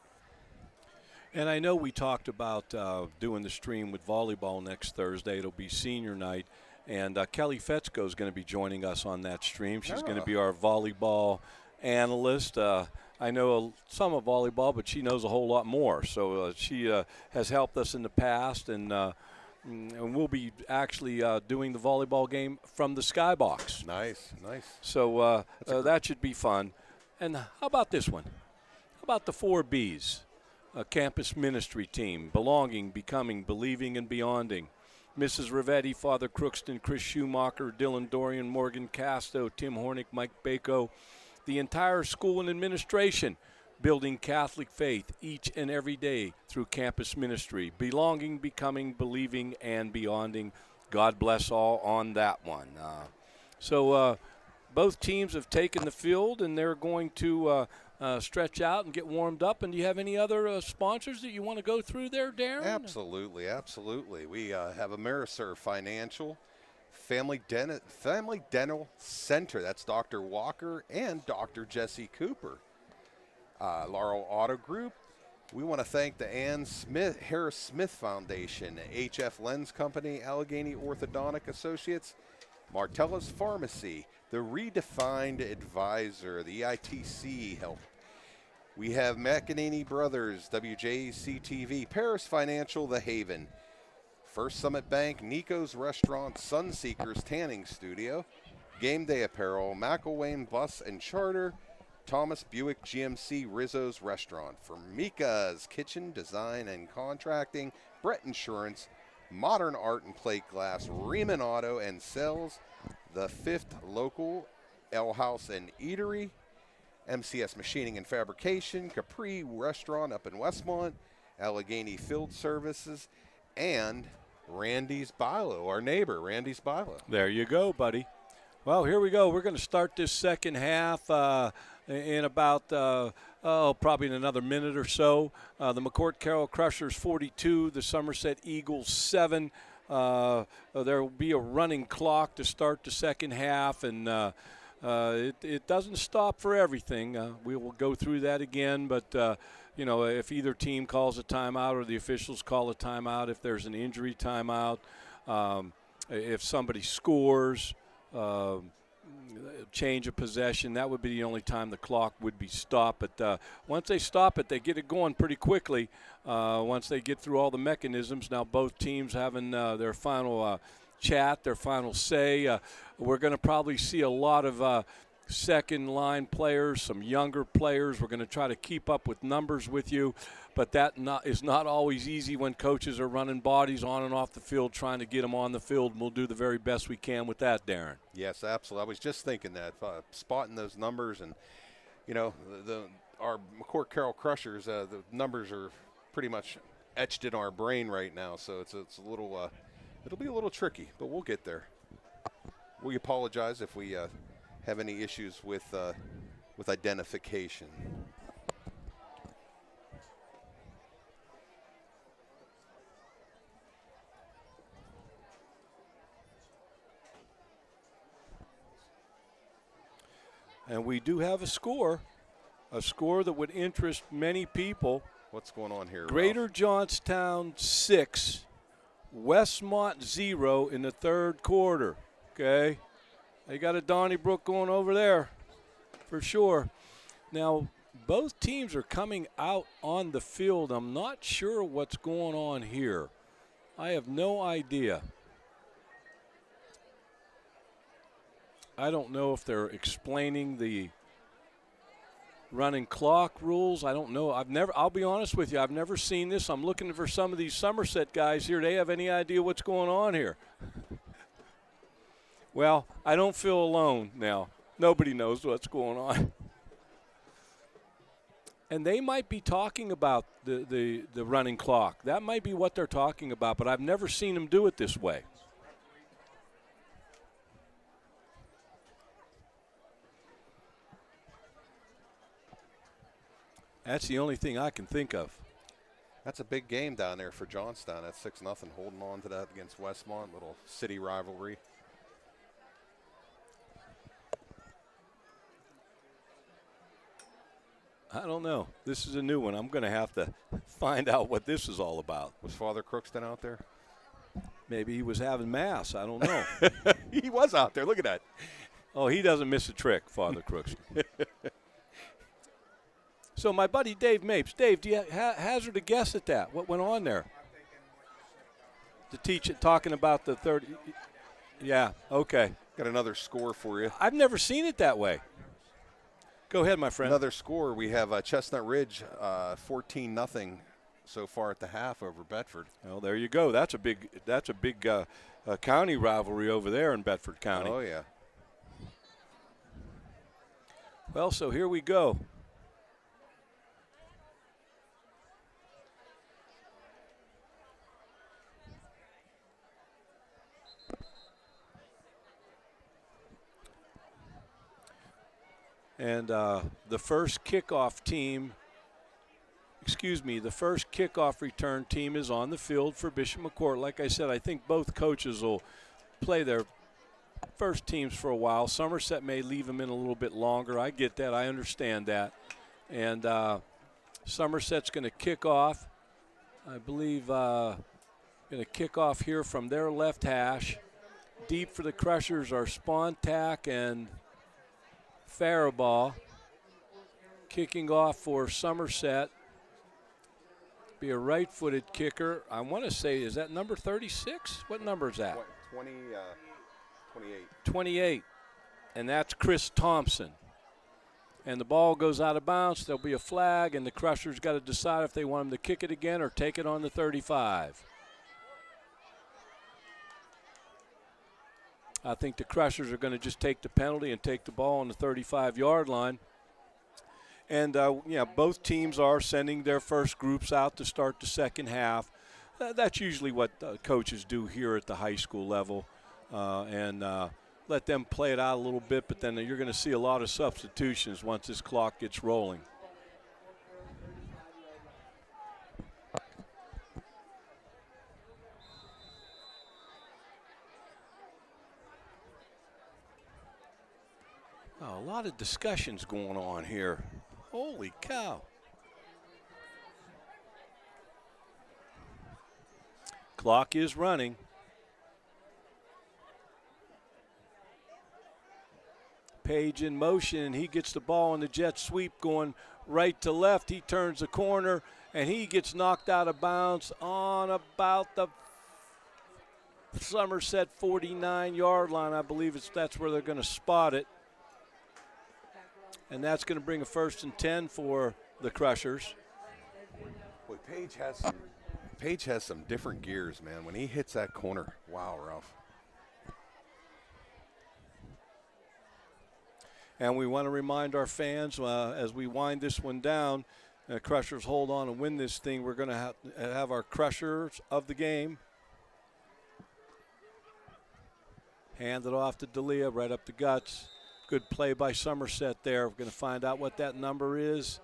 And I know we talked about doing the stream with volleyball next Thursday. It'll be senior night. And Kelly Fetzko is going to be joining us on that stream. She's going to be our volleyball analyst. I know some of volleyball, but she knows a whole lot more. So she has helped us in the past, and we'll be actually doing the volleyball game from the skybox. Nice, nice. So that should be fun. And how about this one? How about the 4Bs, a campus ministry team, belonging, becoming, believing, and beyonding. Mrs. Rivetti, Father Crookston, Chris Schumacher, Dylan Dorian, Morgan Casto, Tim Hornick, Mike Bako, the entire school and administration, building Catholic faith each and every day through campus ministry, belonging, becoming, believing, and beyonding. God bless all on that one. So both teams have taken the field, and they're going to stretch out and get warmed up. And do you have any other sponsors that you want to go through there, Darren? Absolutely, absolutely. We have Ameriserve Financial, Family Dental Center. That's Dr. Walker and Dr. Jesse Cooper. Laurel Auto Group. We want to thank the Harris Smith Foundation, HF Lens Company, Allegheny Orthodontic Associates, Martellus Pharmacy, the Redefined Advisor, the EITC Help. We have McEnany Brothers, WJCTV, Paris Financial, The Haven, First Summit Bank, Nico's Restaurant, Sunseekers Tanning Studio, Game Day Apparel, McElwain Bus and Charter, Thomas Buick GMC Rizzo's Restaurant, Formica's Kitchen Design and Contracting, Brett Insurance, Modern Art and Plate Glass, Riemann Auto and Sales, The Fifth Local, L House and Eatery, MCS Machining and Fabrication, Capri Restaurant up in Westmont, Allegheny Field Services, and Randy's Bilo, our neighbor, Randy's Bilo. There you go, buddy. Well, here we go. We're going to start this second half in about, probably in another minute or so. The McCort Carroll Crushers 42, the Somerset Eagles 7. There will be a running clock to start the second half, and it doesn't stop for everything. We will go through that again, but if either team calls a timeout or the officials call a timeout, if there's an injury timeout, if somebody scores, change of possession, that would be the only time the clock would be stopped. But once they stop it, they get it going pretty quickly. Once they get through all the mechanisms, now both teams having their final chat, their final say. We're going to probably see a lot of second-line players, some younger players. We're going to try to keep up with numbers with you, but that is not always easy when coaches are running bodies on and off the field, trying to get them on the field, and we'll do the very best we can with that, Darren. Yes, absolutely. I was just thinking that, spotting those numbers, and, our McCort Carroll Crushers, the numbers are pretty much etched in our brain right now, so it's a little, it'll be a little tricky, but we'll get there. We apologize if we have any issues with identification. And we do have a score that would interest many people. What's going on here, Greater Ralph? Johnstown 6, Westmont 0 in the third quarter. Okay, they got a Donnybrook going over there for sure. Now, both teams are coming out on the field. I'm not sure what's going on here. I have no idea. I don't know if they're explaining the running clock rules. I don't know. I'll be honest with you, I've never seen this. I'm looking for some of these Somerset guys here. They have any idea what's going on here? Well, I don't feel alone now. Nobody knows what's going on. And they might be talking about the running clock. That might be what they're talking about, but I've never seen them do it this way. That's the only thing I can think of. That's a big game down there for Johnstown. That's 6-0, holding on to that against Westmont, little city rivalry. I don't know. This is a new one. I'm going to have to find out what this is all about. Was Father Crookston out there? Maybe he was having mass. I don't know. He was out there. Look at that. Oh, he doesn't miss a trick, Father Crookston. So my buddy Dave Mapes. Dave, do you hazard a guess at that? What went on there? To teach it, talking about the 30. Yeah, okay. Got another score for you. I've never seen it that way. Go ahead, my friend. Another score. We have Chestnut Ridge 14-0 so far at the half over Bedford. Well, there you go. That's a big county rivalry over there in Bedford County. Oh, yeah. Well, so here we go. And the first kickoff return team is on the field for Bishop McCort. Like I said, I think both coaches will play their first teams for a while. Somerset may leave them in a little bit longer. I get that. I understand that. And Somerset's going to kick off. I believe going to kick off here from their left hash. Deep for the Crushers are Spontac and Faribault. Kicking off for Somerset. Be a right-footed kicker. I want to say, is that number 36? What number is that? 28. 28. And that's Chris Thompson. And the ball goes out of bounds. There'll be a flag, and the Crushers got to decide if they want him to kick it again or take it on the 35. I think the Crushers are going to just take the penalty and take the ball on the 35-yard line. And, both teams are sending their first groups out to start the second half. That's usually what coaches do here at the high school level, and let them play it out a little bit, but then you're going to see a lot of substitutions once this clock gets rolling. Oh, a lot of discussions going on here. Holy cow. Clock is running. Page in motion, and he gets the ball in the jet sweep going right to left. He turns the corner, and he gets knocked out of bounds on about the Somerset 49-yard line. I believe that's where they're going to spot it. And that's going to bring a 1st and 10 for the Crushers. Boy, Page has some different gears, man. When he hits that corner, wow, Ralph. And we want to remind our fans as we wind this one down, Crushers hold on and win this thing. We're going to have our Crushers of the game. Hand it off to D'Elia, right up the guts. Good play by Somerset there. We're going to find out what that number is.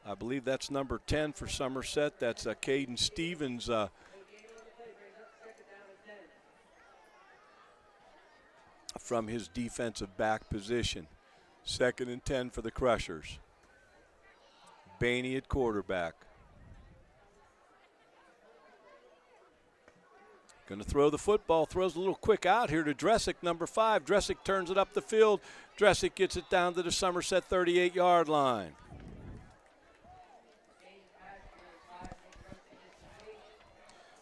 I believe that's number 10 for Somerset. That's Caden Stevens. From his defensive back position. 2nd and 10 for the Crushers. Bainey at quarterback. Going to throw the football, throws a little quick out here to Dressick, number 5. Dressick turns it up the field. Dressick gets it down to the Somerset 38-yard line.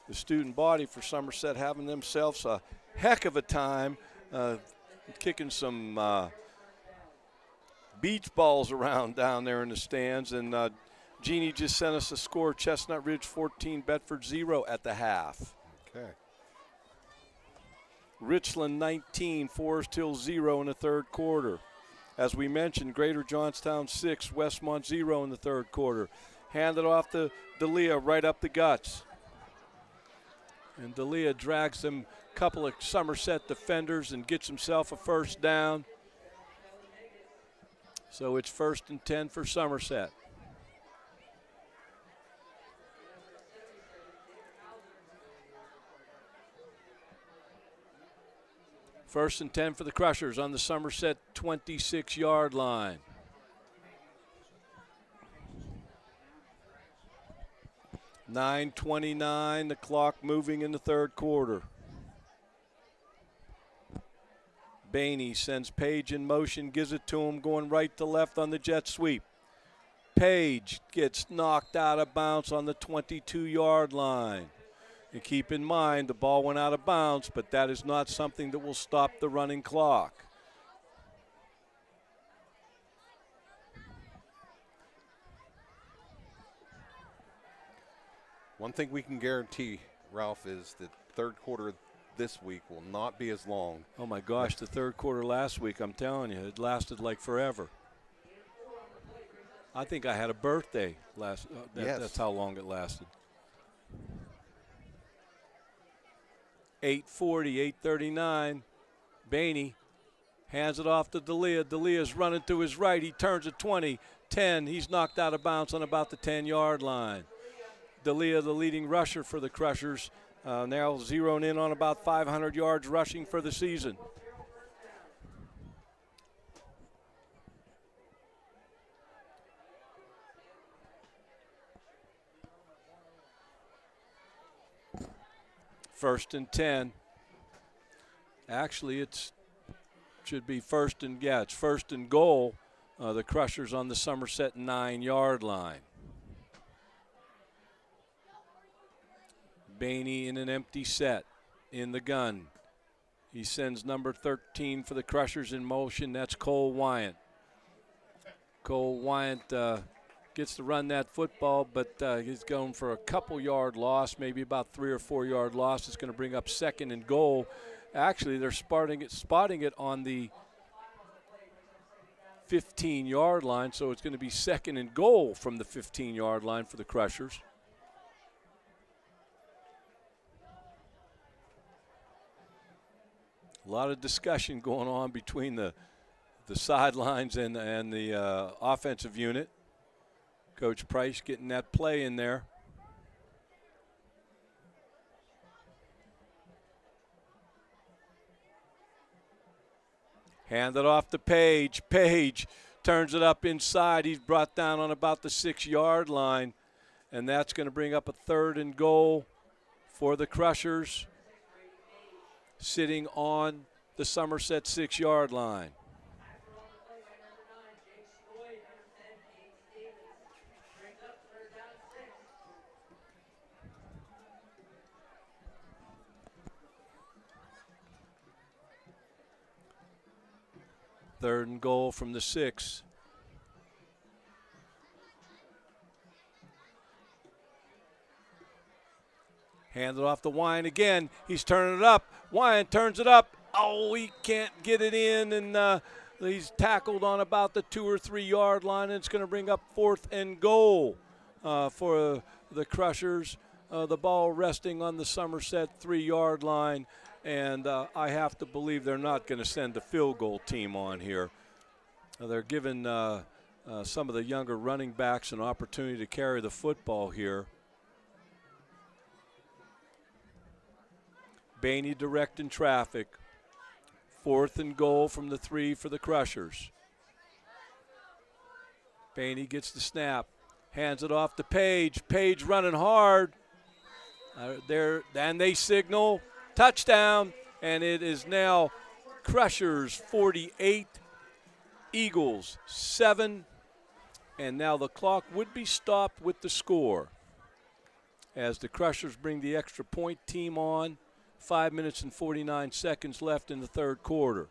The student body for Somerset having themselves a heck of a time kicking some beach balls around down there in the stands. And Jeannie just sent us a score, Chestnut Ridge 14, Bedford 0 at the half. Okay. Richland 19, Forest Hill 0 in the third quarter. As we mentioned, Greater Johnstown 6, Westmont 0 in the third quarter. Handed off to D'Elia right up the guts. And D'Elia drags them a couple of Somerset defenders and gets himself a 1st down. So it's 1st and 10 for Somerset. First and 10 for the Crushers on the Somerset 26-yard line. .9:29, the clock moving in the third quarter. Bainey sends Page in motion, gives it to him, going right to left on the jet sweep. Page gets knocked out of bounds on the 22-yard line. And keep in mind, the ball went out of bounds, but that is not something that will stop the running clock. One thing we can guarantee, Ralph, is that third quarter this week will not be as long. Oh, my gosh, the third quarter last week, I'm telling you, it lasted like forever. I think I had a birthday last. Yes. That's how long it lasted. 8:40, 8:39. Bainey hands it off to D'Elia. D'Elia's running to his right. He turns at 20, 10. He's knocked out of bounds on about the 10-yard line. D'Elia, the leading rusher for the Crushers, now zeroing in on about 500 yards rushing for the season. First and 10. Actually, it should be it's first and goal. The Crushers on the Somerset 9-yard line. Bainey in an empty set in the gun. He sends number 13 for the Crushers in motion. That's Cole Wyant. Cole Wyant gets to run that football, but he's going for a couple-yard loss, maybe about 3 or 4 yard loss. It's going to bring up second and goal. Actually, they're spotting it on the 15-yard line, so it's going to be second and goal from the 15-yard line for the Crushers. A lot of discussion going on between the sidelines and the offensive unit. Coach Price getting that play in there. Hand it off to Page. Page turns it up inside. He's brought down on about the 6-yard line, and that's going to bring up a third and goal for the Crushers. Sitting on the Somerset 6-yard line. Third and goal from the 6. Handed off to Wine again. He's turning it up. Wine turns it up. Oh, he can't get it in, and he's tackled on about the 2 or 3 yard line, and it's going to bring up 4th and goal for the Crushers. The ball resting on the Somerset 3-yard line, and I have to believe they're not going to send the field goal team on here. They're giving some of the younger running backs an opportunity to carry the football here. Bainey directing traffic. 4th and goal from the 3 for the Crushers. Bainey gets the snap, hands it off to Page. Page running hard. And they signal touchdown, and it is now Crushers 48, Eagles 7, and now the clock would be stopped with the score as the Crushers bring the extra point team on. 5 minutes and 49 seconds left in the third quarter.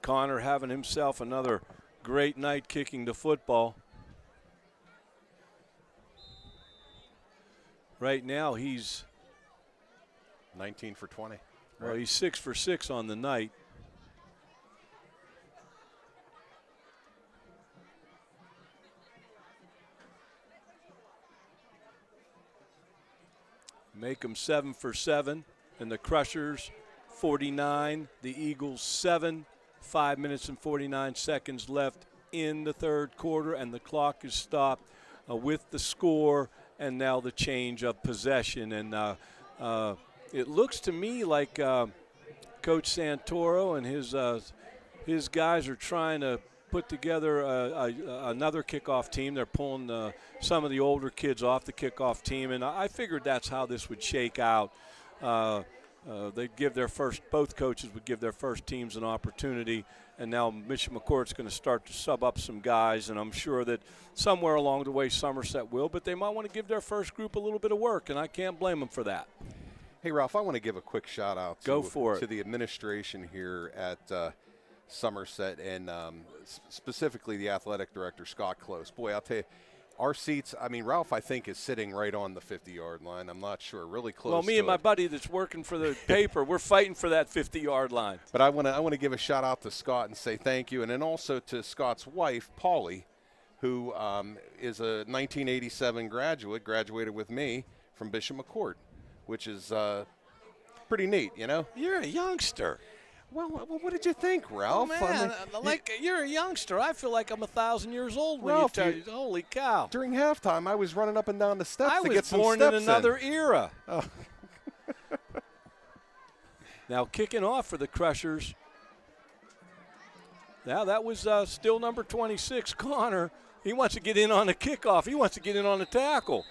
Connor having himself another great night kicking the football. Right now he's 19 for 20. Well, he's 6 for 6 on the night. Make them 7 for 7, and the Crushers 49, the Eagles 7. 5 minutes and 49 seconds left in the third quarter, and the clock is stopped with the score and now the change of possession. And it looks to me like Coach Santoro and his guys are trying to put together another kickoff team. They're pulling some of the older kids off the kickoff team, and I figured that's how this would shake out. They'd give both coaches would give their first teams an opportunity, and now McCort's going to start to sub up some guys, and I'm sure that somewhere along the way Somerset will, but they might want to give their first group a little bit of work, and I can't blame them for that. Hey, Ralph, I want to give a quick shout-out to the administration here at Somerset, and specifically the athletic director, Scott Close. Boy, I'll tell you, our seats, I mean, Ralph, I think, is sitting right on the 50-yard line. I'm not sure, really close. Well, me and my buddy that's working for the paper, we're fighting for that 50-yard line. But I want to give a shout-out to Scott and say thank you, and then also to Scott's wife, Polly, who is a 1987 graduated with me from Bishop McCort, which is pretty neat, you know? You're a youngster. Well, what did you think, Ralph? Oh, man, you're a youngster. I feel like I'm 1,000 years old when Ralph, you tell you, holy cow. During halftime, I was running up and down the steps to get some steps in. I was born in another era. Oh. Now kicking off for the Crushers. Now that was still number 26, Connor. He wants to get in on the kickoff. He wants to get in on the tackle.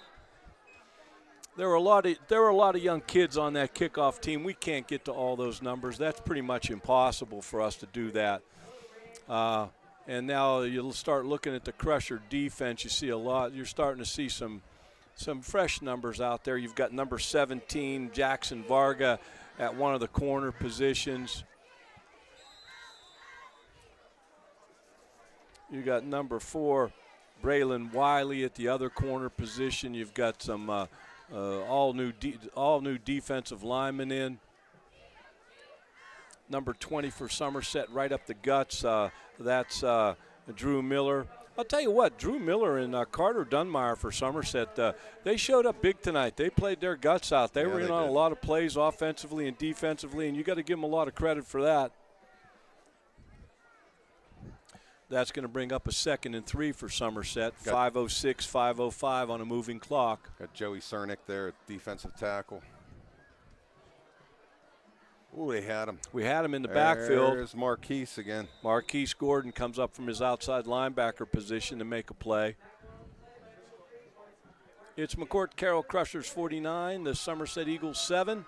There were a lot of young kids on that kickoff team. We can't get to all those numbers. That's pretty much impossible for us to do that. And now you'll start looking at the Crusher defense. You see a lot. You're starting to see some fresh numbers out there. You've got number 17, Jackson Varga, at one of the corner positions. You got number 4, Braylon Wiley, at the other corner position. You've got some all new defensive linemen in. Number 20 for Somerset, right up the guts. That's Drew Miller. I'll tell you what, Drew Miller and Carter Dunmire for Somerset, they showed up big tonight. They played their guts out. They were in on a lot of plays offensively and defensively, and you got to give them a lot of credit for that. That's going to bring up a 2nd and 3 for Somerset. 5:06, 5:05 on a moving clock. Got Joey Cernick there at defensive tackle. Ooh, they had him. We had him in the backfield. There's Marquise again. Marquise Gordon comes up from his outside linebacker position to make a play. It's McCort Carroll Crushers 49, the Somerset Eagles 7.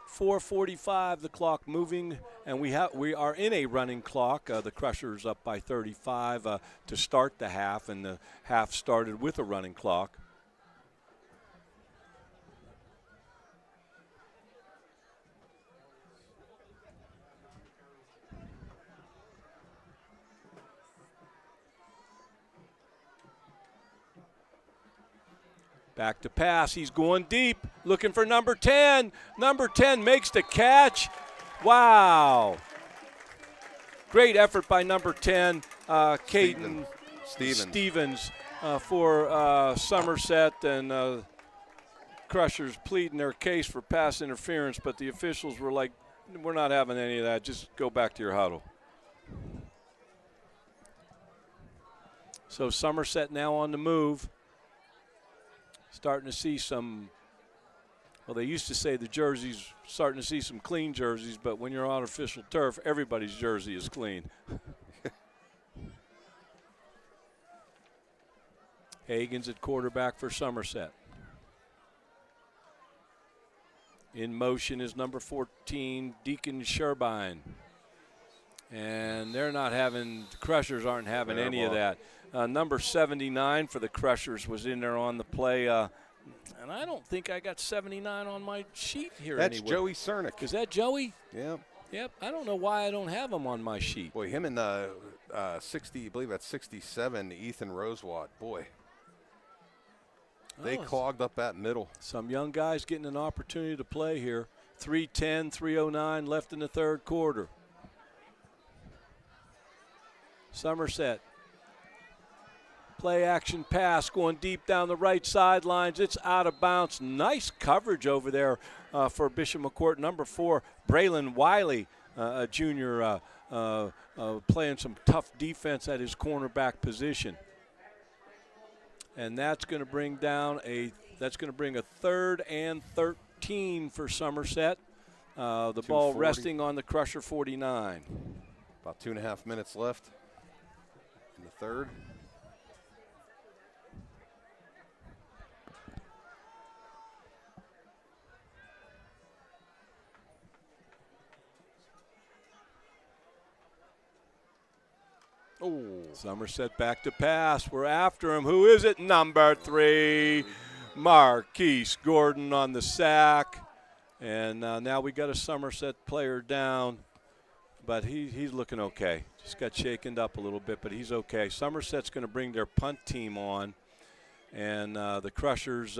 4:45, the clock moving, and we are in a running clock. The Crushers up by 35 to start the half, and the half started with a running clock. Back to pass. He's going deep, looking for number 10. Number 10 makes the catch. Wow. Great effort by number 10, Caden Stevens for Somerset, and Crushers pleading their case for pass interference, but the officials were like, we're not having any of that. Just go back to your huddle. So Somerset now on the move. Starting to see some, well, they used to say the jerseys, starting to see some clean jerseys, but when you're on official turf, everybody's jersey is clean. Hagen's at quarterback for Somerset. In motion is number 14, Deacon Sherbine. And they're not having, the Crushers aren't having any of that. Number 79 for the Crushers was in there on the play. And I don't think I got 79 on my sheet here That's anywhere. Joey Cernick. Is that Joey? Yep. Yep. I don't know why I don't have him on my sheet. Boy, him and 60, I believe that's 67, Ethan Rosewat. Boy. They clogged up that middle. Some young guys getting an opportunity to play here. 3:10, 3:09 left in the third quarter. Somerset. Play action pass going deep down the right sidelines. It's out of bounds. Nice coverage over there for Bishop McCort. Number 4, Braylon Wiley, a junior, playing some tough defense at his cornerback position. And that's going to bring down a 3rd and 13 for Somerset. The ball resting on the Crusher 49. About 2.5 minutes left in the third. Oh. Somerset back to pass. We're after him. Who is it? Number 3, Marquise Gordon on the sack. And now we got a Somerset player down, but he's looking okay. Just got shaken up a little bit, but he's okay. Somerset's going to bring their punt team on, and the Crushers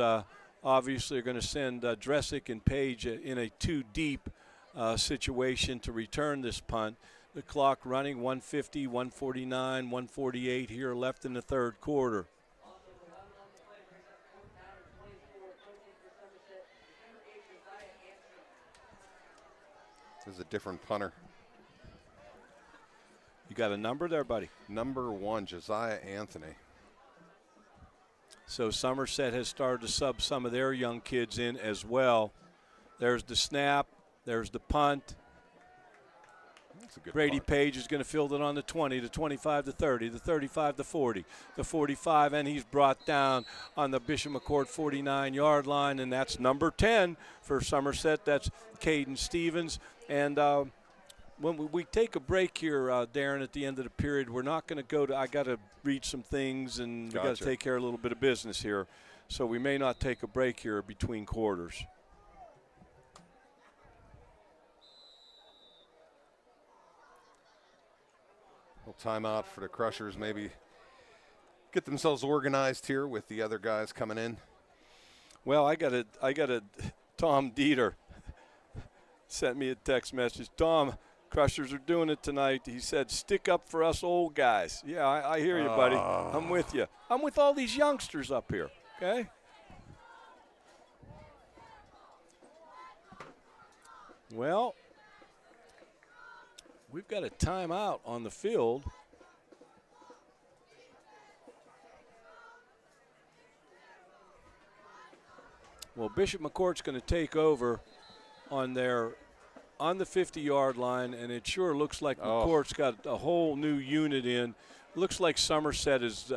obviously are going to send Dressick and Page in a 2-deep situation to return this punt. The clock running, 150, 149, 148 here left in the third quarter. This is a different punter. You got a number there, buddy? Number 1, Josiah Anthony. So Somerset has started to sub some of their young kids in as well. There's the snap. There's the punt. Brady Page is going to field it on the 20, the 25 to 30, the 35 to 40, the 45, and he's brought down on the Bishop McCort 49-yard line, and that's number 10 for Somerset. That's Caden Stevens. And when we take a break here, Darren, at the end of the period, we're not going to go to – I got to read some things, and we got to take care of a little bit of business here. So we may not take a break here between quarters. Timeout for the Crushers, maybe get themselves organized here with the other guys coming in. Well, I got a Tom Dieter sent me a text message. Tom, Crushers are doing it tonight. He said, stick up for us old guys. Yeah, I hear you, buddy. I'm with you. I'm with all these youngsters up here, okay? Well, we've got a timeout on the field. Well, Bishop McCort's going to take over on the 50-yard line, and it sure looks like McCort's got a whole new unit in. Looks like Somerset is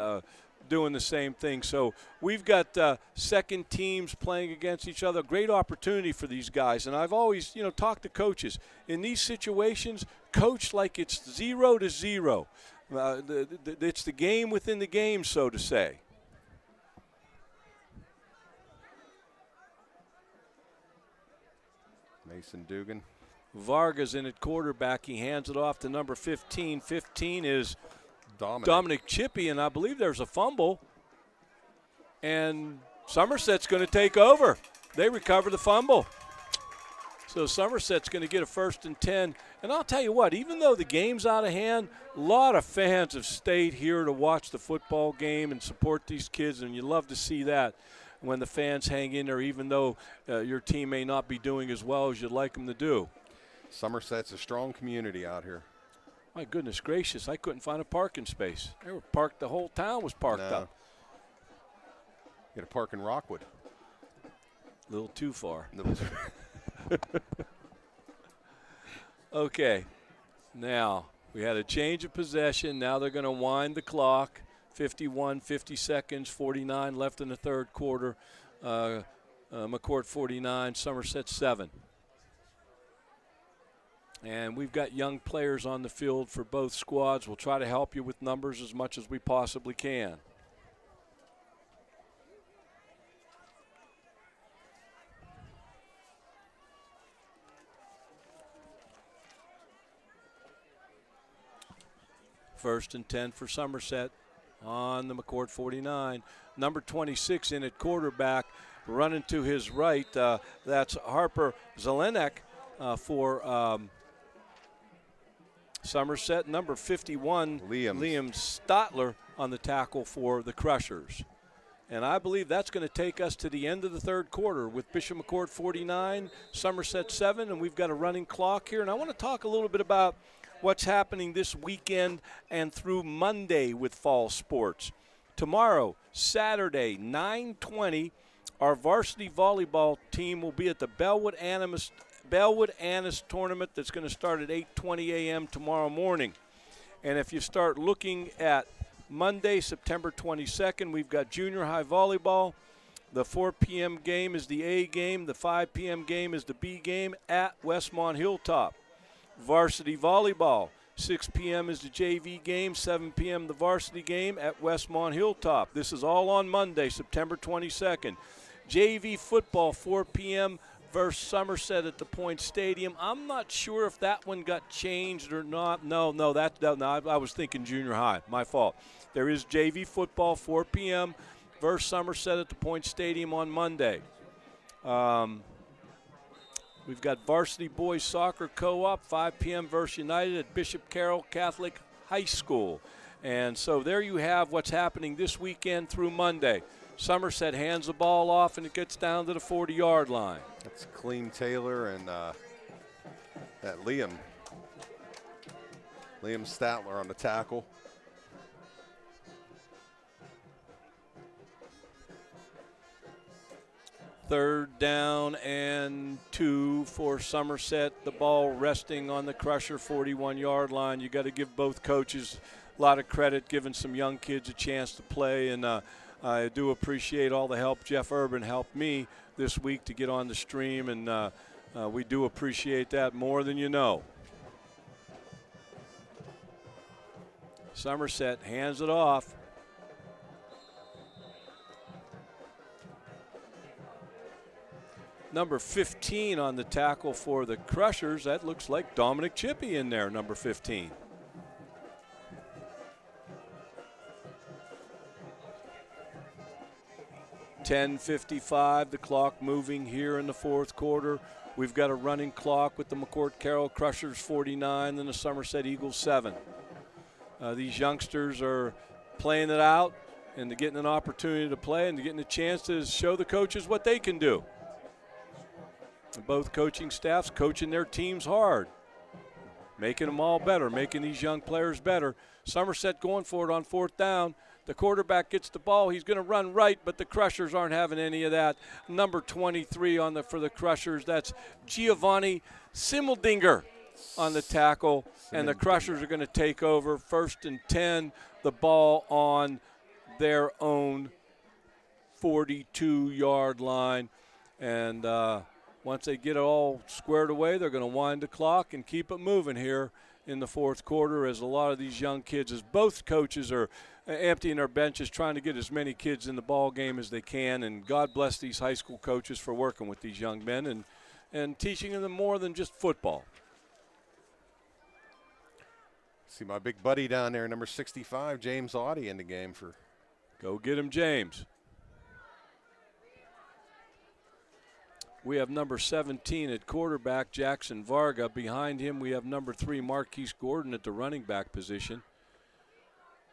doing the same thing. So we've got second teams playing against each other. Great opportunity for these guys. And I've always, talked to coaches. In these situations, coach like it's 0-0. It's the game within the game, so to say. Mason Dugan. Vargas in at quarterback. He hands it off to number 15. 15 is Dominic Chippy, and I believe there's a fumble. And Somerset's going to take over. They recover the fumble. So Somerset's going to get a 1st and 10. And I'll tell you what, even though the game's out of hand, a lot of fans have stayed here to watch the football game and support these kids, and you love to see that when the fans hang in there, even though your team may not be doing as well as you'd like them to do. Somerset's a strong community out here. My goodness gracious, I couldn't find a parking space. They were parked, the whole town was parked up. You got to park in Rockwood. A little too far. Okay, now we had a change of possession. Now they're going to wind the clock. 51, 50 seconds, 49 left in the third quarter. McCort 49, Somerset 7. And we've got young players on the field for both squads. We'll try to help you with numbers as much as we possibly can. First and 10 for Somerset on the McCort 49. Number 26 in at quarterback, running to his right. That's Harper Zelenek for Somerset. Number 51, Liam Stotler on the tackle for the Crushers. And I believe that's going to take us to the end of the third quarter with Bishop McCort 49, Somerset 7, and we've got a running clock here. And I want to talk a little bit about what's happening this weekend and through Monday with fall sports. Tomorrow, Saturday, 9:20, our varsity volleyball team will be at the Bellwood Annis tournament that's going to start at 8:20 a.m. tomorrow morning. And if you start looking at Monday, September 22nd, we've got junior high volleyball. The 4 p.m. game is the A game. The 5 p.m. game is the B game at Westmont Hilltop. Varsity volleyball, 6 p.m. is the JV game, 7 p.m. the varsity game at Westmont Hilltop. This is all on Monday, September 22nd. JV football, 4 p.m. versus Somerset at the Point Stadium. I'm not sure if that one got changed or not. No, I was thinking junior high. My fault. There is JV football, 4 p.m. versus Somerset at the Point Stadium on Monday. We've got varsity boys soccer co-op, 5 p.m. versus United at Bishop Carroll Catholic High School. And so there you have what's happening this weekend through Monday. Somerset hands the ball off, and it gets down to the 40-yard line. That's Clean Taylor and that Liam Statler on the tackle. Third down and 2 for Somerset. The ball resting on the Crusher 41-yard line. You got to give both coaches a lot of credit, giving some young kids a chance to play. And I do appreciate all the help. Jeff Urban helped me this week to get on the stream, and we do appreciate that more than you know. Somerset hands it off. Number 15 on the tackle for the Crushers. That looks like Dominic Chippy in there, number 15. .55, the clock moving here in the fourth quarter. We've got a running clock with the McCort Carroll Crushers 49 and the Somerset Eagles 7. These youngsters are playing it out and they're getting an opportunity to play and they're getting a chance to show the coaches what they can do. Both coaching staffs coaching their teams hard, making them all better, making these young players better. Somerset going for it on fourth down. The quarterback gets the ball. He's going to run right, but the Crushers aren't having any of that. Number 23 for the Crushers, that's Giovanni Simmeldinger on the tackle, and the Crushers are going to take over. 1st and 10, the ball on their own 42-yard line. And once they get it all squared away, they're going to wind the clock and keep it moving here in the fourth quarter, as a lot of these young kids, as both coaches are emptying their benches, trying to get as many kids in the ball game as they can. And God bless these high school coaches for working with these young men and teaching them more than just football. See my big buddy down there, number 65, James Audie, in the game for. Go get him, James. We have number 17 at quarterback, Jackson Varga. Behind him, we have number 3, Marquise Gordon at the running back position.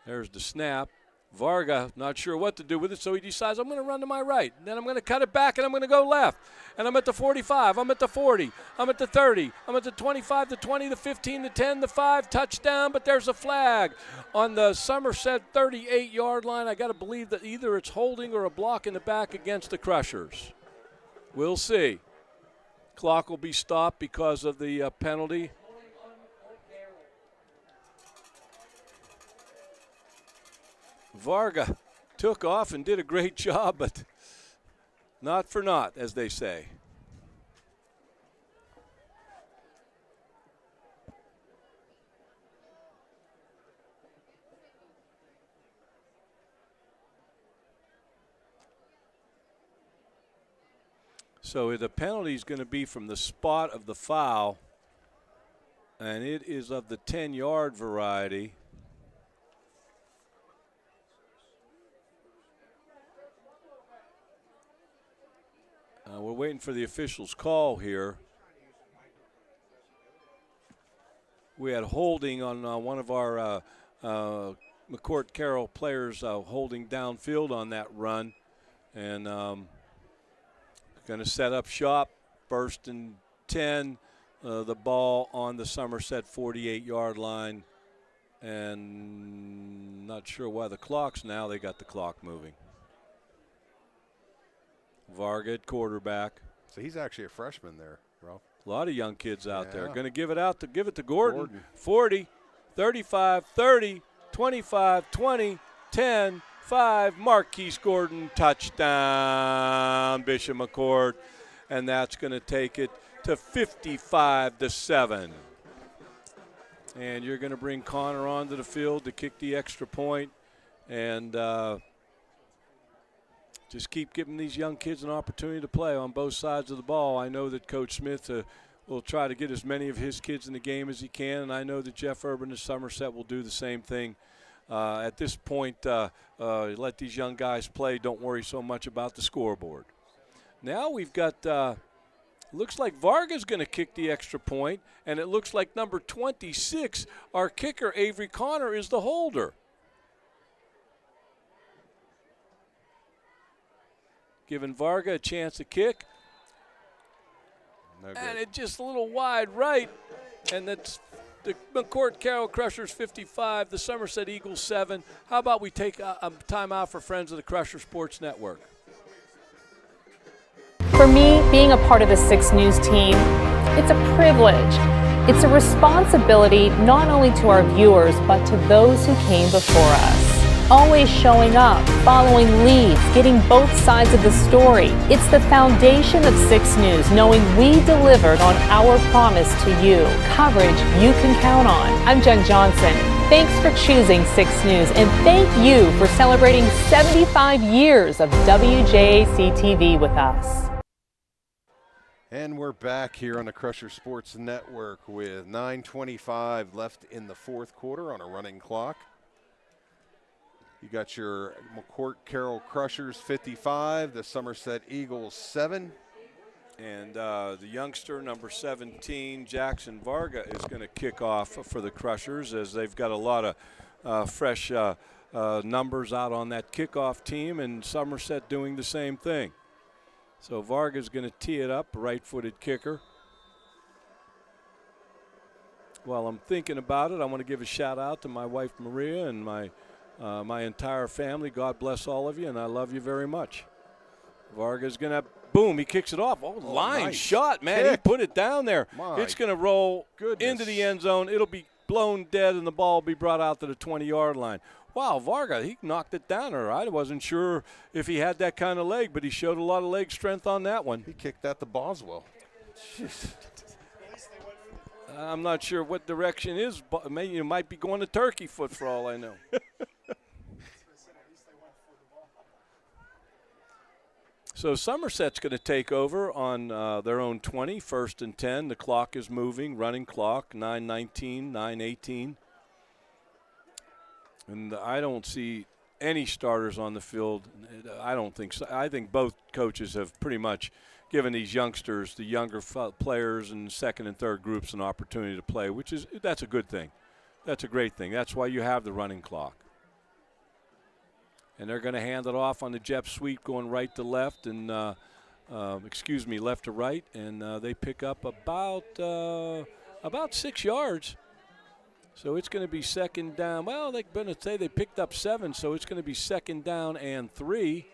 There's the snap. Varga, not sure what to do with it, so he decides, I'm going to run to my right. Then I'm going to cut it back, and I'm going to go left. And I'm at the 45. I'm at the 40. I'm at the 30. I'm at the 25, the 20, the 15, the 10, the 5. Touchdown, but there's a flag on the Somerset 38-yard line. I got to believe that either it's holding or a block in the back against the Crushers. We'll see. Clock will be stopped because of the penalty. Varga took off and did a great job, but not for naught, as they say. So the penalty is going to be from the spot of the foul, and it is of the 10-yard variety. We're waiting for the official's call here. We had holding on one of our McCort Carroll players holding downfield on that run, and going to set up shop, first and 10, the ball on the Somerset 48-yard line, and not sure why the clock's now. They got the clock moving. Varga at quarterback. So he's actually a freshman there, Ralph. A lot of young kids out there. Going to give it to Gordon. 40, 35, 30, 25, 20, 10, 5. Marquise Gordon, touchdown, Bishop McCort. And that's going to take it to 55-7. And you're going to bring Connor onto the field to kick the extra point. And just keep giving these young kids an opportunity to play on both sides of the ball. I know that Coach Smith will try to get as many of his kids in the game as he can, and I know that Jeff Urban of Somerset will do the same thing. At this point, let these young guys play. Don't worry so much about the scoreboard. Now we've got, looks like Varga's going to kick the extra point, and it looks like number 26, our kicker, Avery Connor, is the holder. Giving Varga a chance to kick. And it just a little wide right. And that's the McCort Carroll Crushers 55, the Somerset Eagles 7. How about we take a timeout for Friends of the Crusher Sports Network? For me, being a part of the 6 News team, it's a privilege. It's a responsibility not only to our viewers, but to those who came before us. Always showing up, following leads, getting both sides of the story. It's the foundation of 6 News, knowing we delivered on our promise to you. Coverage you can count on. I'm Jen Johnson. Thanks for choosing 6 News, and thank you for celebrating 75 years of WJAC TV with us. And we're back here on the Crusher Sports Network with 9:25 left in the fourth quarter on a running clock. You got your McCort Carroll Crushers 55, the Somerset Eagles 7. And the youngster, number 17, Jackson Varga, is going to kick off for the Crushers, as they've got a lot of fresh numbers out on that kickoff team, and Somerset doing the same thing. So Varga's going to tee it up, right-footed kicker. While I'm thinking about it, I want to give a shout-out to my wife, Maria, and my entire family. God bless all of you, and I love you very much. Varga's going to, boom, he kicks it off. Oh, line nice shot, man. kick. He put it down there. It's going to roll goodness. into the end zone. It'll be blown dead, and the ball will be brought out to the 20-yard line. Wow, Varga, he knocked it down. Or I wasn't sure if he had that kind of leg, but he showed a lot of leg strength on that one. He kicked that to Boswell. Jeez. I'm not sure what direction is, but maybe you might be going to turkey foot for all I know. So Somerset's going to take over on their own 20, 1st and 10. The clock is moving, running clock, 9:19, 9:18. And I don't see any starters on the field. I don't think so. I think both coaches have pretty much given these youngsters, the younger players and second and third groups, an opportunity to play, that's a good thing. That's a great thing. That's why you have the running clock. And they're going to hand it off on the jet sweep going right to left and, left to right. And they pick up about 6 yards. So it's going to be second down. Well, they're going to say they picked up 7, so it's going to be second down and 3.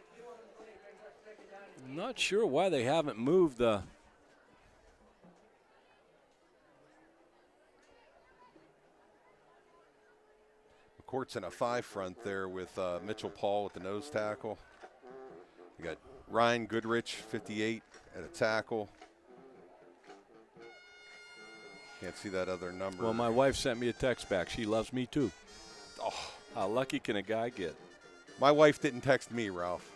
I'm not sure why they haven't moved the. McCourt's in a 5 front there with Mitchell Paul at the nose tackle. You got Ryan Goodrich, 58, at a tackle. Can't see that other number. Well, my wife sent me a text back. She loves me too. Oh, how lucky can a guy get? My wife didn't text me, Ralph.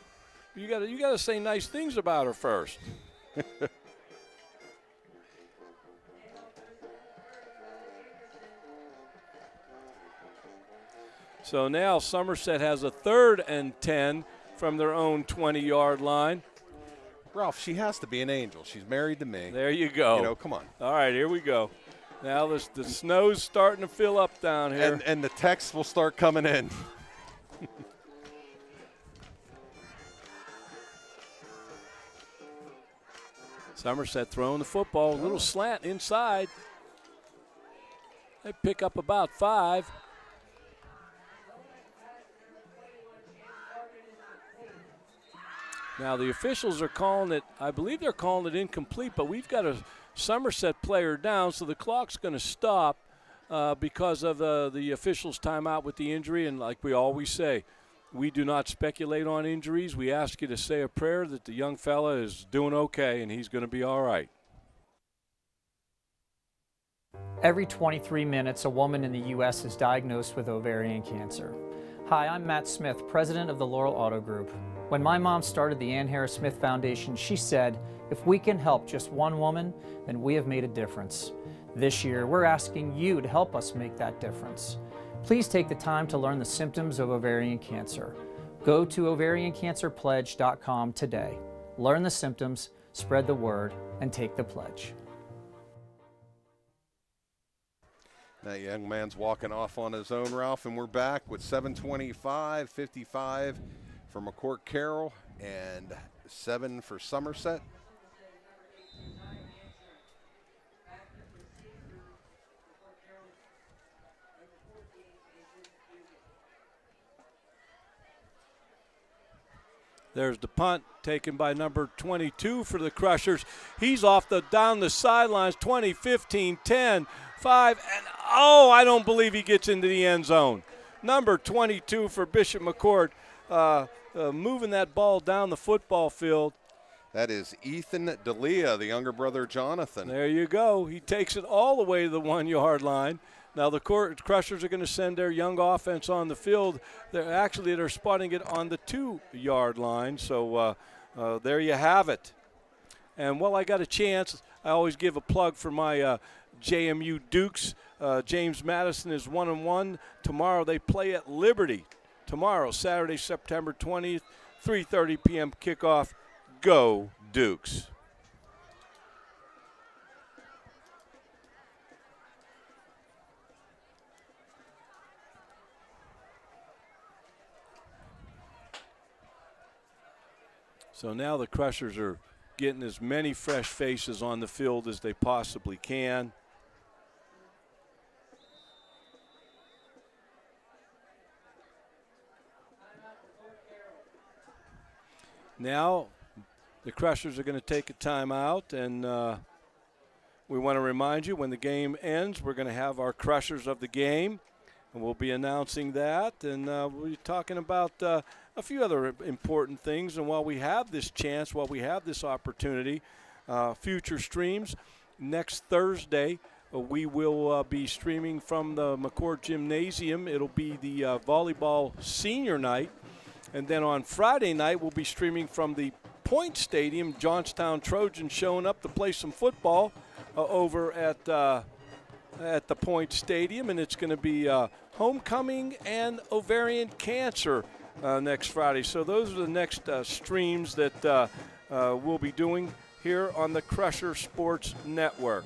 You gotta say nice things about her first. So now Somerset has a 3rd and 10 from their own 20-yard line. Ralph, she has to be an angel. She's married to me. There you go. You know, come on. All right, here we go. Now the snow's starting to fill up down here. And the texts will start coming in. Somerset throwing the football, a little slant inside. They pick up about 5. Now the officials are calling it, I believe they're calling it incomplete, but we've got a Somerset player down, so the clock's going to stop because of the officials' timeout with the injury. And like we always say, we do not speculate on injuries. We ask you to say a prayer that the young fella is doing okay and he's going to be all right. Every 23 minutes, a woman in the U.S. is diagnosed with ovarian cancer. Hi, I'm Matt Smith, president of the Laurel Auto Group. When my mom started the Ann Harris Smith Foundation, she said, if we can help just one woman, then we have made a difference. This year, we're asking you to help us make that difference. Please take the time to learn the symptoms of ovarian cancer. Go to ovariancancerpledge.com today. Learn the symptoms, spread the word, and take the pledge. That young man's walking off on his own, Ralph, and we're back with 7:25:55 for McCort Carroll and 7 for Somerset. There's the punt taken by number 22 for the Crushers. He's off down the sidelines, 20, 15, 10, 5, and I don't believe he gets into the end zone. Number 22 for Bishop McCort, moving that ball down the football field. That is Ethan D'Elia, the younger brother Jonathan. There you go. He takes it all the way to the 1-yard line. Now the Crushers are going to send their young offense on the field. They're spotting it on the 2-yard line. So there you have it. And while I got a chance, I always give a plug for my JMU Dukes. James Madison is 1-1. Tomorrow they play at Liberty. Tomorrow, Saturday, September 20th, 3:30 p.m. kickoff. Go Dukes. So now the Crushers are getting as many fresh faces on the field as they possibly can. Now the Crushers are going to take a timeout, and we want to remind you when the game ends, we're going to have our Crushers of the game. And we'll be announcing that, and we'll be talking about a few other important things. And while we have this chance, while we have this opportunity, future streams, next Thursday, we will be streaming from the McCort Gymnasium. It'll be the volleyball senior night. And then on Friday night, we'll be streaming from the Point Stadium. Johnstown Trojans showing up to play some football over at the Point Stadium. And it's going to be homecoming and ovarian cancer next Friday. So those are the next streams that we'll be doing here on the Crusher Sports Network.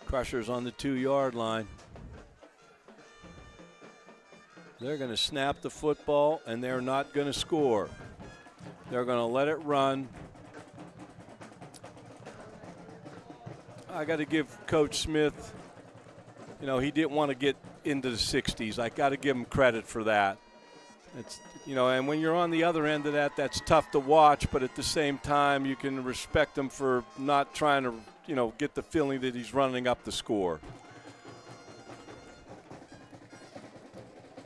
Crushers on the 2-yard line. They're going to snap the football, and they're not going to score. They're going to let it run. I got to give Coach Smith, he didn't want to get into the 60s. I got to give him credit for that. It's, and when you're on the other end of that, that's tough to watch, but at the same time, you can respect him for not trying to get the feeling that he's running up the score.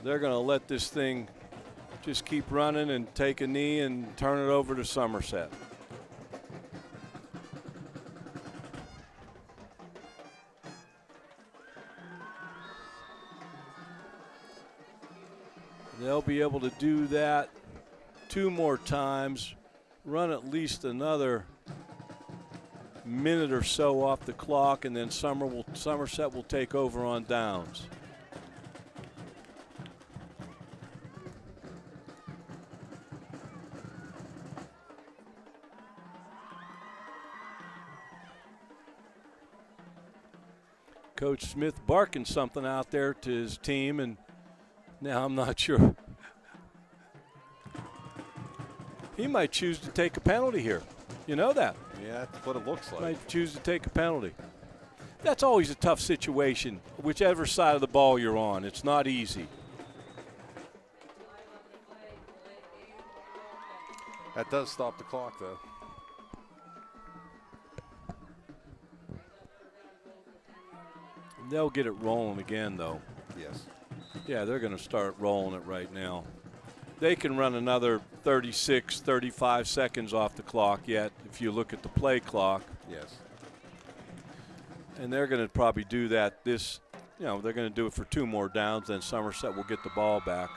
They're going to let this thing just keep running and take a knee and turn it over to Somerset. They'll be able to do that 2 more times, run at least another minute or so off the clock, and then Somerset will take over on downs. Coach Smith barking something out there to his team, and now I'm not sure. He might choose to take a penalty here. You know that. Yeah, that's what it looks like. Might choose to take a penalty. That's always a tough situation, whichever side of the ball you're on. It's not easy. That does stop the clock, though. They'll get it rolling again, though. Yes. Yeah, they're going to start rolling it right now. They can run another 36, 35 seconds off the clock yet if you look at the play clock. Yes. And they're going to probably do that they're going to do it for 2 more downs, then Somerset will get the ball back.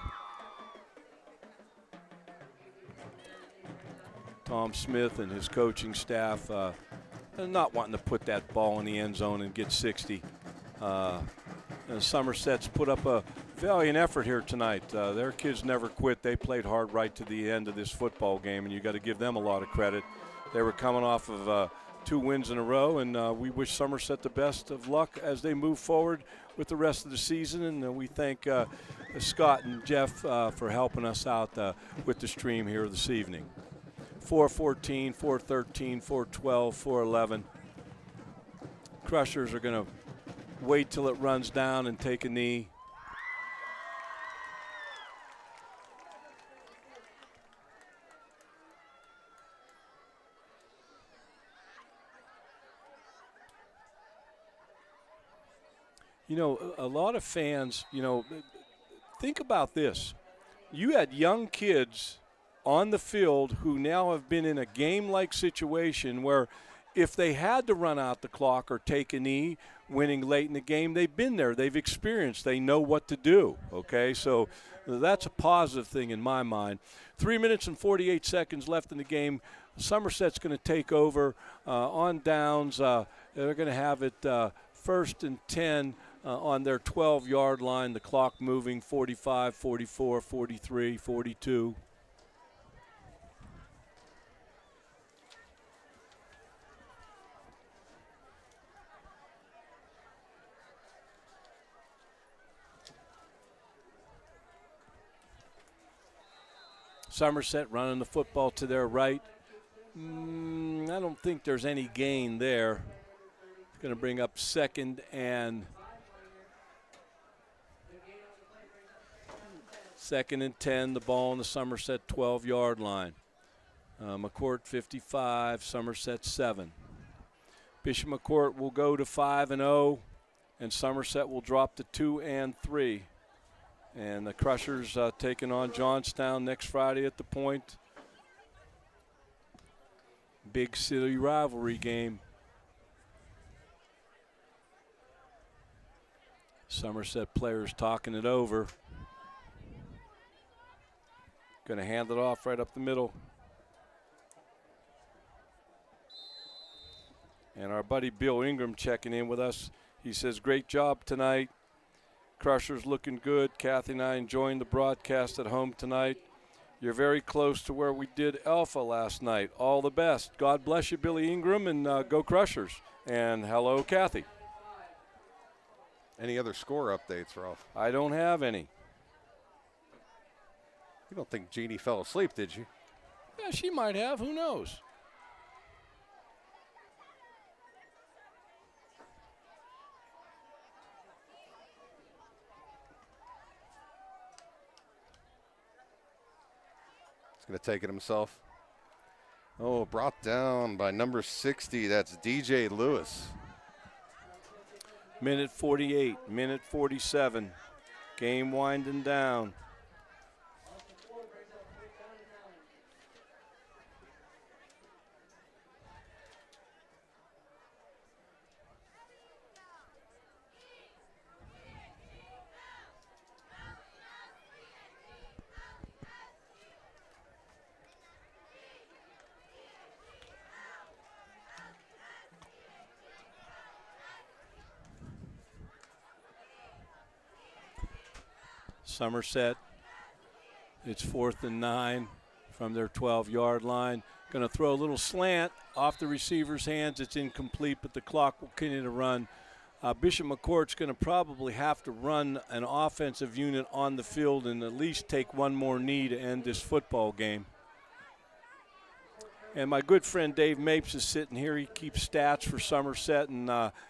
Tom Smith and his coaching staff not wanting to put that ball in the end zone and get 60. And Somerset's put up a valiant effort here tonight. Their kids never quit. They played hard right to the end of this football game, and you got to give them a lot of credit. They were coming off of 2 wins in a row, and we wish Somerset the best of luck as they move forward with the rest of the season. And we thank Scott and Jeff for helping us out with the stream here this evening. 4:14, 4:13, 4:12, 4:11. Crushers are going to wait till it runs down and take a knee. A lot of fans, think about this. You had young kids on the field who now have been in a game-like situation where if they had to run out the clock or take a knee winning late in the game, they've been there. They've experienced. They know what to do, okay? So that's a positive thing in my mind. 3 minutes and 48 seconds left in the game. Somerset's going to take over on downs. They're going to have it 1st and 10 on their 12-yard line. The clock moving 45, 44, 43, 42. Somerset running the football to their right. I don't think there's any gain there. It's going to bring up 2nd and 2nd and 10, the ball on the Somerset 12-yard line. McCort 55, Somerset 7. Bishop McCort will go to 5-0, and Somerset will drop to 2-3. And the Crushers taking on Johnstown next Friday at the Point. Big city rivalry game. Somerset players talking it over. Going to hand it off right up the middle. And our buddy Bill Ingram checking in with us. He says, great job tonight. Crushers looking good. Kathy and I enjoying the broadcast at home tonight. You're very close to where we did Alpha last night. All the best. God bless you, Billy Ingram, and go Crushers. And hello, Kathy. Any other score updates, Ralph? I don't have any. You don't think Jeannie fell asleep, did you? Yeah, she might have. Who knows? He's going to take it himself. Oh, brought down by number 60. That's DJ Lewis. Minute 48, minute 47. Game winding down. Somerset, it's 4th and 9 from their 12-yard line. Going to throw a little slant off the receiver's hands. It's incomplete, but the clock will continue to run. Bishop McCort's going to probably have to run an offensive unit on the field and at least take one more knee to end this football game. And my good friend Dave Mapes is sitting here. He keeps stats for Somerset, and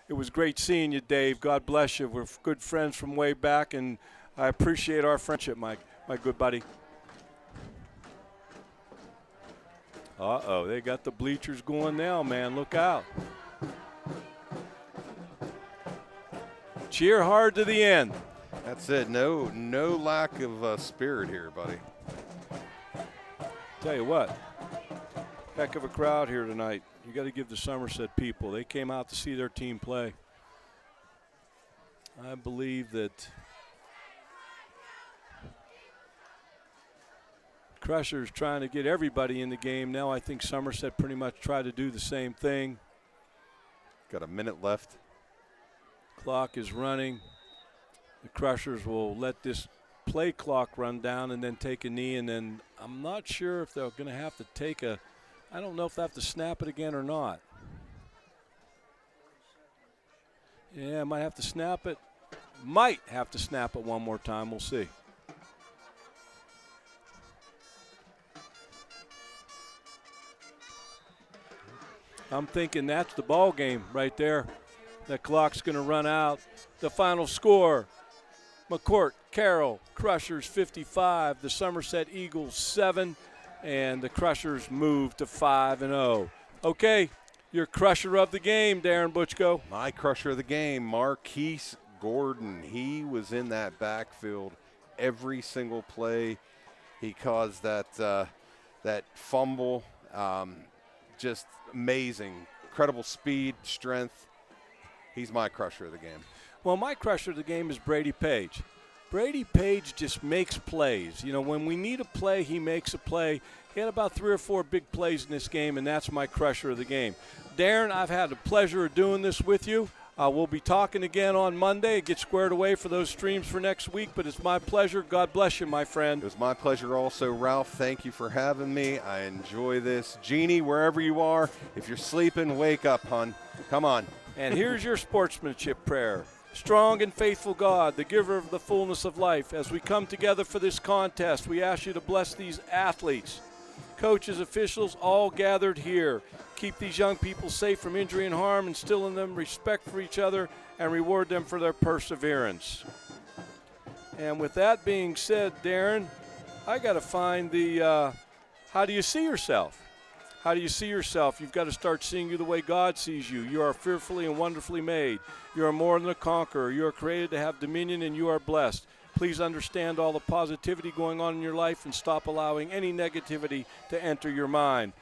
it was great seeing you, Dave. God bless you. We're good friends from way back, and I appreciate our friendship, my good buddy. Uh-oh, they got the bleachers going now, man. Look out. Cheer hard to the end. That's it. No lack of spirit here, buddy. Tell you what, heck of a crowd here tonight. You got to give the Somerset people. They came out to see their team play. I believe that Crushers trying to get everybody in the game. Now I think Somerset pretty much tried to do the same thing. Got a minute left. Clock is running. The Crushers will let this play clock run down and then take a knee, and then I'm not sure if they're going to have to take a – I don't know if they have to snap it again or not. Yeah, might have to snap it. Might have to snap it one more time. We'll see. I'm thinking that's the ball game right there. The clock's going to run out. The final score, McCort, Carroll, Crushers 55, the Somerset Eagles 7, and the Crushers move to 5-0. Okay, your crusher of the game, Darren Butchko. My crusher of the game, Marquise Gordon. He was in that backfield every single play. He caused that fumble. Just amazing, incredible speed, strength. He's my crusher of the game. Well, my crusher of the game is Brady Page. Brady Page just makes plays. You know, when we need a play, he makes a play. He had about 3 or 4 big plays in this game, and that's my crusher of the game. Darren, I've had the pleasure of doing this with you. We'll be talking again on Monday. Get squared away for those streams for next week, but it's my pleasure. God bless you, my friend. It was my pleasure also, Ralph. Thank you for having me. I enjoy this. Jeannie, wherever you are, if you're sleeping, wake up, hon. Come on. And here's your sportsmanship prayer. Strong and faithful God, the giver of the fullness of life, as we come together for this contest, we ask you to bless these athletes, coaches, officials, all gathered here. Keep these young people safe from injury and harm, instill in them respect for each other, and reward them for their perseverance. And with that being said, Darren, I got to find the how do you see yourself? How do you see yourself? You've got to start seeing you the way God sees you. You are fearfully and wonderfully made. You are more than a conqueror. You are created to have dominion, and you are blessed. Please understand all the positivity going on in your life and stop allowing any negativity to enter your mind.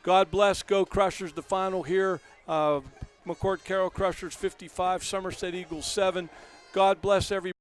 God bless. Go Crushers. The final here. McCort Carroll Crushers 55, Somerset Eagles 7. God bless everybody.